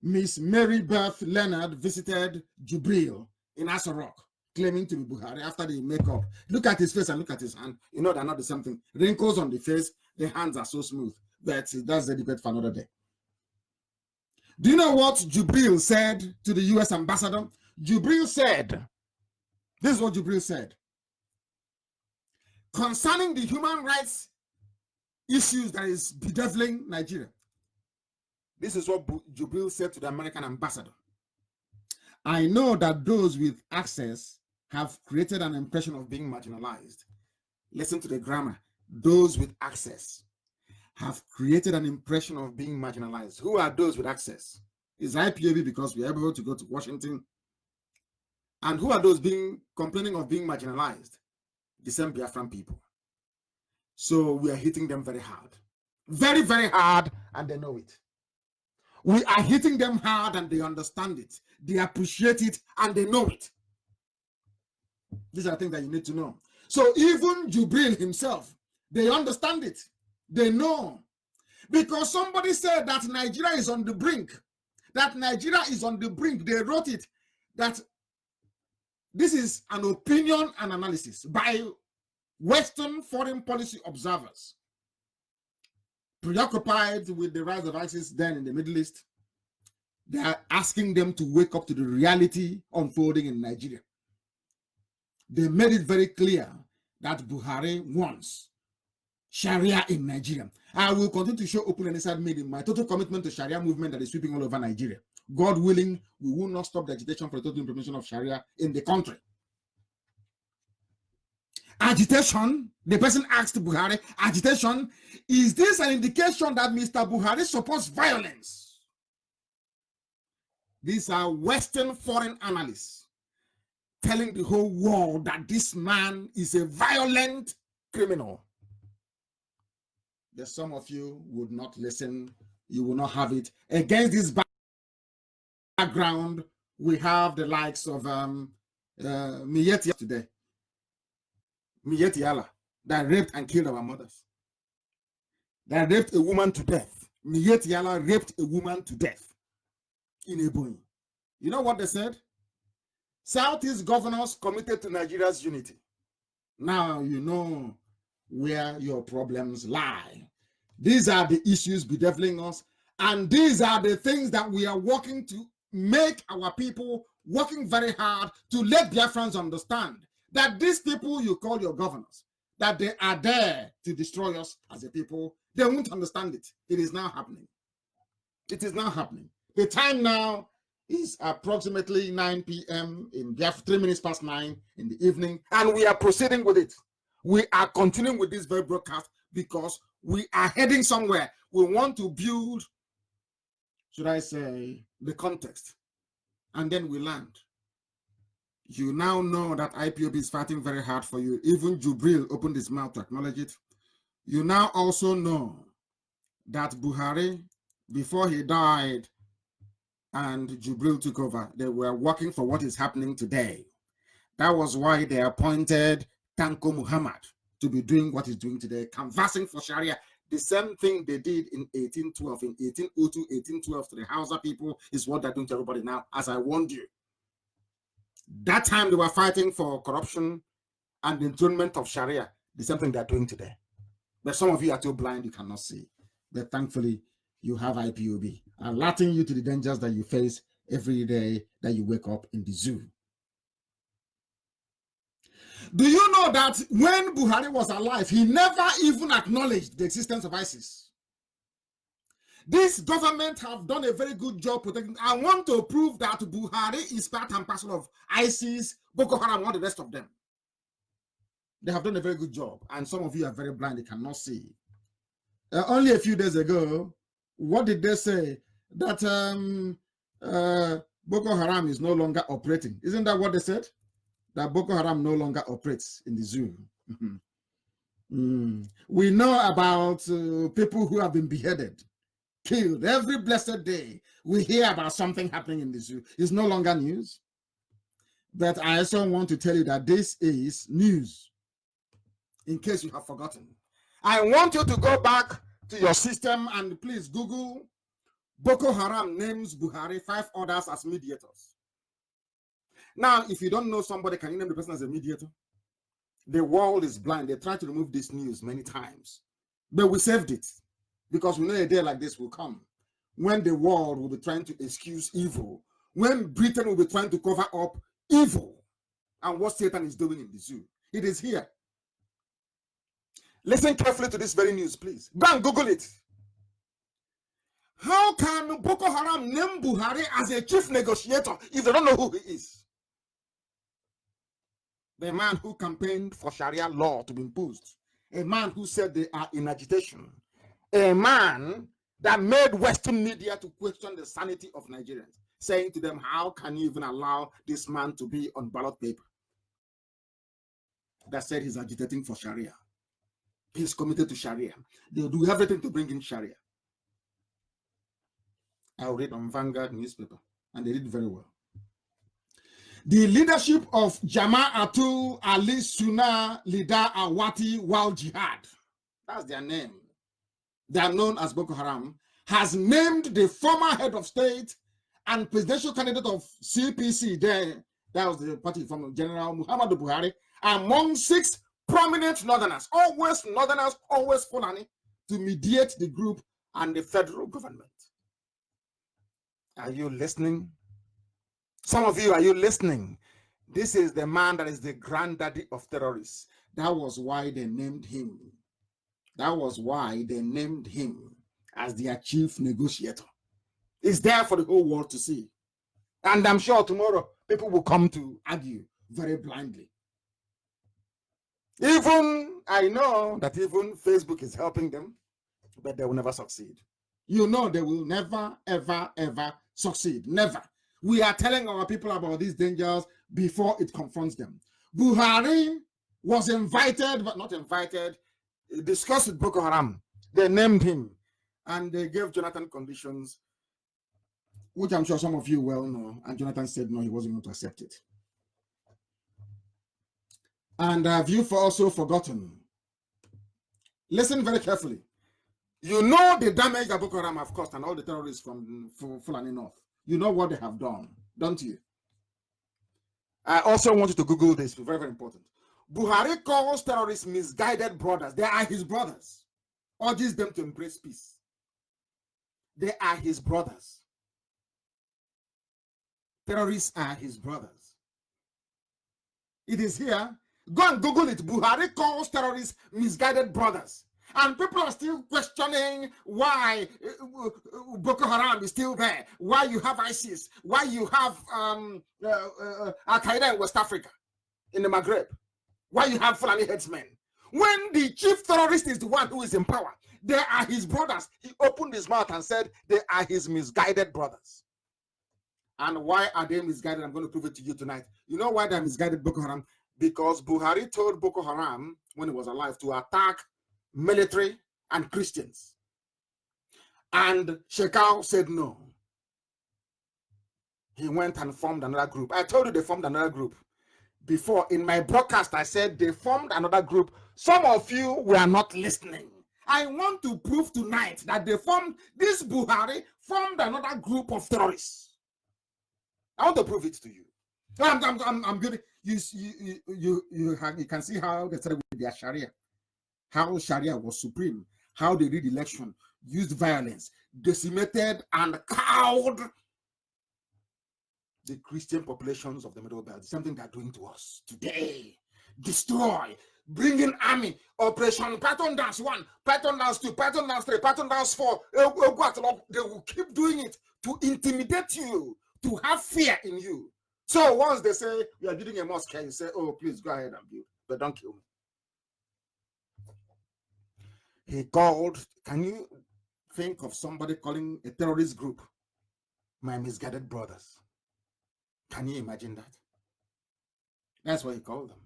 Miss Mary Beth Leonard, visited Jubril in Asarok, claiming to be Buhari after the makeup. Look at his face and look at his hand. You know they're not the same thing. Wrinkles on the face, the hands are so smooth. But that's the debate for another day. Do you know what Jubril said to the US ambassador? Jubril said, this is what Jubril said. Concerning the human rights issues that is bedeviling Nigeria. This is what Jubril said to the American ambassador. I know that those with access have created an impression of being marginalized. Listen to the grammar. Those with access have created an impression of being marginalized. Who are those with access? It's IPOB because we are able to go to Washington. And who are those complaining of being marginalized? The same Biafran people. So we are hitting them very hard. Very, very hard, and they know it. We are hitting them hard and they understand it. They appreciate it and they know it. These are things that you need to know. So even Jubril himself, they understand it. They know. Because somebody said that Nigeria is on the brink. That Nigeria is on the brink. They wrote it. That this is an opinion and analysis by Western foreign policy observers preoccupied with the rise of ISIS then in the Middle East. They are asking them to wake up to the reality unfolding in Nigeria. They made it very clear that Buhari wants Sharia in Nigeria. I will continue to show open and inside made in my total commitment to Sharia movement that is sweeping all over Nigeria. God willing, we will not stop the agitation for the total implementation of Sharia in the country. Agitation, the person asked Buhari, agitation, is this an indication that Mr. Buhari supports violence? These are Western foreign analysts telling the whole world that this man is a violent criminal. There's some of you would not listen, you will not have it. Against this background, we have the likes of Miyetti today. Miyetti Allah, that raped and killed our mothers. That raped a woman to death. Miyetti Allah raped a woman to death in Ebonyi. You know what they said? Southeast governors committed to Nigeria's unity. Now you know where your problems lie. These are the issues bedeviling us, and these are the things that we are working to make our people working very hard to let Biafrans understand that these people you call your governors, that they are there to destroy us as a people. They won't understand it. It is now happening. It is now happening. The time now is approximately 9 p.m. in Biafra, 3 minutes past 9 in the evening, and we are proceeding with it. We are continuing with this very broadcast because we are heading somewhere. We want to build, should I say, the context, and then we land. You now know that IPOB is fighting very hard for you. Even Jubril opened his mouth to acknowledge it. You now also know that Buhari, before he died and Jubril took over, they were working for what is happening today. That was why they appointed Tanko Muhammad to be doing what he's doing today, canvassing for Sharia. The same thing they did in 1812, in 1802, 1812 to the Hausa people is what they're doing to everybody now, as I warned you. That time they were fighting for corruption and the enthronement of Sharia, the same thing they're doing today. But some of you are too blind, you cannot see. But thankfully, you have IPOB, alerting you to the dangers that you face every day that you wake up in the zoo. Do you know that when Buhari was alive, he never even acknowledged the existence of ISIS? This government have done a very good job protecting. I want to prove that Buhari is part and parcel of ISIS, Boko Haram, and the rest of them. They have done a very good job, and some of you are very blind, you cannot see. Only a few days ago, what did they say? That Boko Haram is no longer operating. Isn't that what they said? That Boko Haram no longer operates in the zoo. We know about people who have been beheaded, killed every blessed day. We hear about something happening in the zoo. It's no longer news. But I also want to tell you that this is news, in case you have forgotten. I want you to go back to your system and please Google Boko Haram names Buhari, 5 others as mediators. Now, if you don't know somebody, can you name the person as a mediator? The world is blind. They tried to remove this news many times, but we saved it because we know a day like this will come when the world will be trying to excuse evil, when Britain will be trying to cover up evil and what Satan is doing in the zoo. It is here. Listen carefully to this very news, please. Go and Google it. How can Boko Haram name Buhari as a chief negotiator if they don't know who he is? The man who campaigned for Sharia law to be imposed, a man who said they are in agitation, a man that made Western media to question the sanity of Nigerians, saying to them, how can you even allow this man to be on ballot paper? That said he's agitating for Sharia. He's committed to Sharia. They'll do everything to bring in Sharia. I'll read on Vanguard newspaper, and they did very well. The leadership of Jama'atul Ali Sunnah Leader Awati Wal Jihad, that's their name, they are known as Boko Haram, has named the former head of state and presidential candidate of CPC, that was the party from General Muhammadu Buhari, among 6 prominent northerners, always Fulani, to mediate the group and the federal government. Are you listening? Some of you, are you listening? This is the man that is the granddaddy of terrorists. That was why they named him. That was why they named him as their chief negotiator. It's there for the whole world to see. And I'm sure tomorrow people will come to argue very blindly. Even, I know that even Facebook is helping them, but they will never succeed. You know they will never, ever, ever succeed. Never. We are telling our people about these dangers before it confronts them. Buhari was invited, but not invited, discussed with Boko Haram. They named him, and they gave Jonathan conditions, which I'm sure some of you well know, and Jonathan said no, he wasn't going to accept it. And have you also forgotten? Listen very carefully. You know the damage that Boko Haram have caused and all the terrorists from Fulani North. You know what they have done, don't you? I also want you to Google this, very, very important. Buhari calls terrorists misguided brothers. They are his brothers. Urges them to embrace peace. They are his brothers. Terrorists are his brothers. It is here. Go and Google it. Buhari calls terrorists misguided brothers. And people are still questioning why Boko Haram is still there, why you have ISIS, why you have Al-Qaeda in West Africa, in the Maghreb, why you have Fulani headsmen. When the chief terrorist is the one who is in power, they are his brothers. He opened his mouth and said they are his misguided brothers. And why are they misguided? I'm going to prove it to you tonight. You know why they're misguided, Boko Haram? Because Buhari told Boko Haram, when he was alive, to attack military, and Christians. And Shekau said no. He went and formed another group. I told you they formed another group. Before, in my broadcast, I said they formed another group. Some of you were not listening. I want to prove tonight that this Buhari formed another group of terrorists. I want to prove it to you. I'm good. You can see how they started with their Sharia. How Sharia was supreme. How they did election, used violence, decimated and cowed the Christian populations of the Middle Belt. Something they're doing to us today. Destroy, bring in army, Operation Python Dance 1, Python Dance 2, Python Dance 3, Python Dance 4. They will keep doing it to intimidate you, to have fear in you. So once they say, we are building a mosque here, you say, oh, please go ahead and build, but don't kill me. He called, can you think of somebody calling a terrorist group my misguided brothers? Can you imagine that? That's what he called them.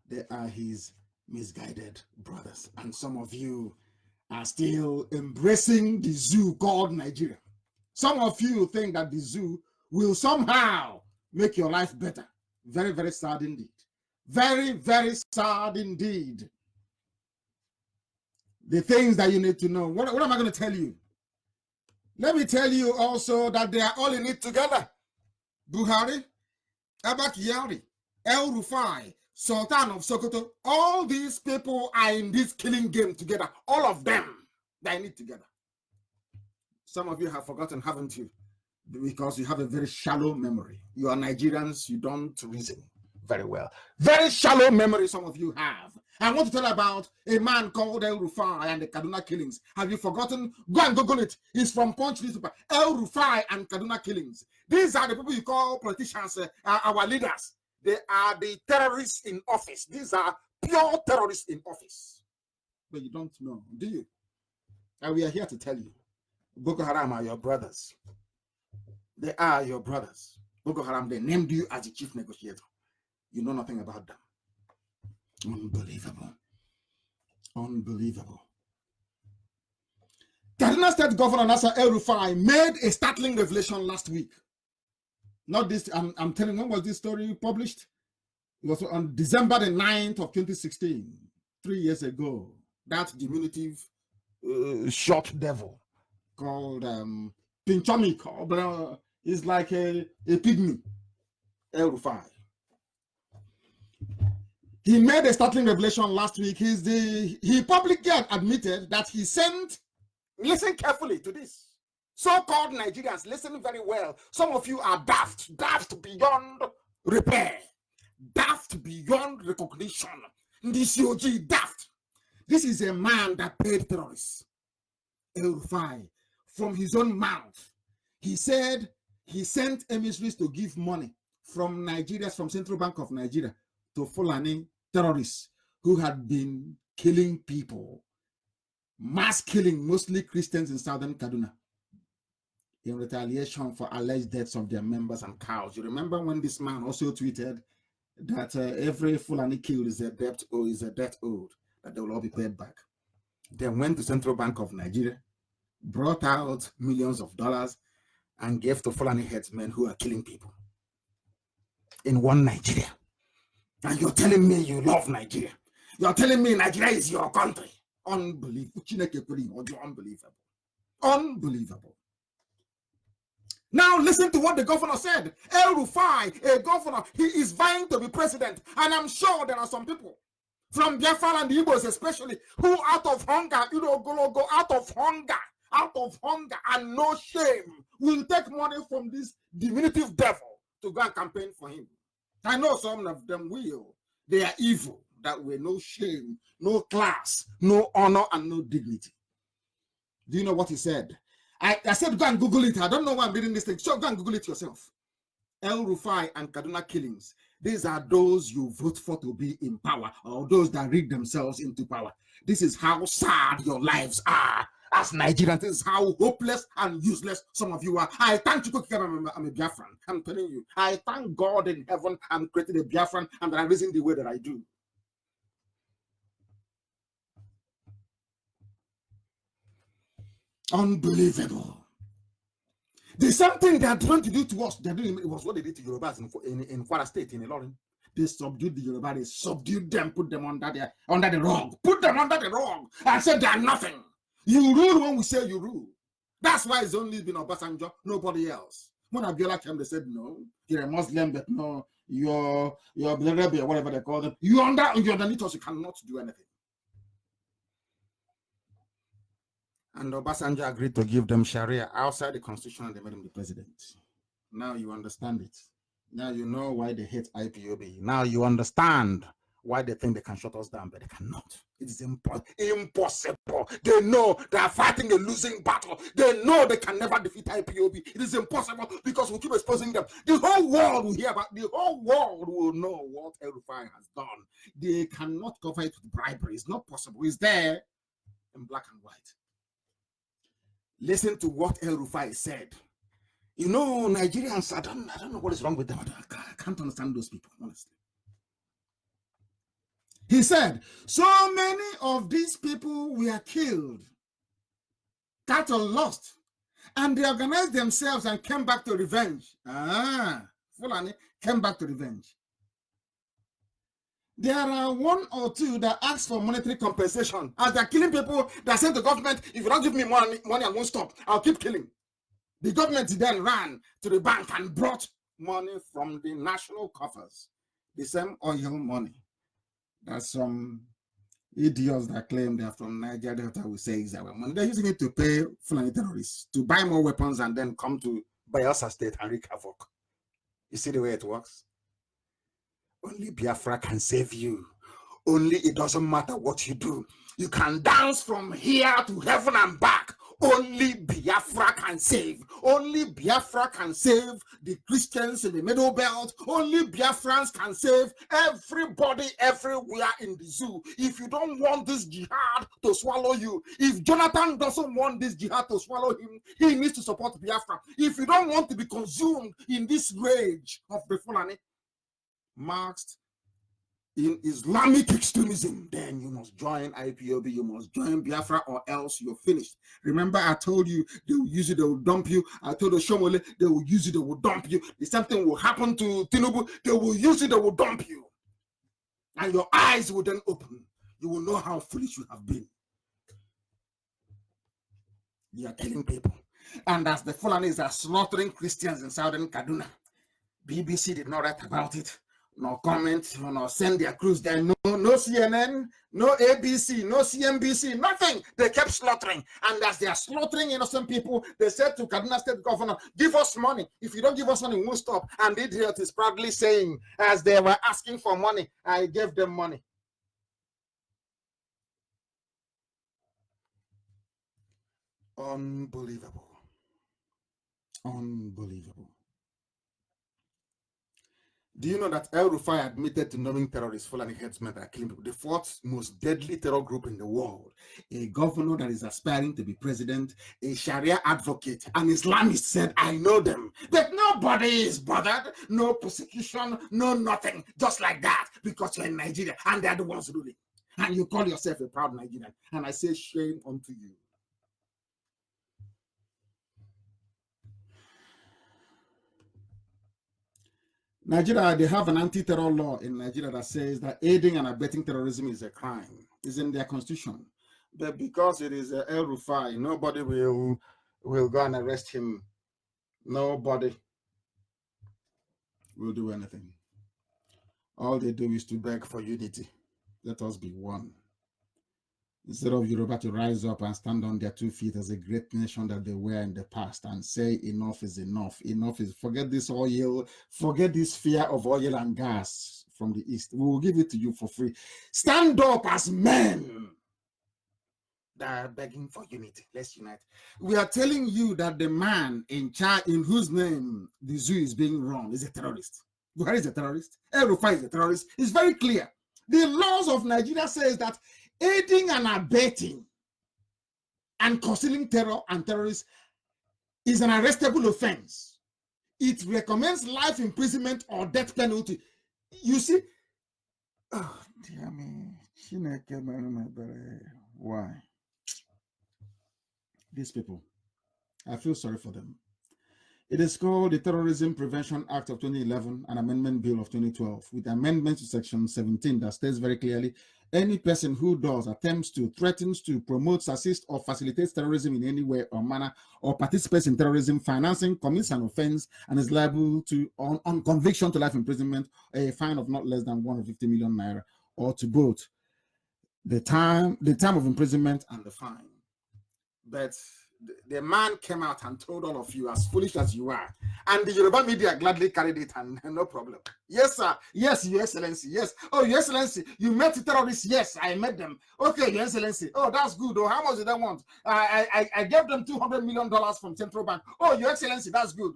They are his misguided brothers. And some of you are still embracing the zoo called Nigeria. Some of you think that the zoo will somehow make your life better. Very, very sad indeed. Very, very sad indeed. The things that you need to know. What am I going to tell you? Let me tell you also that they are all in it together. Buhari, Abba Kyari, El Rufai, Sultan of Sokoto, all these people are in this killing game together. All of them, they're in it together. Some of you have forgotten, haven't you? Because you have a very shallow memory. You are Nigerians, you don't reason very well. Very shallow memory some of you have. I want to tell about a man called El Rufai and the Kaduna killings. Have you forgotten? Go and Google it. It's from Punch newspaper. El Rufai and Kaduna killings. These are the people you call politicians, our leaders. They are the terrorists in office. These are pure terrorists in office. But you don't know, do you? And we are here to tell you. Boko Haram are your brothers. They are your brothers. Boko Haram, they named you as the chief negotiator. You know nothing about them. Unbelievable. Unbelievable. Kaduna State Governor Nasser El Rufai made a startling revelation last week. Not this, I'm telling you, when was this story published? It was on December the 9th of 2016, 3 years ago. That diminutive short devil called Pinchomi, but he's like a pygmy, El Rufai. He made a startling revelation last week. He publicly admitted that he sent, listen carefully to this, so-called Nigerians, listen very well. Some of you are daft beyond repair, daft beyond recognition. This OG daft. This is a man that paid terrorists. El Rufai, from his own mouth, he said he sent emissaries to give money from Nigeria, from Central Bank of Nigeria, to Fulani terrorists who had been killing people, mass killing, mostly Christians in southern Kaduna, in retaliation for alleged deaths of their members and cows. You remember when this man also tweeted that every Fulani killed is a debt owed, that they will all be paid back. Then went to Central Bank of Nigeria, brought out millions of dollars, and gave to Fulani headsmen who are killing people in one Nigeria. And you're telling me you love Nigeria. You're telling me Nigeria is your country. Unbelievable. Unbelievable. Unbelievable. Now listen to what the governor said. El Rufai, a governor, he is vying to be president. And I'm sure there are some people from Biafra and the Igbos especially, who out of hunger, go out of hunger and no shame, will take money from this diminutive devil to go and campaign for him. I know some of them will. They are evil, that way, no shame, no class, no honor, and no dignity. Do you know what he said? I said go and Google it. I don't know why I'm reading this thing. So go and Google it yourself. El Rufai and Kaduna killings. These are those you vote for to be in power, or those that rig themselves into power. This is how sad your lives are as Nigerians. This is how hopeless and useless some of you are. I thank you, I'm a Biafran. I'm telling you, I thank God in heaven I'm created a Biafran and that I'm raising the way that I do. Unbelievable. The same thing they are trying to do to us, they're doing, it was what they did to Yorubas in Kwara State, in Ilorin. They subdued the Yoruba, they subdued them, put them under the rug, put them under the rug, and said they are nothing. You rule when we say you rule. That's why it's only been Obasanjo, nobody else. When Abiola came, they said, no, you're a Muslim, but no, you're Rebbe, or whatever they call them. You're underneath us, you cannot do anything. And Obasanjo agreed to give them Sharia outside the constitution, and they made him the president. Now you understand it. Now you know why they hate IPOB. Now you understand why they think they can shut us down, but they cannot. It is impossible. They know they are fighting a losing battle. They know they can never defeat IPOB. It is impossible because we keep exposing them. The whole world will hear about. The whole world will know what El-Rufai has done. They cannot cover it with bribery. It's not possible. It's there in black and white. Listen to what El-Rufai said. You know, Nigerians, I don't know what is wrong with them. I can't understand those people, honestly. He said, so many of these people were killed, cattle lost, and they organized themselves and came back to revenge. Fulani came back to revenge. There are one or two that ask for monetary compensation. As they're killing people, they're saying to the government, if you don't give me money, I won't stop. I'll keep killing. The government then ran to the bank and brought money from the national coffers. The same oil money. There's some idiots that claim they're from Nigeria that will say is our money. They're using it to pay Fulani terrorists, to buy more weapons and then come to Bayelsa State and wreak havoc. You see the way it works? Only Biafra can save you. Only it doesn't matter what you do. You can dance from here to heaven and back. Only Biafra can save. Only Biafra can save the Christians in the Middle Belt. Only Biafrans can save everybody everywhere in the zoo. If you don't want this jihad to swallow you, if Jonathan doesn't want this jihad to swallow him, he needs to support Biafra. If you don't want to be consumed in this rage of the Fulani, marxed in Islamic extremism, then you must join IPOB, you must join Biafra, or else you're finished. Remember, I told you they will use you, they will dump you. I told the Shomole, they will use you, they will dump you. The same thing will happen to Tinubu, they will use you, they will dump you. And your eyes will then open. You will know how foolish you have been. You are killing people. And as the Fulanis are slaughtering Christians in southern Kaduna, BBC did not write about it. No comment, no send their crews there, no CNN, no ABC, no CNBC, nothing. They kept slaughtering. And as they are slaughtering innocent people, they said to Kaduna State Governor, give us money. If you don't give us money, we won't stop. And the idiot is proudly saying, as they were asking for money, I gave them money. Unbelievable. Unbelievable. Do you know that El-Rufai admitted to knowing terrorists, Fulani headsmen that are killing people? The fourth most deadly terror group in the world. A governor that is aspiring to be president, a Sharia advocate, an Islamist said, I know them. But nobody is bothered. No persecution, no nothing. Just like that. Because you're in Nigeria and they're the ones ruling. And you call yourself a proud Nigerian. And I say shame unto you. Nigeria, they have an anti-terror law in Nigeria that says that aiding and abetting terrorism is a crime. It's in their constitution. But because it is El-Rufai, nobody will go and arrest him. Nobody will do anything. All they do is to beg for unity. Let us be one. Instead of Yoruba to rise up and stand on their 2 feet as a great nation that they were in the past and say enough is enough. Enough is, forget this oil, forget this fear of oil and gas from the East. We will give it to you for free. Stand up as men that are begging for unity. Let's unite. We are telling you that the man in charge, in whose name the zoo is being run, is a terrorist. Buhari is a terrorist. El-Rufai is a terrorist. It's very clear. The laws of Nigeria says that aiding and abetting and concealing terror and terrorists is an arrestable offense. It recommends life imprisonment or death penalty. You see, oh dear me, why? these people. I feel sorry for them. It is called the Terrorism Prevention Act of 2011 and Amendment Bill of 2012, with amendments to Section 17 that states very clearly, any person who does, attempts to, threatens to, promotes, assists, or facilitates terrorism in any way or manner, or participates in terrorism, financing, commits an offense, and is liable to, on conviction, to life imprisonment, a fine of not less than 150 million naira, or to both the time of imprisonment and the fine. But the man came out and told all of you, as foolish as you are, and the Yoruba media gladly carried it, and no problem. Yes, sir. Yes, Your Excellency. Yes. Oh, Your Excellency, you met the terrorists. Yes, I met them. Okay, Your Excellency. Oh, that's good. Oh, how much did they want? I gave them $200 million from Central Bank. Oh, Your Excellency, that's good.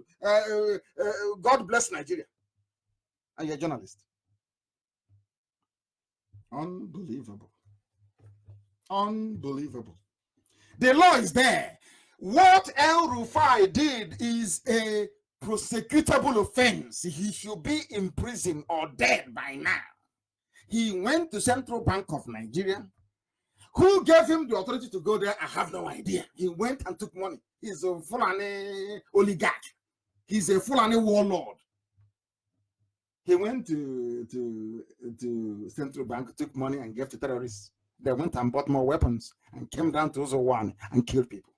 God bless Nigeria. And you're a journalist. Unbelievable. Unbelievable. The law is there. What El Rufai did is a prosecutable offense. He should be in prison or dead by now. He went to Central Bank of Nigeria. Who gave him the authority to go there? I have no idea. He went and took money. He's a Fulani oligarch. He's a Fulani warlord. He went to Central Bank, took money and gave to terrorists. They went and bought more weapons and came down to Ozowan and killed people.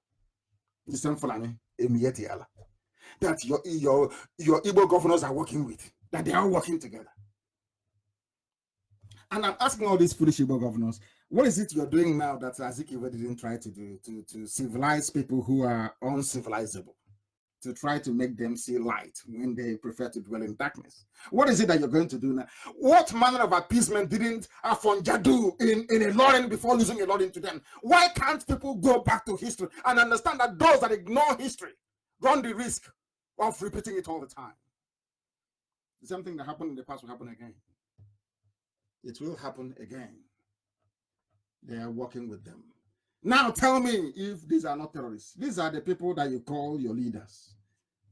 The same Fulani, Emietiala, that your Igbo governors are working with, that they are working together. And I'm asking all these foolish Igbo governors, what is it you're doing now that Azikiwe didn't try to do to civilize people who are uncivilizable? To try to make them see light when they prefer to dwell in darkness. What is it that you're going to do now? What manner of appeasement didn't Afonja do in a Lauren before losing a Lauren to them? Why can't people go back to history and understand that those that ignore history run the risk of repeating it all the time? The same thing that happened in the past will happen again. It will happen again. They are working with them. Now tell me if these are not terrorists. These are the people that you call your leaders.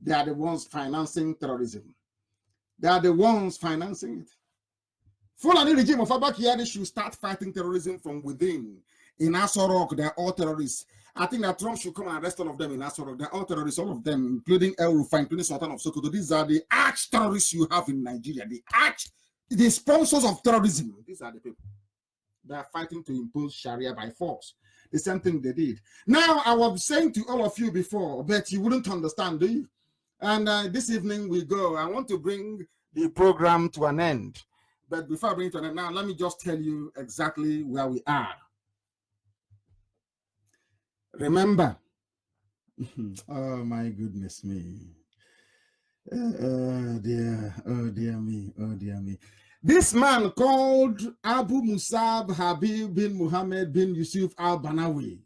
They are the ones financing terrorism. They are the ones financing it. Fulani regime of Abakiyari should start fighting terrorism from within. In Asorok, they're all terrorists. I think that Trump should come and arrest all of them in Asorok. They're all terrorists, all of them, including El Rufai, including Sultan of Sokoto. These are the arch-terrorists you have in Nigeria. The sponsors of terrorism. These are the people. They are fighting to impose Sharia by force. The same thing they did. Now, I was saying to all of you before, but you wouldn't understand, do you? And this evening we go. I want to bring the program to an end. But before I bring it to an end, now let me just tell you exactly where we are. Remember, oh my goodness me. Oh dear me. This man called Abu Musab Habib bin Muhammad bin Yusuf al-Banawi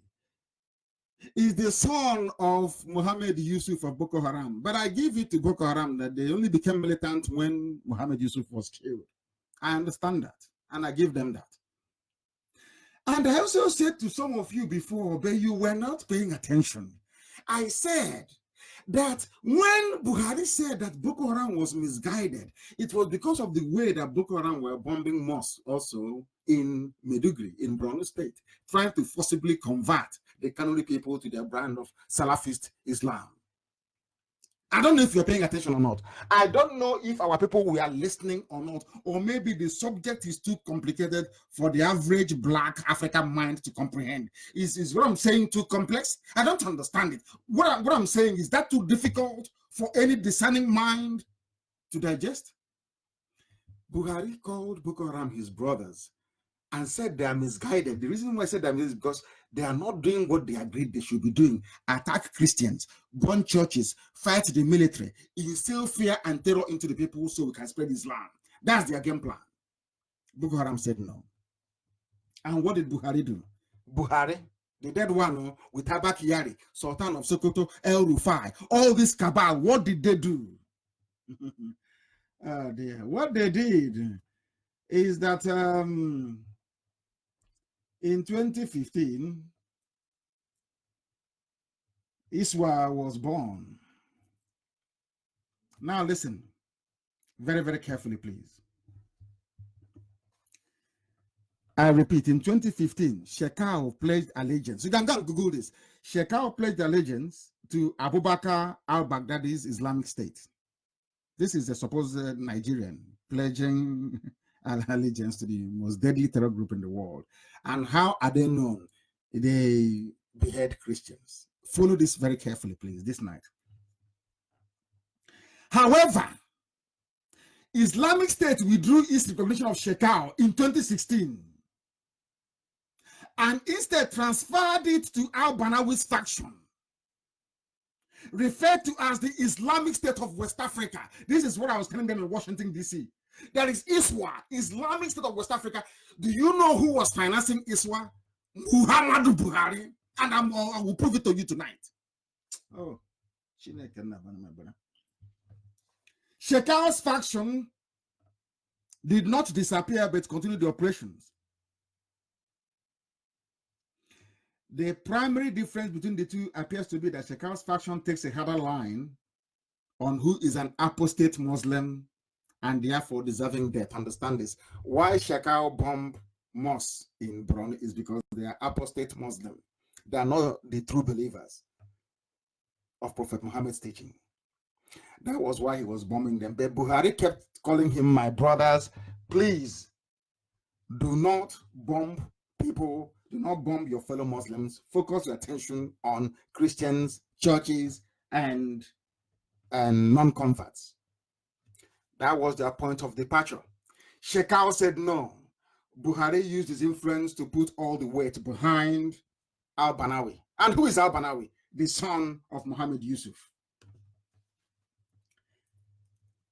is the son of Muhammad Yusuf of Boko Haram. But I give it to Boko Haram that they only became militant when Muhammad Yusuf was killed. I understand that, and I give them that. And I also said to some of you before, but you were not paying attention. I said that when Buhari said that Boko Haram was misguided, it was because of the way that Boko Haram were bombing mosques also in Maiduguri, in Borno State, trying to forcibly convert the Kanu people to their brand of Salafist Islam. I don't know if you're paying attention or not. I don't know if our people were listening or not, or maybe the subject is too complicated for the average Black African mind to comprehend. Is what I'm saying too complex? I don't understand it. What I'm saying, is that too difficult for any discerning mind to digest? Buhari called Boko Haram his brothers and said they are misguided. The reason why I said that is because they are not doing what they agreed they should be doing. Attack Christians, burn churches, fight the military, instill fear and terror into the people so we can spread Islam. That's their game plan. Boko Haram said no. And what did Buhari do? Buhari, the dead one with Abakiyari, Sultan of Sokoto, El Rufai, all this cabal, what did they do? Oh dear. What they did is that in 2015, ISWA was born. Now listen, very, very carefully, please. I repeat, in 2015, Shekau pledged allegiance. You can go and Google this. Shekau pledged allegiance to Abubakar al-Baghdadi's Islamic State. This is a supposed Nigerian pledging allegiance to the most deadly terror group in the world. And how are they known? They behead Christians. Follow this very carefully, please, this night. However, Islamic State withdrew its recognition of Shekau in 2016 and instead transferred it to al-Banawi's faction, referred to as the Islamic State of West Africa. This is what I was telling them in Washington, D.C. There is ISWA, Islamic State of West Africa. Do you know who was financing ISWA? Muhammadu Buhari. And I will prove it to you tonight. Oh, Shekau's faction did not disappear but continued the operations. The primary difference between the two appears to be that Shekau's faction takes a harder line on who is an apostate Muslim and therefore deserving death. Understand this. Why Shekau bomb mosques in Borno is because they are apostate Muslim. They are not the true believers of Prophet Muhammad's teaching. That was why he was bombing them. But Buhari kept calling him my brothers. Please do not bomb people. Do not bomb your fellow Muslims. Focus your attention on Christians, churches, and non-converts. That was their point of departure. Shekau said no. Buhari used his influence to put all the weight behind al-Banawi. And who is al-Banawi? The son of Muhammad Yusuf.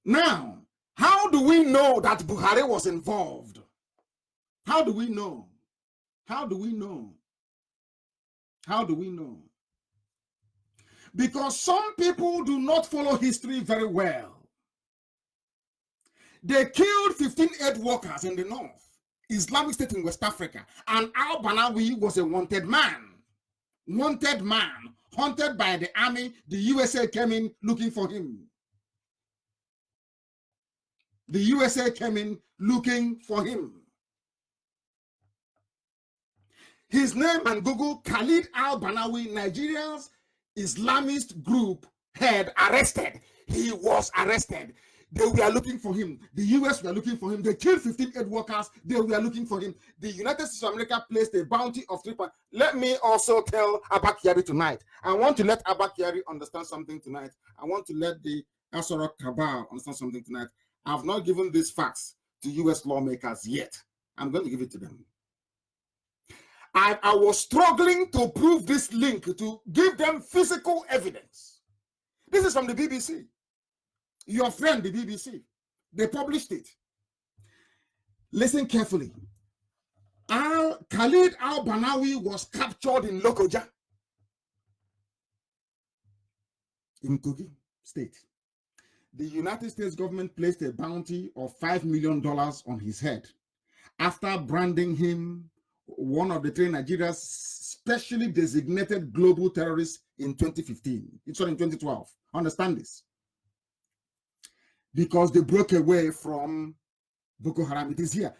Now, how do we know that Buhari was involved? How do we know? How do we know? How do we know? Because some people do not follow history very well. They killed 15 aid workers in the north, Islamic State in West Africa, and al-Banawi was a wanted man. Wanted man, hunted by the army. The USA came in looking for him. The USA came in looking for him. His name and Google, Khalid al-Banawi, Nigeria's Islamist group head, arrested. He was arrested. They were looking for him. The US were looking for him. They killed 15 aid workers. They were looking for him. The United States of America placed a bounty of 3 points. Let me also tell Abba Kyari tonight. I want to let Abba Kyari understand something tonight. I want to let the Asura Cabal understand something tonight. I've not given these facts to US lawmakers yet. I'm going to give it to them. I was struggling to prove this link, to give them physical evidence. This is from the BBC. Your friend, the BBC. They published it. Listen carefully. Khalid al-Banawi was captured in Lokoja, in Kogi State. The United States government placed a bounty of $5 million on his head after branding him one of the 3 Nigeria's specially designated global terrorists in 2015. It's in 2012. Understand this. Because they broke away from Boko Haram. It is here.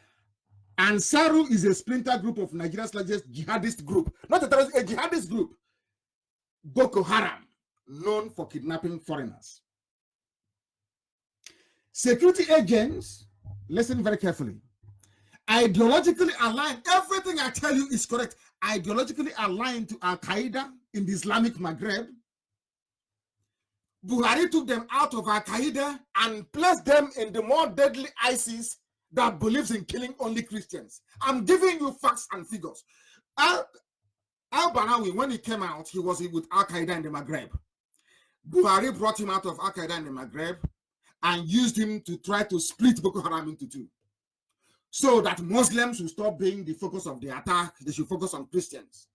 Ansaru is a splinter group of Nigeria's largest jihadist group. Not a terrorist, a jihadist group. Boko Haram, known for kidnapping foreigners. Security agents, listen very carefully, ideologically aligned, everything I tell you is correct, ideologically aligned to Al-Qaeda in the Islamic Maghreb. Buhari took them out of Al-Qaeda and placed them in the more deadly ISIS that believes in killing only Christians. I'm giving you facts and figures. Al-Banawi, when he came out, he was with Al-Qaeda in the Maghreb. Buhari brought him out of Al-Qaeda in the Maghreb and used him to try to split Boko Haram into 2. So that Muslims will stop being the focus of the attack. They should focus on Christians.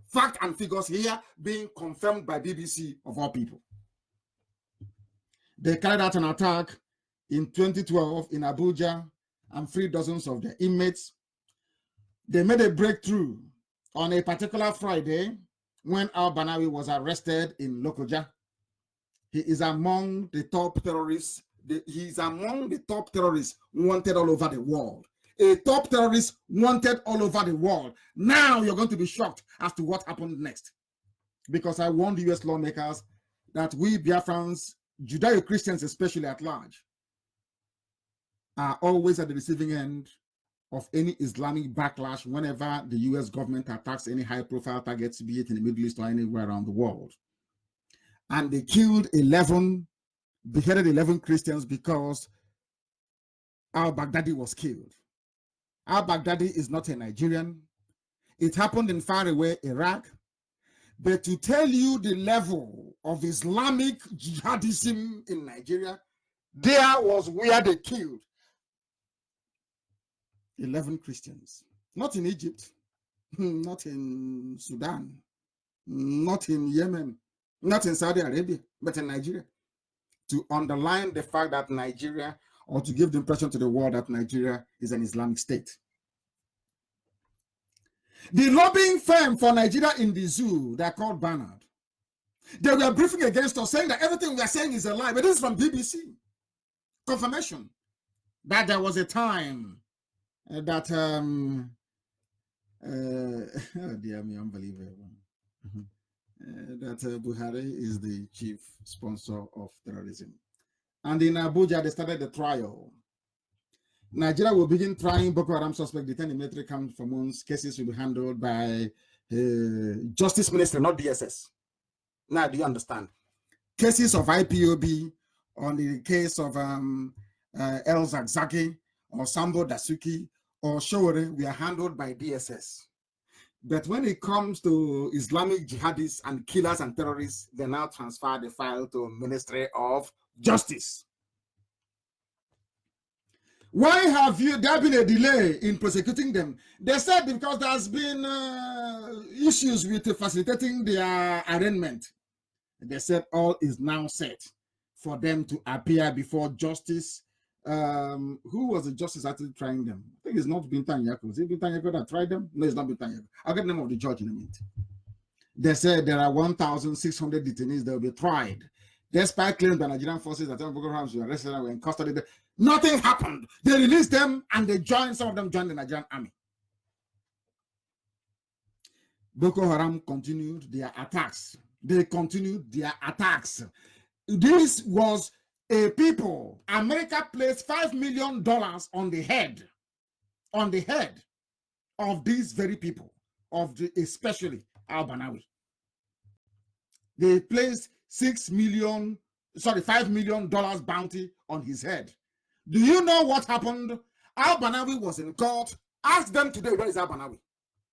Fact and figures here being confirmed by BBC of all people. They carried out an attack in 2012 in Abuja and freed dozens of their inmates. They made a breakthrough on a particular Friday when al-Banawi was arrested in Lokoja. He is among the top terrorists. He is among the top terrorists wanted all over the world. a top terrorist wanted all over the world. Now you're going to be shocked as to what happened next. Because I warned the US lawmakers that we Biafrans, Judeo-Christians especially at large, are always at the receiving end of any Islamic backlash whenever the US government attacks any high-profile targets, be it in the Middle East or anywhere around the world. And they killed 11, beheaded 11 Christians because al-Baghdadi was killed. Al-Baghdadi is not a Nigerian. It happened in faraway Iraq. But to tell you the level of Islamic jihadism in Nigeria, there was where they killed 11 Christians. Not in Egypt, not in Sudan, not in Yemen, not in Saudi Arabia, but in Nigeria. To underline the fact that Nigeria, or to give the impression to the world that Nigeria is an Islamic state. The lobbying firm for Nigeria in the zoo, they're called Barnard. They were briefing against us, saying that everything we are saying is a lie. But this is from BBC. Confirmation that there was a time that, oh dear me, unbelievable, that Buhari is the chief sponsor of terrorism. And in Abuja, they started the trial. Nigeria will begin trying Boko Haram suspect detained in military camps for months. Cases will be handled by Justice Ministry, not DSS. Now, do you understand? Cases of IPOB on the case of El Zakzaki or Sambo Dasuki or Shore, we are handled by DSS. But when it comes to Islamic jihadists and killers and terrorists, they now transfer the file to Ministry of Justice. Why have there been a delay in prosecuting them? They said because there's been issues with facilitating their arraignment. They said all is now set for them to appear before justice. Who was the justice actually trying them? I think it's not Bintan Yako. Is it Bintan Yako that tried them? No, it's not Bintan Yako. I'll get the name of the judge in a minute. They said there are 1,600 detainees that will be tried. Despite claims by Nigerian forces that Boko Haram were arrested and were in custody, nothing happened. They released them and they joined, some of them joined the Nigerian army. Boko Haram continued their attacks. They continued their attacks. This was a people. America placed $5 million on the head of these very people, especially al-Banawi. They placed $5 million bounty on his head. Do you know what happened? Al-Banawi was in court. Ask them today, where is Al-Banawi?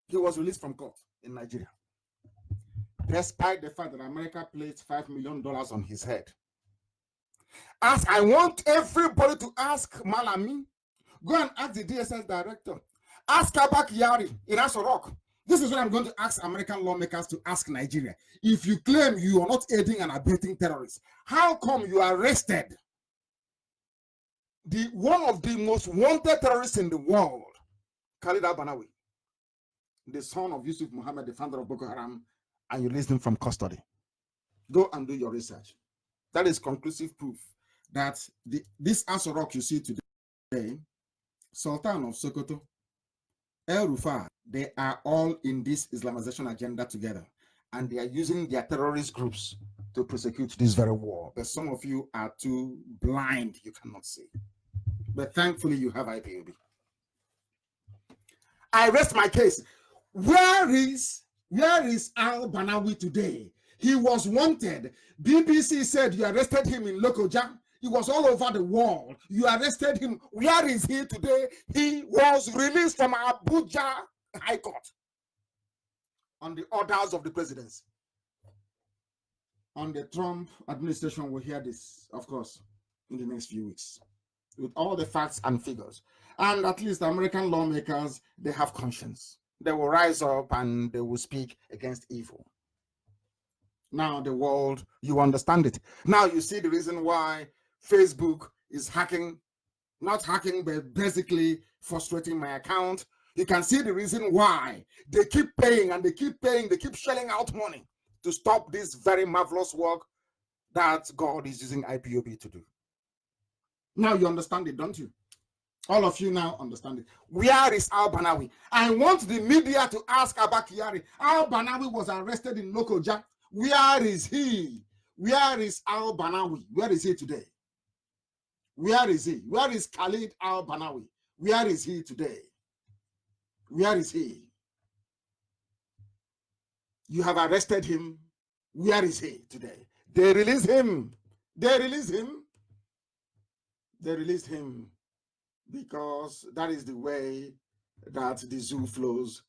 He was released from court in Nigeria. Despite the fact that America placed $5 million on his head. As I want everybody to ask Malami, go and ask the DSS director. Ask Kabak Yari in Asorok. This is what I'm going to ask American lawmakers to ask Nigeria. If you claim you are not aiding and abetting terrorists, how come you arrested one of the most wanted terrorists in the world, Khalid al-Banawi, the son of Yusuf Muhammad, the founder of Boko Haram, and you released him from custody? Go and do your research. That is conclusive proof that this Asorok you see today, Sultan of Sokoto, El Rufai, they are all in this Islamization agenda together, and they are using their terrorist groups to prosecute this very war. But some of you are too blind, you cannot see. But thankfully, you have IPOB. I rest my case. Where is al-Banawi today? He was wanted. BBC said you arrested him in Lokoja. He was all over the world. You arrested him. Where is he today? He was released from Abuja High Court on the orders of the presidency. And the Trump administration will hear this, of course, in the next few weeks, with all the facts and figures. And at least American lawmakers, they have conscience. They will rise up and they will speak against evil. Now the world, you understand it. Now you see the reason why Facebook is hacking, not hacking, but basically frustrating my account. You can see the reason why they keep paying and they keep paying, they keep shelling out money to stop this very marvelous work that God is using IPOB to do. Now you understand it, don't you? All of you now understand it. Where is Al-Banawi? I want the media to ask Abba Kyari. Al-Banawi was arrested in Lokoja. Where is he? Where is Al-Banawi? Where is he today? Where is he? Where is Khalid Al-Banawi? Where is he today? Where is he? You have arrested him. Where is he today? They release him. They release him. They released him because that is the way that the zoo flows.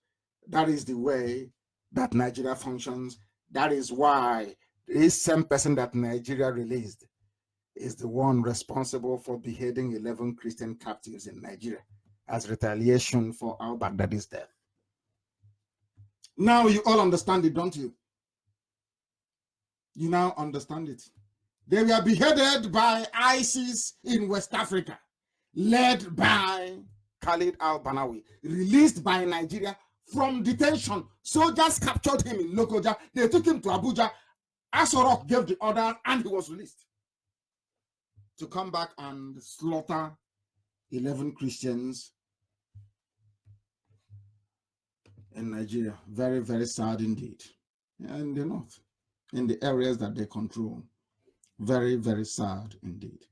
That is the way that Nigeria functions. That is why this same person that Nigeria released is the one responsible for beheading 11 Christian captives in Nigeria as retaliation for al-Baghdadi's death. Now you all understand it, don't you? You now understand it. They were beheaded by ISIS in West Africa, led by Khalid al-Banawi, released by Nigeria from detention. Soldiers captured him in Lokoja. They took him to Abuja. Asorok gave the order and he was released to come back and slaughter 11 Christians in Nigeria. Very, very sad indeed. And the north, in the areas that they control. Very, very sad indeed.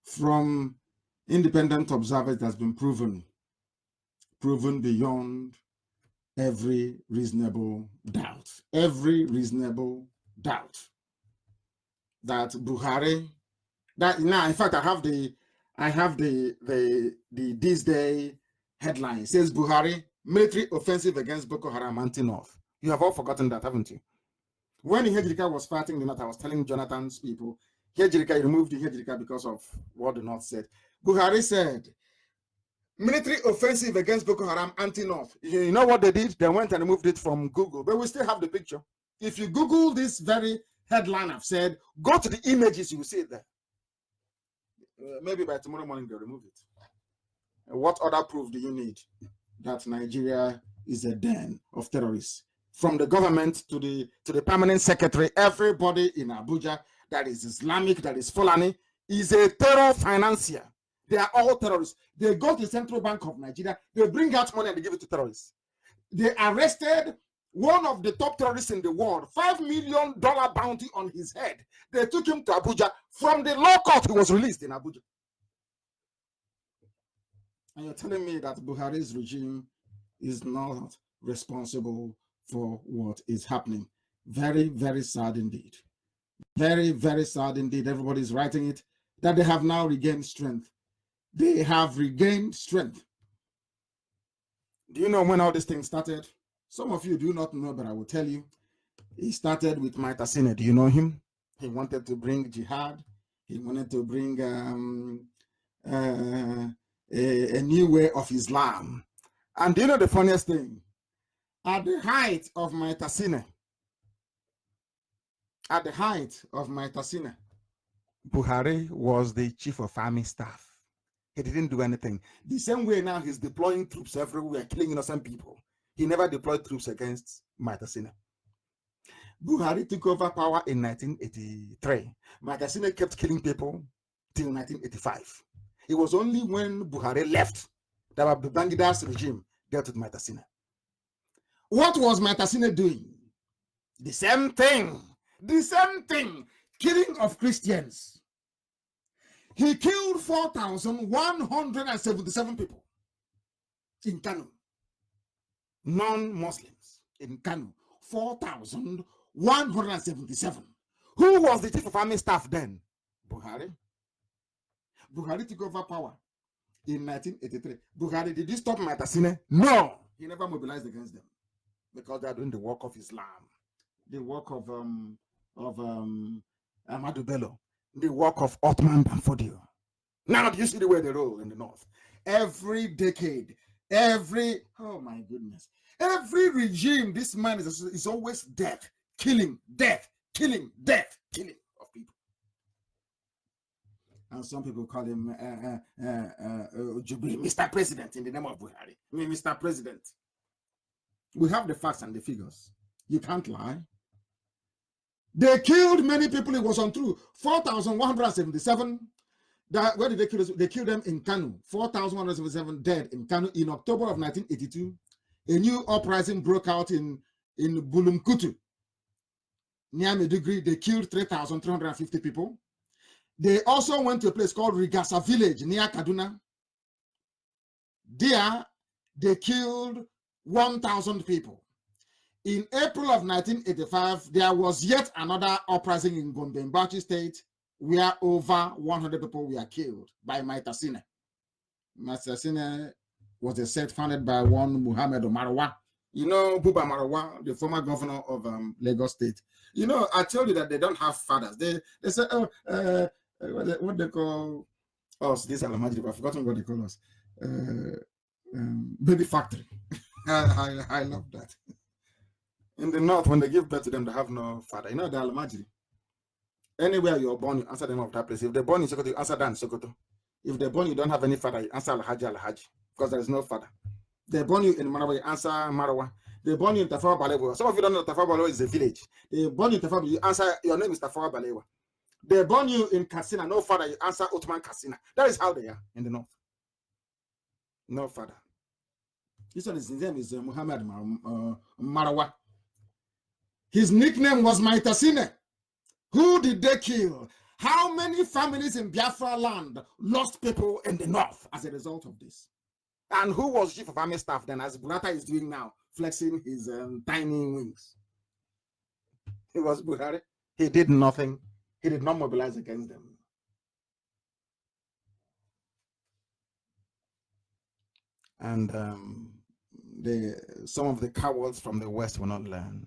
From independent observers, it has been proven beyond every reasonable doubt. Every reasonable doubt that Buhari, that now in fact I have the this day headline. It says Buhari military offensive against Boko Haram anti-North. You have all forgotten that, haven't you? When Hejrika was fighting the North, I was telling Jonathan's people, Hejrika removed the Hejrika because of what the North said. Buhari said, military offensive against Boko Haram anti-North. You know what they did? They went and removed it from Google, but we still have the picture. If you Google this very headline I've said, go to the images, you will see it there. Maybe by tomorrow morning they'll remove it. What other proof do you need that Nigeria is a den of terrorists? From the government to the permanent secretary, everybody in Abuja that is Islamic, that is Fulani, is a terror financier. They are all terrorists. They go to the Central Bank of Nigeria, they bring out money and they give it to terrorists. They arrested one of the top terrorists in the world, $5 million bounty on his head. They took him to Abuja. From the law court, he was released in Abuja. And you're telling me that Buhari's regime is not responsible for what is happening. Very, very sad indeed. Very, very sad indeed. Everybody's writing it, that they have now regained strength. They have regained strength. Do you know when all this thing started? Some of you do not know, but I will tell you. It started with Maitasine. Do you know him? He wanted to bring jihad. He wanted to bring a new way of Islam. And do you know the funniest thing? At the height of Maitasine, Buhari was the chief of army staff. He didn't do anything. The same way now he's deploying troops everywhere, killing innocent people. He never deployed troops against Maitasine. Buhari took over power in 1983. Maitasine kept killing people till 1985. It was only when Buhari left that Babangida's regime dealt with Maitasine. What was Maitasine doing? The same thing. The same thing. Killing of Christians. He killed 4,177 people in Kanu. Non-Muslims in Kanu. 4,177. Who was the chief of army staff then? Buhari. Buhari took over power in 1983. Buhari, did he stop Maitasine? No. He never mobilized against them because they are doing the work of Islam, the work of Ahmadu Bello, the work of Othman Danfodio. Now do you see the way they roll in the north? Every decade, oh my goodness, every regime, this man is always death, killing, death, killing, death, killing of people. And some people call him Mr. President in the name of Buhari. I mean, Mr. President. We have the facts and the figures. You can't lie. They killed many people. It was untrue. 4,177. Where did they kill us? They killed them in Kanu. 4,177 dead in Kanu in October of 1982. A new uprising broke out in Bulumkutu, near Maiduguri. They killed 3,350 people. They also went to a place called Rigasa village near Kaduna. There, they killed 1,000 people. In April of 1985, there was yet another uprising in Gombe, in Bauchi State, where over 100 people were killed by Maitasine. Maitasine was a sect founded by one Muhammad Marwa. You know, Buba Marwa, the former governor of Lagos State. You know, I told you that they don't have fathers. They say, what they call us, this Alamajiri, I've forgotten what they call us. Baby factory. I love that. In the north, when they give birth to them, they have no father. You know, the Alamajiri. Anywhere you're born, you answer the name of that place. If they're born in Sokoto, you answer that in Sokoto. If they're born, you don't have any father, you answer Alhaji, because there is no father. They born you in Marawa, you answer Marawa. They born you in Tafawa Balewa. Some of you don't know Tafawa Balewa is a village. They born you in Tafawa, you answer, your name is Tafawa Balewa. They born you in Katsina, no father, you answer Ottoman Katsina. That is how they are in the north. No father. This one, his name is Muhammad Marawa. His nickname was Maitasine. Who did they kill? How many families in Biafra land lost people in the north as a result of this? And who was chief of army staff then, as Burata is doing now, flexing his tiny wings? It was Buhari. He did nothing. He did not mobilize against them. And some of the cowards from the West will not learn.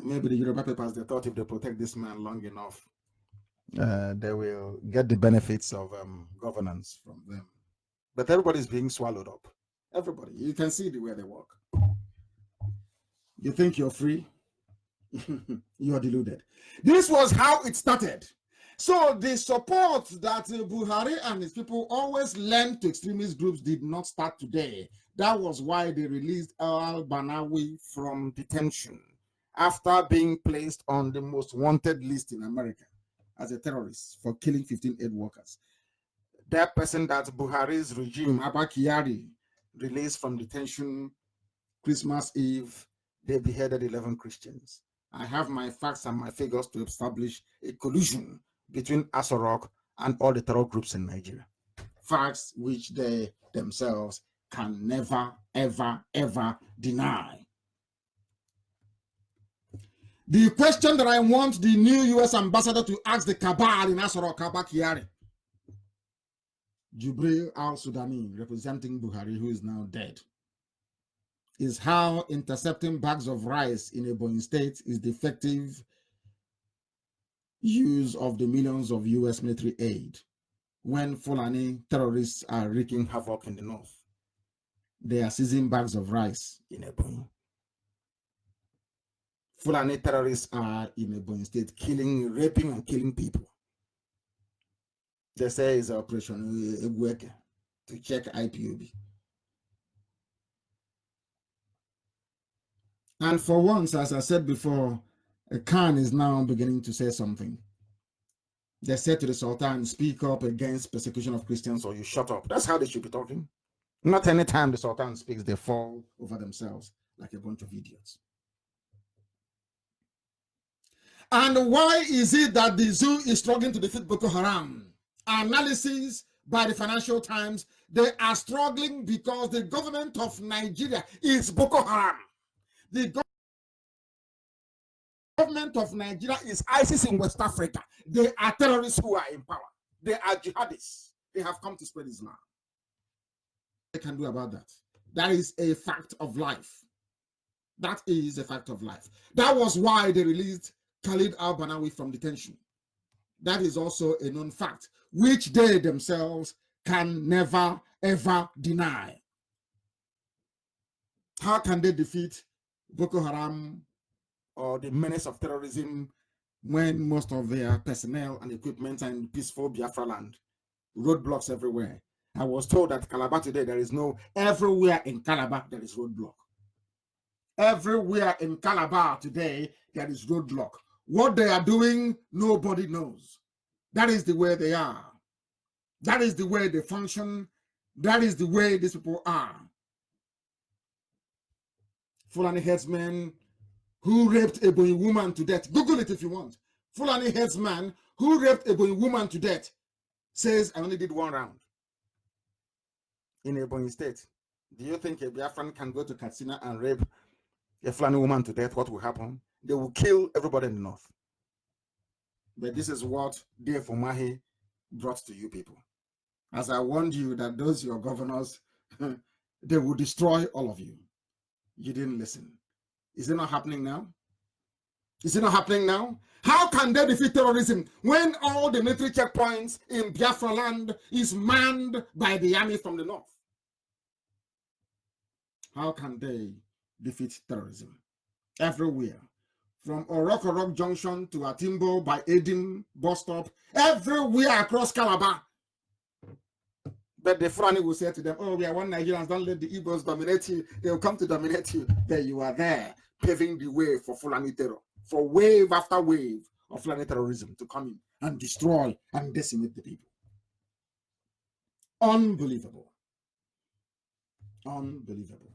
Maybe the Yoruba papers, they thought if they protect this man long enough, they will get the benefits of governance from them. But everybody's being swallowed up. Everybody. You can see the way they walk. You think you're free? You're deluded. This was how it started. So the support that Buhari and his people always lent to extremist groups did not start today. That was why they released al-Banawi from detention after being placed on the most wanted list in America as a terrorist for killing 15 aid workers. That person that Buhari's regime, Abba Kyari, released from detention Christmas Eve, they beheaded 11 Christians. I have my facts and my figures to establish a collusion between Asorok and all the terror groups in Nigeria. Facts which they themselves can never, ever, ever deny. The question that I want the new U.S. ambassador to ask the Cabal in Asorok, Abba Kyari, Jubril al-Sudani, representing Buhari, who is now dead, is how intercepting bags of rice in a Ebonyi state is the effective use of the millions of U.S. military aid when Fulani terrorists are wreaking havoc in the north. They are seizing bags of rice in Ebonyi. Fulani terrorists are in Ebonyi state killing, raping, and killing people. They say it's Operation Egweke to check IPOB. And for once, as I said before, Khan is now beginning to say something. They said to the Sultan, speak up against persecution of Christians or you shut up. That's how they should be talking. Not any time the Sultan speaks, they fall over themselves like a bunch of idiots. And why is it that the zoo is struggling to defeat Boko Haram? Analysis by the Financial Times, they are struggling because the government of Nigeria is Boko Haram. The government of Nigeria is ISIS in West Africa. They are terrorists who are in power. They are jihadists. They have come to spread Islam. They can do about that. That is a fact of life. That is a fact of life. That was why they released Khalid al-Banawi from detention. That is also a known fact, which they themselves can never, ever deny. How can they defeat Boko Haram or the menace of terrorism when most of their personnel and equipment are in peaceful Biafra land? Roadblocks everywhere. I was told that Calabar today, there is no, everywhere in Calabar, there is roadblock. Everywhere in Calabar today, there is roadblock. What they are doing, nobody knows. That is the way they are. That is the way they function. That is the way these people are. Fulani headsmen who raped a Ebonyi woman to death. Google it if you want. Fulani headsman who raped a Ebonyi woman to death says, I only did 1 round in Ebonyi state. Do you think a Biafran can go to Katsina and rape a Fulani woman to death? What will happen? They will kill everybody in the north. But this is what Dave Umahi brought to you people. As I warned you that those your governors, they will destroy all of you. You didn't listen. Is it not happening now? Is it not happening now? How can they defeat terrorism when all the military checkpoints in Biafra land is manned by the army from the north? How can they defeat terrorism? Everywhere. From Orok Junction to Atimbo by Edim bus stop, everywhere across Calabar. But the Fulani will say to them, oh, we are one Nigerians, don't let the Igbos dominate you. They will come to dominate you. There you are there, paving the way for Fulani terror, for wave after wave of Fulani terrorism to come in and destroy and decimate the people. Unbelievable. Unbelievable.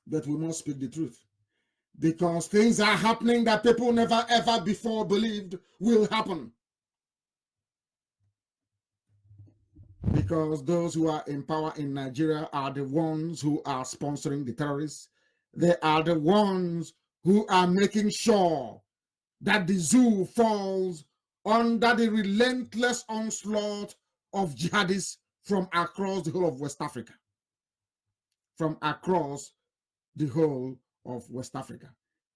But we must speak the truth, because things are happening that people never ever before believed will happen. Because those who are in power in Nigeria are the ones who are sponsoring the terrorists. They are the ones who are making sure that the zoo falls under the relentless onslaught of jihadists from across the whole of West Africa. From across the whole of West Africa.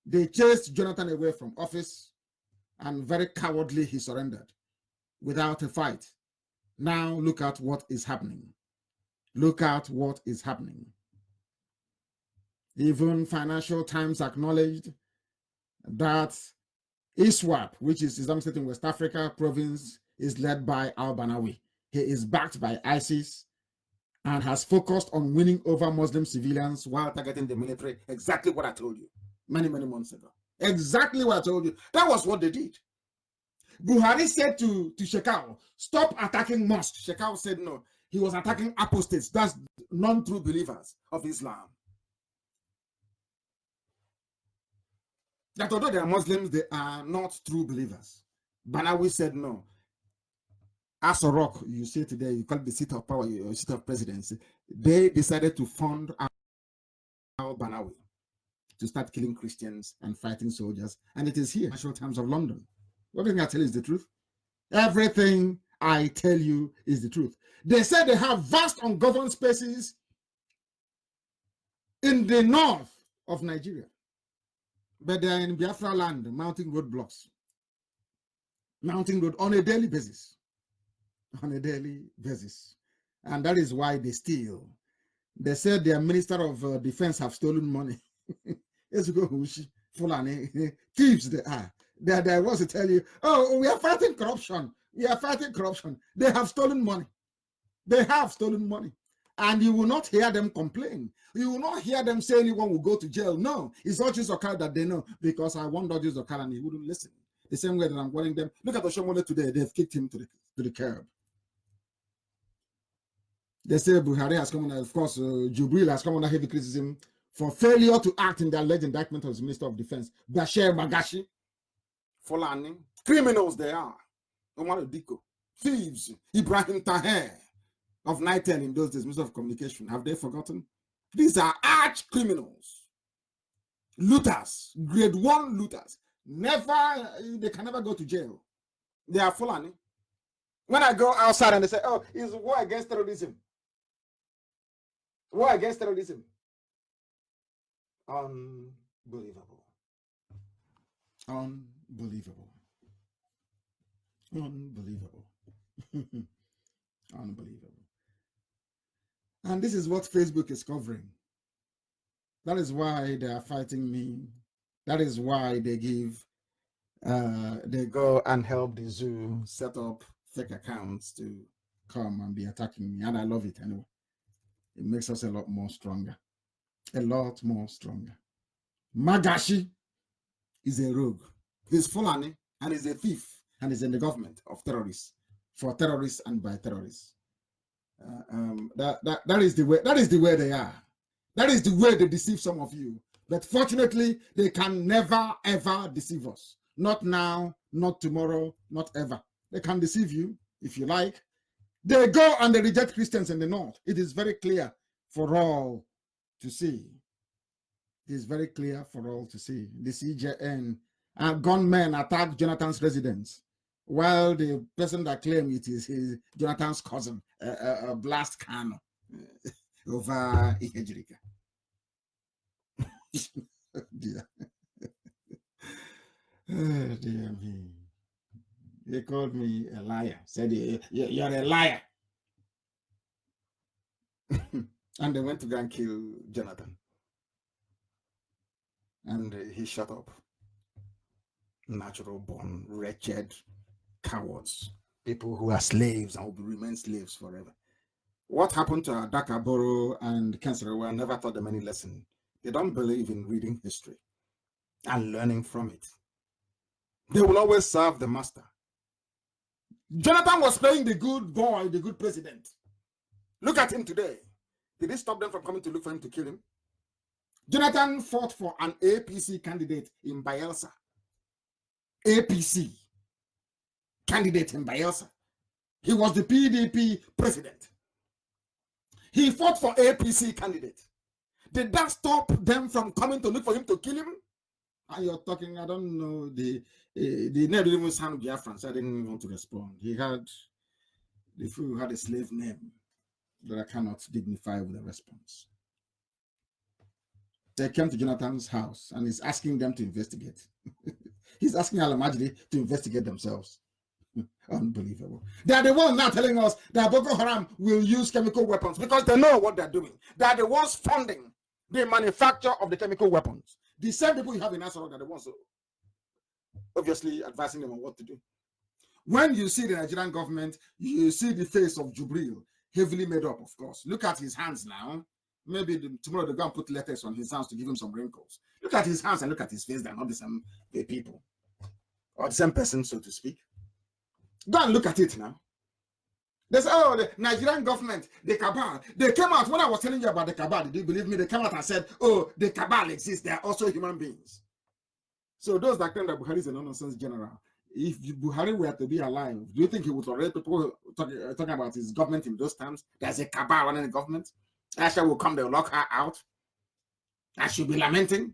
They chased Jonathan away from office, and very cowardly he surrendered without a fight. Now look at what is happening. Look at what is happening. Even Financial Times acknowledged that ISWAP, which is Islamic State in West Africa province, is led by al-Banawi. He is backed by ISIS and has focused on winning over Muslim civilians while targeting the military. Exactly what I told you many months ago. Exactly what I told you. That was what they did. Buhari said to Shekau, stop attacking mosques. Shekau said no. He was attacking apostates. That's non-true believers of Islam. That although they are Muslims, they are not true believers. Banawi said no. Asorok, you say today, you call it the seat of power, your seat of presidency. They decided to fund al-Banawi to start killing Christians and fighting soldiers. And it is here, National Times of London. Everything I tell you is the truth. Everything I tell you is the truth. They said they have vast ungoverned spaces in the north of Nigeria, but they are in Biafra land, mounting roadblocks, mounting road on a daily basis, on a daily basis. And that is why they steal. They said their Minister of Defense have stolen money. Thieves they are. They want to tell you, oh, we are fighting corruption. We are fighting corruption. They have stolen money. They have stolen money. And you will not hear them complain. You will not hear them say anyone will go to jail. No, it's not just Okada that they know, because I warned Dodges Okada and he wouldn't listen. The same way that I'm warning them. Look at Oshomole today. They've kicked him to the curb. They say Buhari has come on, of course, Jubril has come under heavy criticism for failure to act in the alleged indictment of the Minister of Defense, Bashir Magashi. Fulani, criminals they are. Omar Diko, thieves, Ibrahim Taher of Nitel in those days, Minister of Communication. Have they forgotten? These are arch criminals, looters, grade 1 looters. Never, they can never go to jail. They are Fulani. When I go outside and they say, oh, it's war against terrorism. War against terrorism. Unbelievable. Unbelievable. Unbelievable. Unbelievable. And this is what Facebook is covering. That is why they are fighting me. That is why they give, they go and help the zoo set up fake accounts to come and be attacking me. And I love it anyway. It makes us a lot more stronger. A lot more stronger. Magashi is a rogue. He's Fulani and he's a thief and he's in the government of terrorists. for terrorists and by terrorists. That is the way. That is the way they are. That is the way they deceive some of you. But fortunately, they can never ever deceive us. Not now, not tomorrow, not ever. They can deceive you if you like. They go and they reject Christians in the north. It is very clear for all to see. It is very clear for all to see. The CJN gunmen attacked Jonathan's residence, while the person that claimed it is Jonathan's cousin, blast Kanu over Ihejirika. Oh dear. Oh dear me. They called me a liar. Said, you're a liar. And they went to go and kill Jonathan. And he shut up. Natural born, wretched cowards. People who are slaves and will remain slaves forever. What happened to Adaka, Boro, and Kensarawa never taught them any lesson. They don't believe in reading history and learning from it. They will always serve the master. Jonathan was playing the good boy, the good president. Look at him today. Did it stop them from coming to look for him to kill him? Jonathan fought for an APC candidate in Bayelsa. APC candidate in Bayelsa. He was the PDP president. He fought for APC candidate. Did that stop them from coming to look for him to kill him? And you're talking, I don't know, the name didn't even sound Biafran, so I didn't want to respond. He had, the fool had a slave name that I cannot dignify with a response. They came to Jonathan's house and he's asking them to investigate. He's asking Al-Majdi to investigate themselves. Unbelievable. They are the ones now telling us that Boko Haram will use chemical weapons because they know what they're doing. They are the ones funding the manufacture of the chemical weapons. The same people you have in Asarok are the ones obviously advising them on what to do. When you see the Nigerian government, you see the face of Jubril, heavily made up, of course. Look at his hands now. Maybe tomorrow they're going to put letters on his hands to give him some wrinkles. Look at his hands and look at his face. They're not the same people. Or the same person, so to speak. Go and look at it now. They say, oh, the Nigerian government, the Cabal. They came out, when I was telling you about the Cabal, did you believe me? They came out and said, oh, the Cabal exists. They are also human beings. So those that claim that Buhari is a nonsense general, if Buhari were to be alive, do you think he would tolerate people talking about his government in those terms? There's a Cabal running the government. Asha will come, they'll lock her out. And she'll be lamenting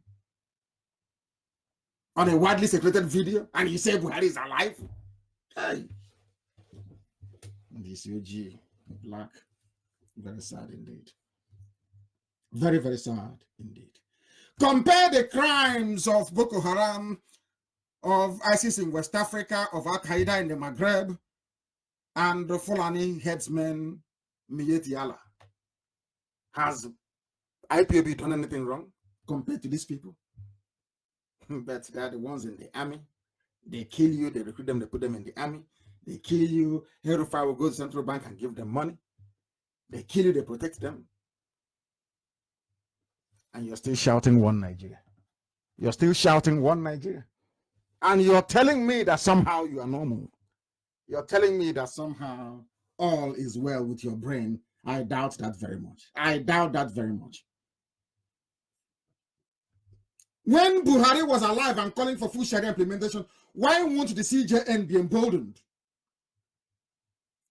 on a widely circulated video, and you say Buhari is alive? Hey. This UG, black, very sad indeed. Very, very sad indeed. Compare the crimes of Boko Haram, of ISIS in West Africa, of Al-Qaeda in the Maghreb, and the Fulani headsman, Miyetti Allah. Has IPOB done anything wrong compared to these people? But they are the ones in the army. They kill you, they recruit them, they put them in the army. They kill you. Hellfire will go to central bank and give them money. They kill you, they protect them. And you're still shouting one Nigeria. You're still shouting one Nigeria. And you're telling me that somehow you are normal. You're telling me that somehow all is well with your brain. I doubt that very much. I doubt that very much. When Buhari was alive and calling for full Sharia implementation, why won't the CJN be emboldened?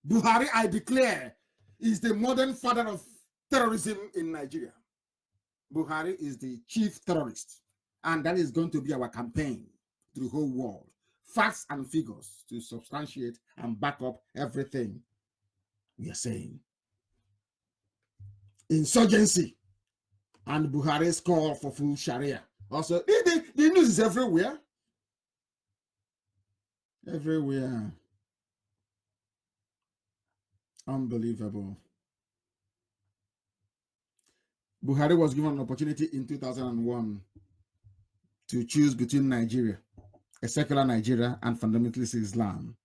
Buhari, I declare, is the modern father of terrorism in Nigeria. Buhari is the chief terrorist, and that is going to be our campaign to the whole world. Facts and figures to substantiate and back up everything we are saying. Insurgency and Buhari's call for full Sharia. Also, the news is everywhere. Everywhere. Unbelievable. Buhari was given an opportunity in 2001 to choose between Nigeria, a secular Nigeria, and fundamentalist Islam.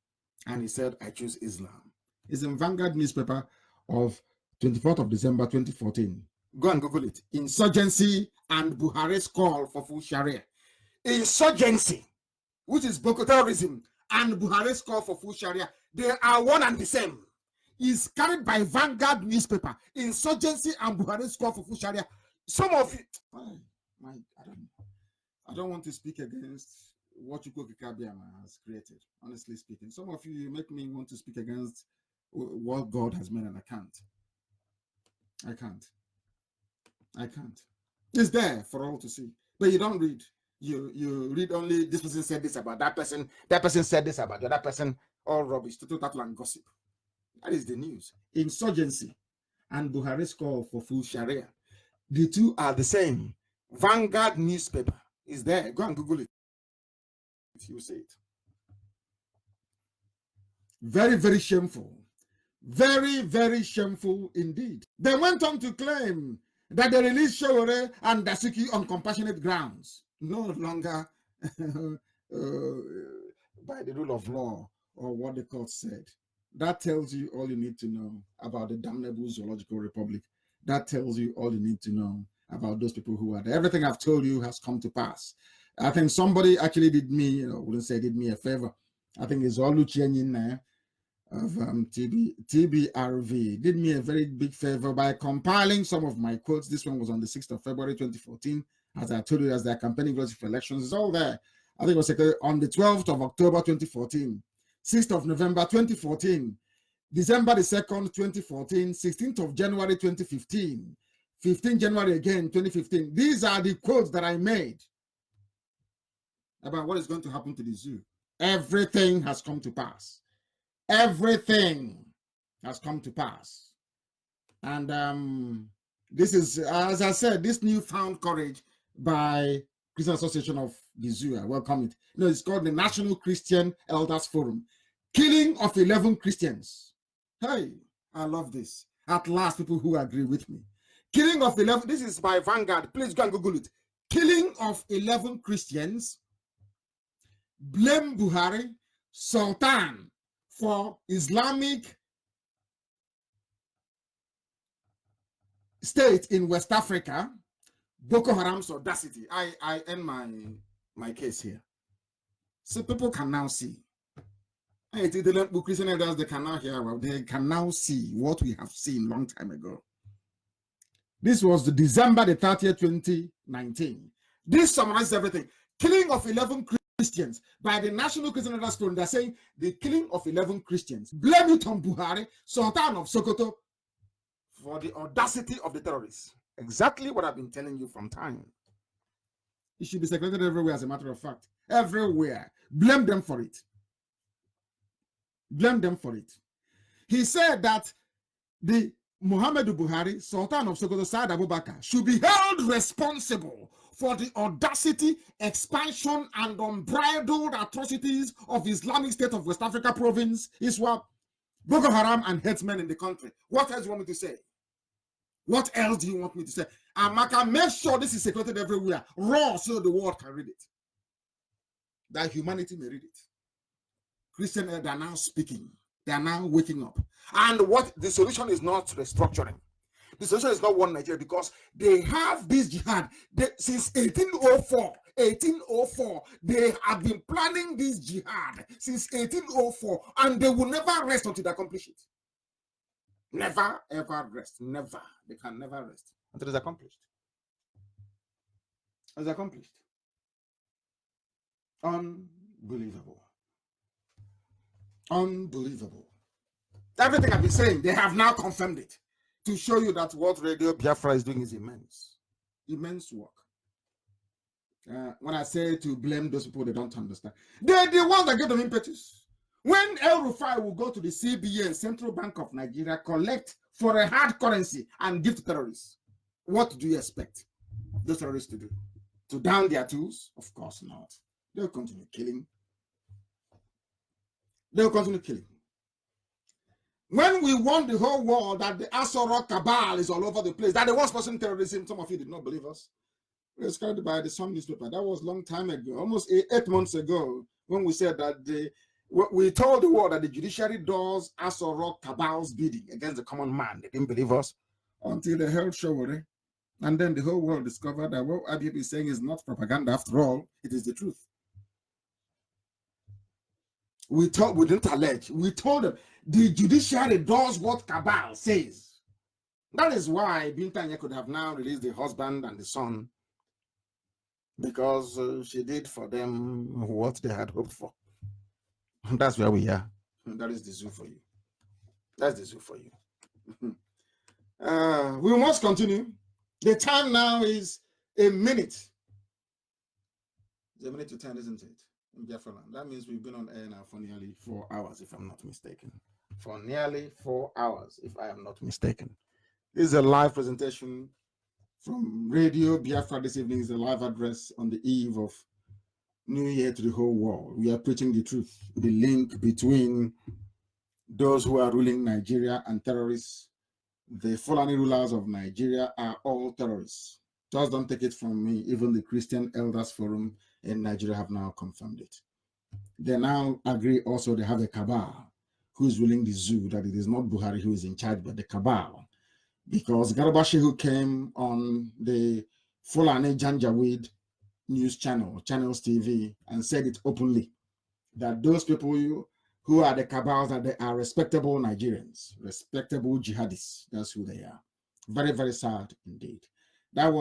And he said, I choose Islam. It's in Vanguard newspaper of 24th of December 2014. Go and Google it. Insurgency and Buhari's call for full Sharia. Insurgency, which is Boko terrorism, and Buhari's call for full Sharia, they are one and the same. Is carried by Vanguard newspaper. Insurgency and Buhari's call for full Sharia. Some of you, I don't want to speak against what Chukwuka Kabiama has created, honestly speaking. Some of you make me want to speak against what God has made, and I can't. I can't. It's there for all to see. But you don't read. You read only this person said this about that person said this about the other person, all rubbish, total and gossip. That is the news. Insurgency and Buhari's call for full Sharia. The two are the same. Vanguard newspaper is there. Go and Google it. You see it. Very, very shameful. Very, very shameful indeed. They went on to claim that they released Showore and Dasuki on compassionate grounds, no longer by the rule of law or what the court said. That tells you all you need to know about the damnable zoological republic. That tells you all you need to know about those people who are there. Everything I've told you has come to pass. I think somebody actually did me, wouldn't say did me a favor. I think it's Oluchi Enyinna of TBRV did me a very big favor by compiling some of my quotes. This one was on the 6th of February 2014. As I told you, as they're campaigning for elections, it's all there. I think it was on the 12th of October 2014, 6th of November 2014, December the 2nd, 2014, 16th of January 2015, 15th January again 2015. These are the quotes that I made about what is going to happen to the zoo. Everything has come to pass. Everything has come to pass. And this is, as I said, this newfound courage by Christian Association of the Zoo. I welcome it. It's called the National Christian Elders Forum. Killing of 11 Christians. Hey, I love this. At last, people who agree with me. Killing of 11, this is by Vanguard. Please go and Google it. Killing of 11 Christians. Blame Buhari, Sultan, for Islamic State in West Africa, Boko Haram's audacity. I end my case here. So people can now see. Christian elders, they can now hear, they can now see what we have seen long time ago. This was the December the 30th, 2019. This summarizes everything. Killing of 11 Christians by the National Christian Elders Forum. They're saying the killing of 11 Christians. Blame it on Buhari, Sultan of Sokoto, for the audacity of the terrorists. Exactly what I've been telling you from time. It should be circulated everywhere, as a matter of fact. Everywhere. Blame them for it. Blame them for it. He said that the Muhammadu Buhari, Sultan of Sokoto, Saad Abubakar, should be held responsible for the audacity, expansion, and unbridled atrocities of Islamic State of West Africa Province, ISWAP, Boko Haram, and headsmen in the country. What else do you want me to say? What else do you want me to say? Amaka, make sure this is circulated everywhere, raw, so the world can read it. That humanity may read it. Christians are now speaking. They are now waking up. And what the solution is not restructuring. The solution is not one Nigeria, because they have this jihad. Since 1804, they have been planning this jihad since 1804, and they will never rest until they accomplish it. Never, ever rest. Never. They can never rest until it's accomplished. It's accomplished. Unbelievable. Unbelievable. Everything I've been saying, they have now confirmed it to show you that what Radio Biafra is doing is immense. Immense work. When I say to blame those people, they don't understand. They're the ones that give them impetus. When El Rufai will go to the CBN, Central Bank of Nigeria, collect for a hard currency and give to terrorists, what do you expect those terrorists to do? To down their tools? Of course not. They'll continue killing. They'll continue killing. When we warned the whole world that the Asoro Cabal is all over the place, that the worst person terrorism, some of you did not believe us. It was carried by the Sun newspaper. That was a long time ago, almost 8 months ago, when we said that we told the world that the judiciary does Asoro Cabal's bidding against the common man. They didn't believe us until they held Showore. And then the whole world discovered that what IBP is saying is not propaganda after all, it is the truth. We didn't allege. We told them the judiciary does what Cabal says. That is why Bintanya could have now released the husband and the son, because she did for them what they had hoped for. That's where we are. That is the zoo for you. That's the zoo for you. We must continue. The time now is a minute. It's a minute to 10, isn't it? In Biafra land. That means we've been on air now for nearly 4 hours, if I'm not mistaken. For nearly 4 hours, if I am not mistaken. This is a live presentation from Radio Biafra. This evening is a live address on the eve of New Year to the whole world. We are preaching the truth, the link between those who are ruling Nigeria and terrorists. The Fulani rulers of Nigeria are all terrorists. Just don't take it from me. Even the Christian Elders Forum in Nigeria have now confirmed it. They now agree also they have a cabal who is ruling the zoo, that it is not Buhari who is in charge, but the cabal. Because Garbashi, who came on the Fulani Janjaweed news channel, Channels TV, and said it openly, that those people who are the cabals, that they are respectable Nigerians, respectable jihadists. That's who they are. Very, very sad indeed. That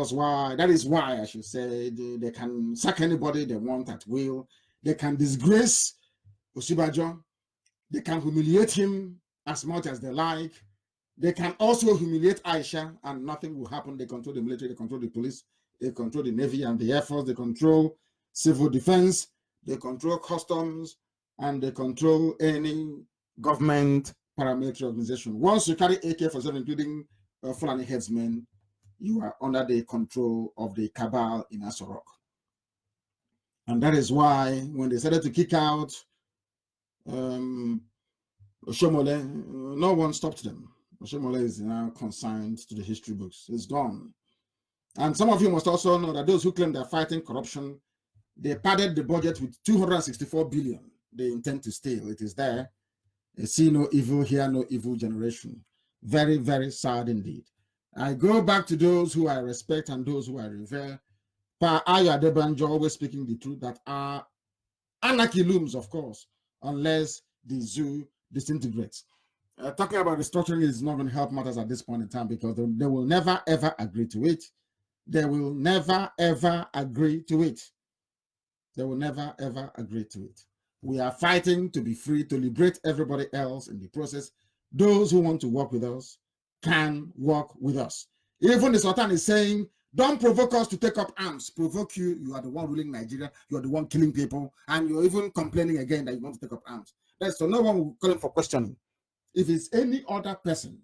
is why I should say they can sack anybody they want at will. They can disgrace Osibajo. They can humiliate him as much as they like. They can also humiliate Aisha and nothing will happen. They control the military, they control the police, they control the Navy and the Air Force, they control civil defense, they control customs, and they control any government paramilitary organization. Once you carry AK-47, including Fulani headsmen, you are under the control of the cabal in Asorok. And that is why when they started to kick out Oshomole, no one stopped them. Oshomole is now consigned to the history books. It's gone. And some of you must also know that those who claim they're fighting corruption, they padded the budget with 264 billion. They intend to steal. It is there. See no evil, hear no evil generation. Very, very sad indeed. I go back to those who I respect and those who I revere. Pa Aya Debanjo always speaking the truth, that are anarchy looms, of course, unless the zoo disintegrates. Talking about restructuring is not going to help matters at this point in time, because they will never, ever agree to it. They will never, ever agree to it. They will never, ever agree to it. We are fighting to be free, to liberate everybody else in the process. Those who want to work with us can work with us. Even the Sultan is saying, don't provoke us to take up arms. Provoke you, you are the one ruling Nigeria, you are the one killing people, and you're even complaining again that you want to take up arms. So no one will call him for questioning. If it's any other person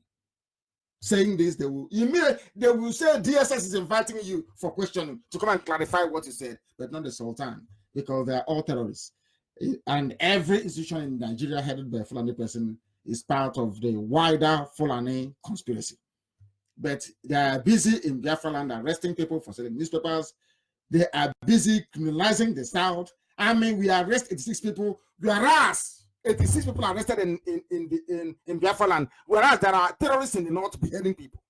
saying this, they will say DSS is inviting you for questioning to come and clarify what you said, but not the Sultan, because they are all terrorists. And every institution in Nigeria headed by a Fulani person is part of the wider Fulani conspiracy. But they are busy in Biafra land arresting people for selling newspapers. They are busy criminalizing the South. I mean, we arrest 86 people, whereas 86 people are arrested in Biafra land, whereas there are terrorists in the North beheading people.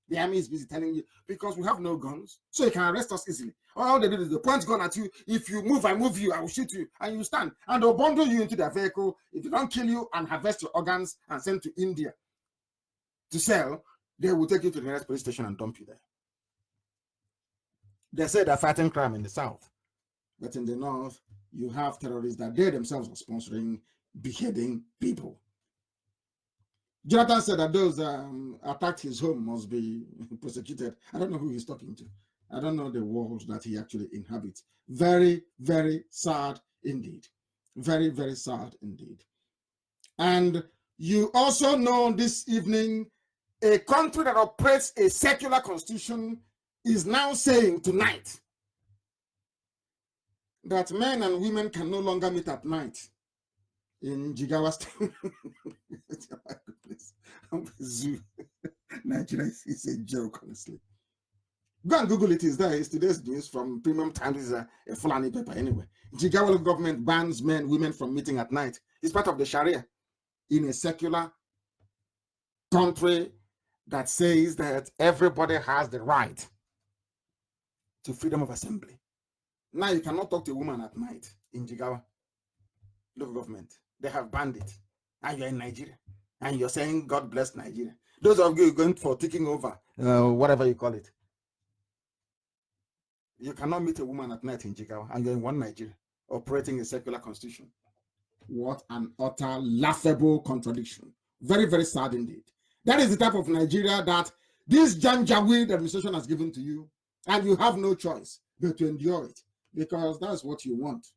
The army is busy telling you, because we have no guns, so you can arrest us easily. All they do is they point gun at you. If you move, I move you, I will shoot you, and you stand. And they'll bundle you into their vehicle. If they don't kill you and harvest your organs and send to India to sell, they will take you to the nearest police station and dump you there. They say they're fighting crime in the South, but in the North, you have terrorists that they themselves are sponsoring, beheading people. Jonathan said that those attacked his home must be prosecuted. I don't know who he's talking to. I don't know the world that he actually inhabits. Very, very sad indeed. Very, very sad indeed. And you also know this evening, a country that operates a secular constitution is now saying tonight that men and women can no longer meet at night in Jigawa State. Zoo. Nigeria is a joke, honestly. Go and Google it. It's there. It's today's news from Premium Times. It's a Fulani paper anyway. Jigawa government bans men, women from meeting at night. It's part of the Sharia in a secular country that says that everybody has the right to freedom of assembly. Now you cannot talk to a woman at night in Jigawa. local government. They have banned it. And you're in Nigeria. And you're saying, God bless Nigeria. Those of you going for taking over, whatever you call it. You cannot meet a woman at night in Jigawa, and you're in one Nigeria, operating a secular constitution. What an utter laughable contradiction. Very, very sad indeed. That is the type of Nigeria that this Janjaweed administration has given to you, and you have no choice but to endure it, because that's what you want.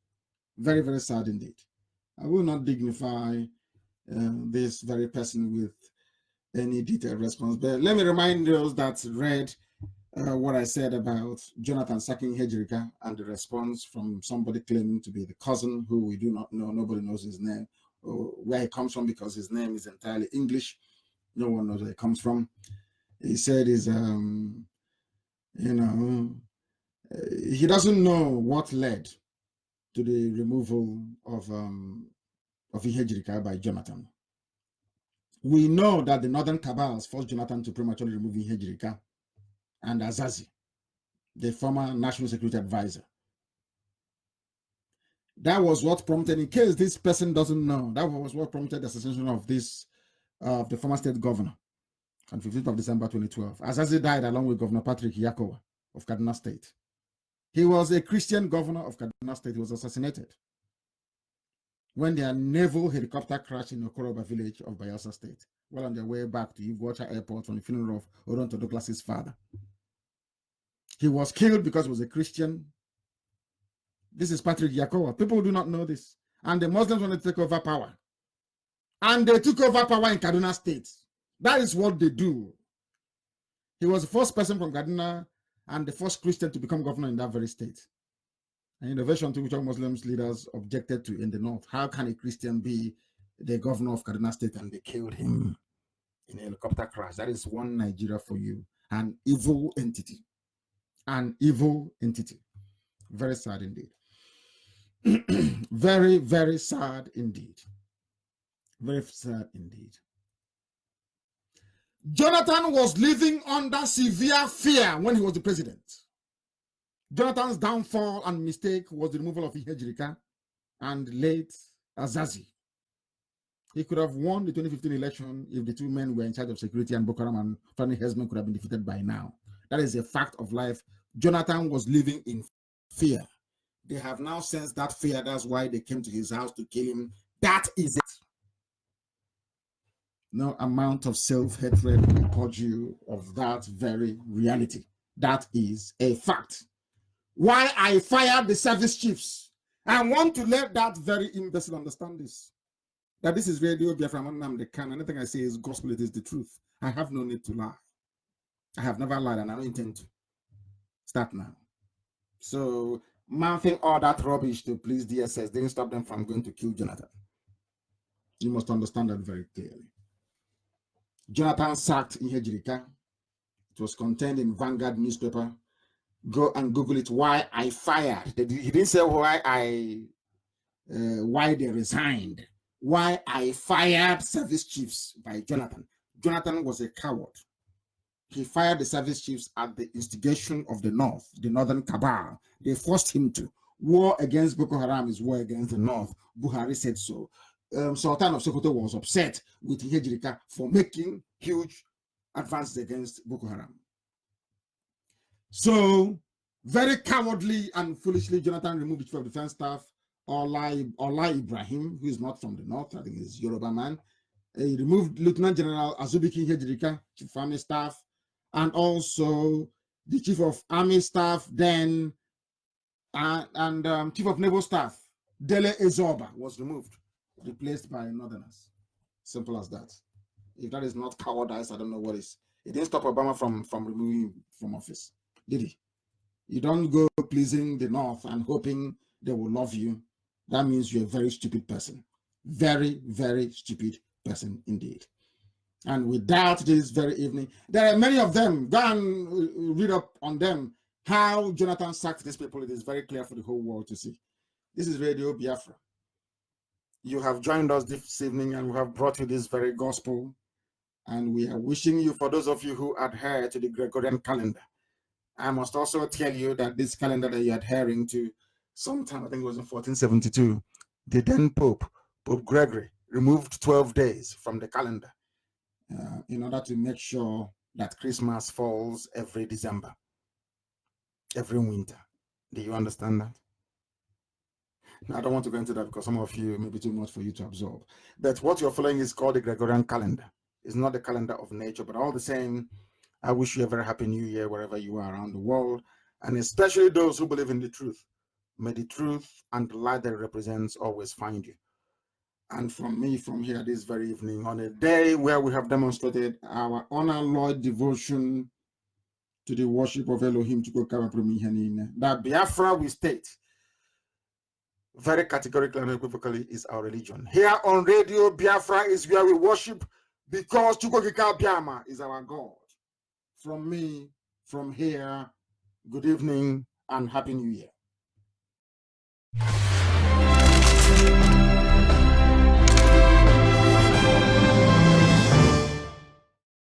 Very, very sad indeed. I will not dignify this very person with any detailed response, but let me remind those that read what I said about Jonathan sacking Hejrika and the response from somebody claiming to be the cousin who we do not know. Nobody knows his name or where he comes from, because his name is entirely English. No one knows where he comes from. He said he doesn't know what led to the removal of Hejrika by Jonathan. We know that the Northern Cabals forced Jonathan to prematurely remove Hejrika and Azazi, the former National Security Advisor. That was what prompted, in case this person doesn't know, that was what prompted the assassination of the former state governor on 15th of December 2012. Azazi died along with Governor Patrick Yakowa of Kaduna State. He was a Christian governor of Kaduna State. He was assassinated when their naval helicopter crashed in Okoroba village of Bayelsa State while on their way back to Iguacha Airport from the funeral of Oronto Douglas's father. He was killed because he was a Christian. This is Patrick Yakowa. People do not know this. And the Muslims wanted to take over power. And they took over power in Kaduna State. That is what they do. He was the first person from Kaduna and the first Christian to become governor in that very state. An innovation to which all Muslims leaders objected to in the north. How can a Christian be the governor of Kaduna State? And they killed him in a helicopter crash. That is one Nigeria for you. An evil entity. An evil entity. Very sad indeed. Very, very sad indeed. Very sad indeed. Jonathan was living under severe fear when he was the president. Jonathan's downfall and mistake was the removal of Ihejirika and late Azazi. He could have won the 2015 election if the two men were in charge of security, and Boko Haram and Fulani herdsmen could have been defeated by now. That is a fact of life. Jonathan was living in fear. They have now sensed that fear. That's why they came to his house to kill him. That is it. No amount of self-hatred will purge you of that very reality. That is a fact. Why I fired the service chiefs. I want to let that very imbecile understand this. That this is Radio Biafra and Nnamdi Kanu. Anything I say is gospel, it is the truth. I have no need to lie. I have never lied and I don't intend to. Start now. So, mouthing all that rubbish to please DSS didn't stop them from going to kill Jonathan. You must understand that very clearly. Jonathan sacked Ihejirika. It was contained in Vanguard newspaper. Go and Google it. Why I fired. He didn't say why they resigned. Why I fired service chiefs by Jonathan. Jonathan was a coward. He fired the service chiefs at the instigation of the North, the Northern Cabal. They forced him to. War against Boko Haram is war against the North. Buhari said so. Sultan of Sokoto was upset with Ihejirika for making huge advances against Boko Haram. So, very cowardly and foolishly, Jonathan removed the chief of defense staff, Ola Ibrahim, who is not from the North, I think he's Yoruba man. He removed Lieutenant General Azubiki Ihejirika, chief of army staff, and also the chief of army staff then, and chief of naval staff, Dele Ezoba, was removed, replaced by Northerners. Simple as that. If that is not cowardice, I don't know what is. It didn't stop Obama from removing him from office, did he? You don't go pleasing the North and hoping they will love you. That means you're a very stupid person. Very, very stupid person indeed. And without this very evening, there are many of them. Go and read up on them. How Jonathan sacked these people. It is very clear for the whole world to see. This is Radio Biafra. You have joined us this evening and we have brought you this very gospel. And we are wishing you, for those of you who adhere to the Gregorian calendar, I must also tell you that this calendar that you're adhering to, sometime, I think it was in 1472, The then Pope Gregory, removed 12 days from the calendar in order to make sure that Christmas falls every December, every winter. Do you understand that? Now, I don't want to go into that because some of you may be too much for you to absorb. But what you're following is called the Gregorian calendar. It's not the calendar of nature, but all the same, I wish you a very happy new year wherever you are around the world, and especially those who believe in the truth. May the truth and the light that it represents always find you. And from me, from here this very evening, on a day where we have demonstrated our unalloyed devotion to the worship of Elohim, that Biafra we state very categorically and unequivocally is our religion. Here on Radio Biafra is where we worship because Chukwokika Biama is our God. From me, from here, good evening and Happy New Year.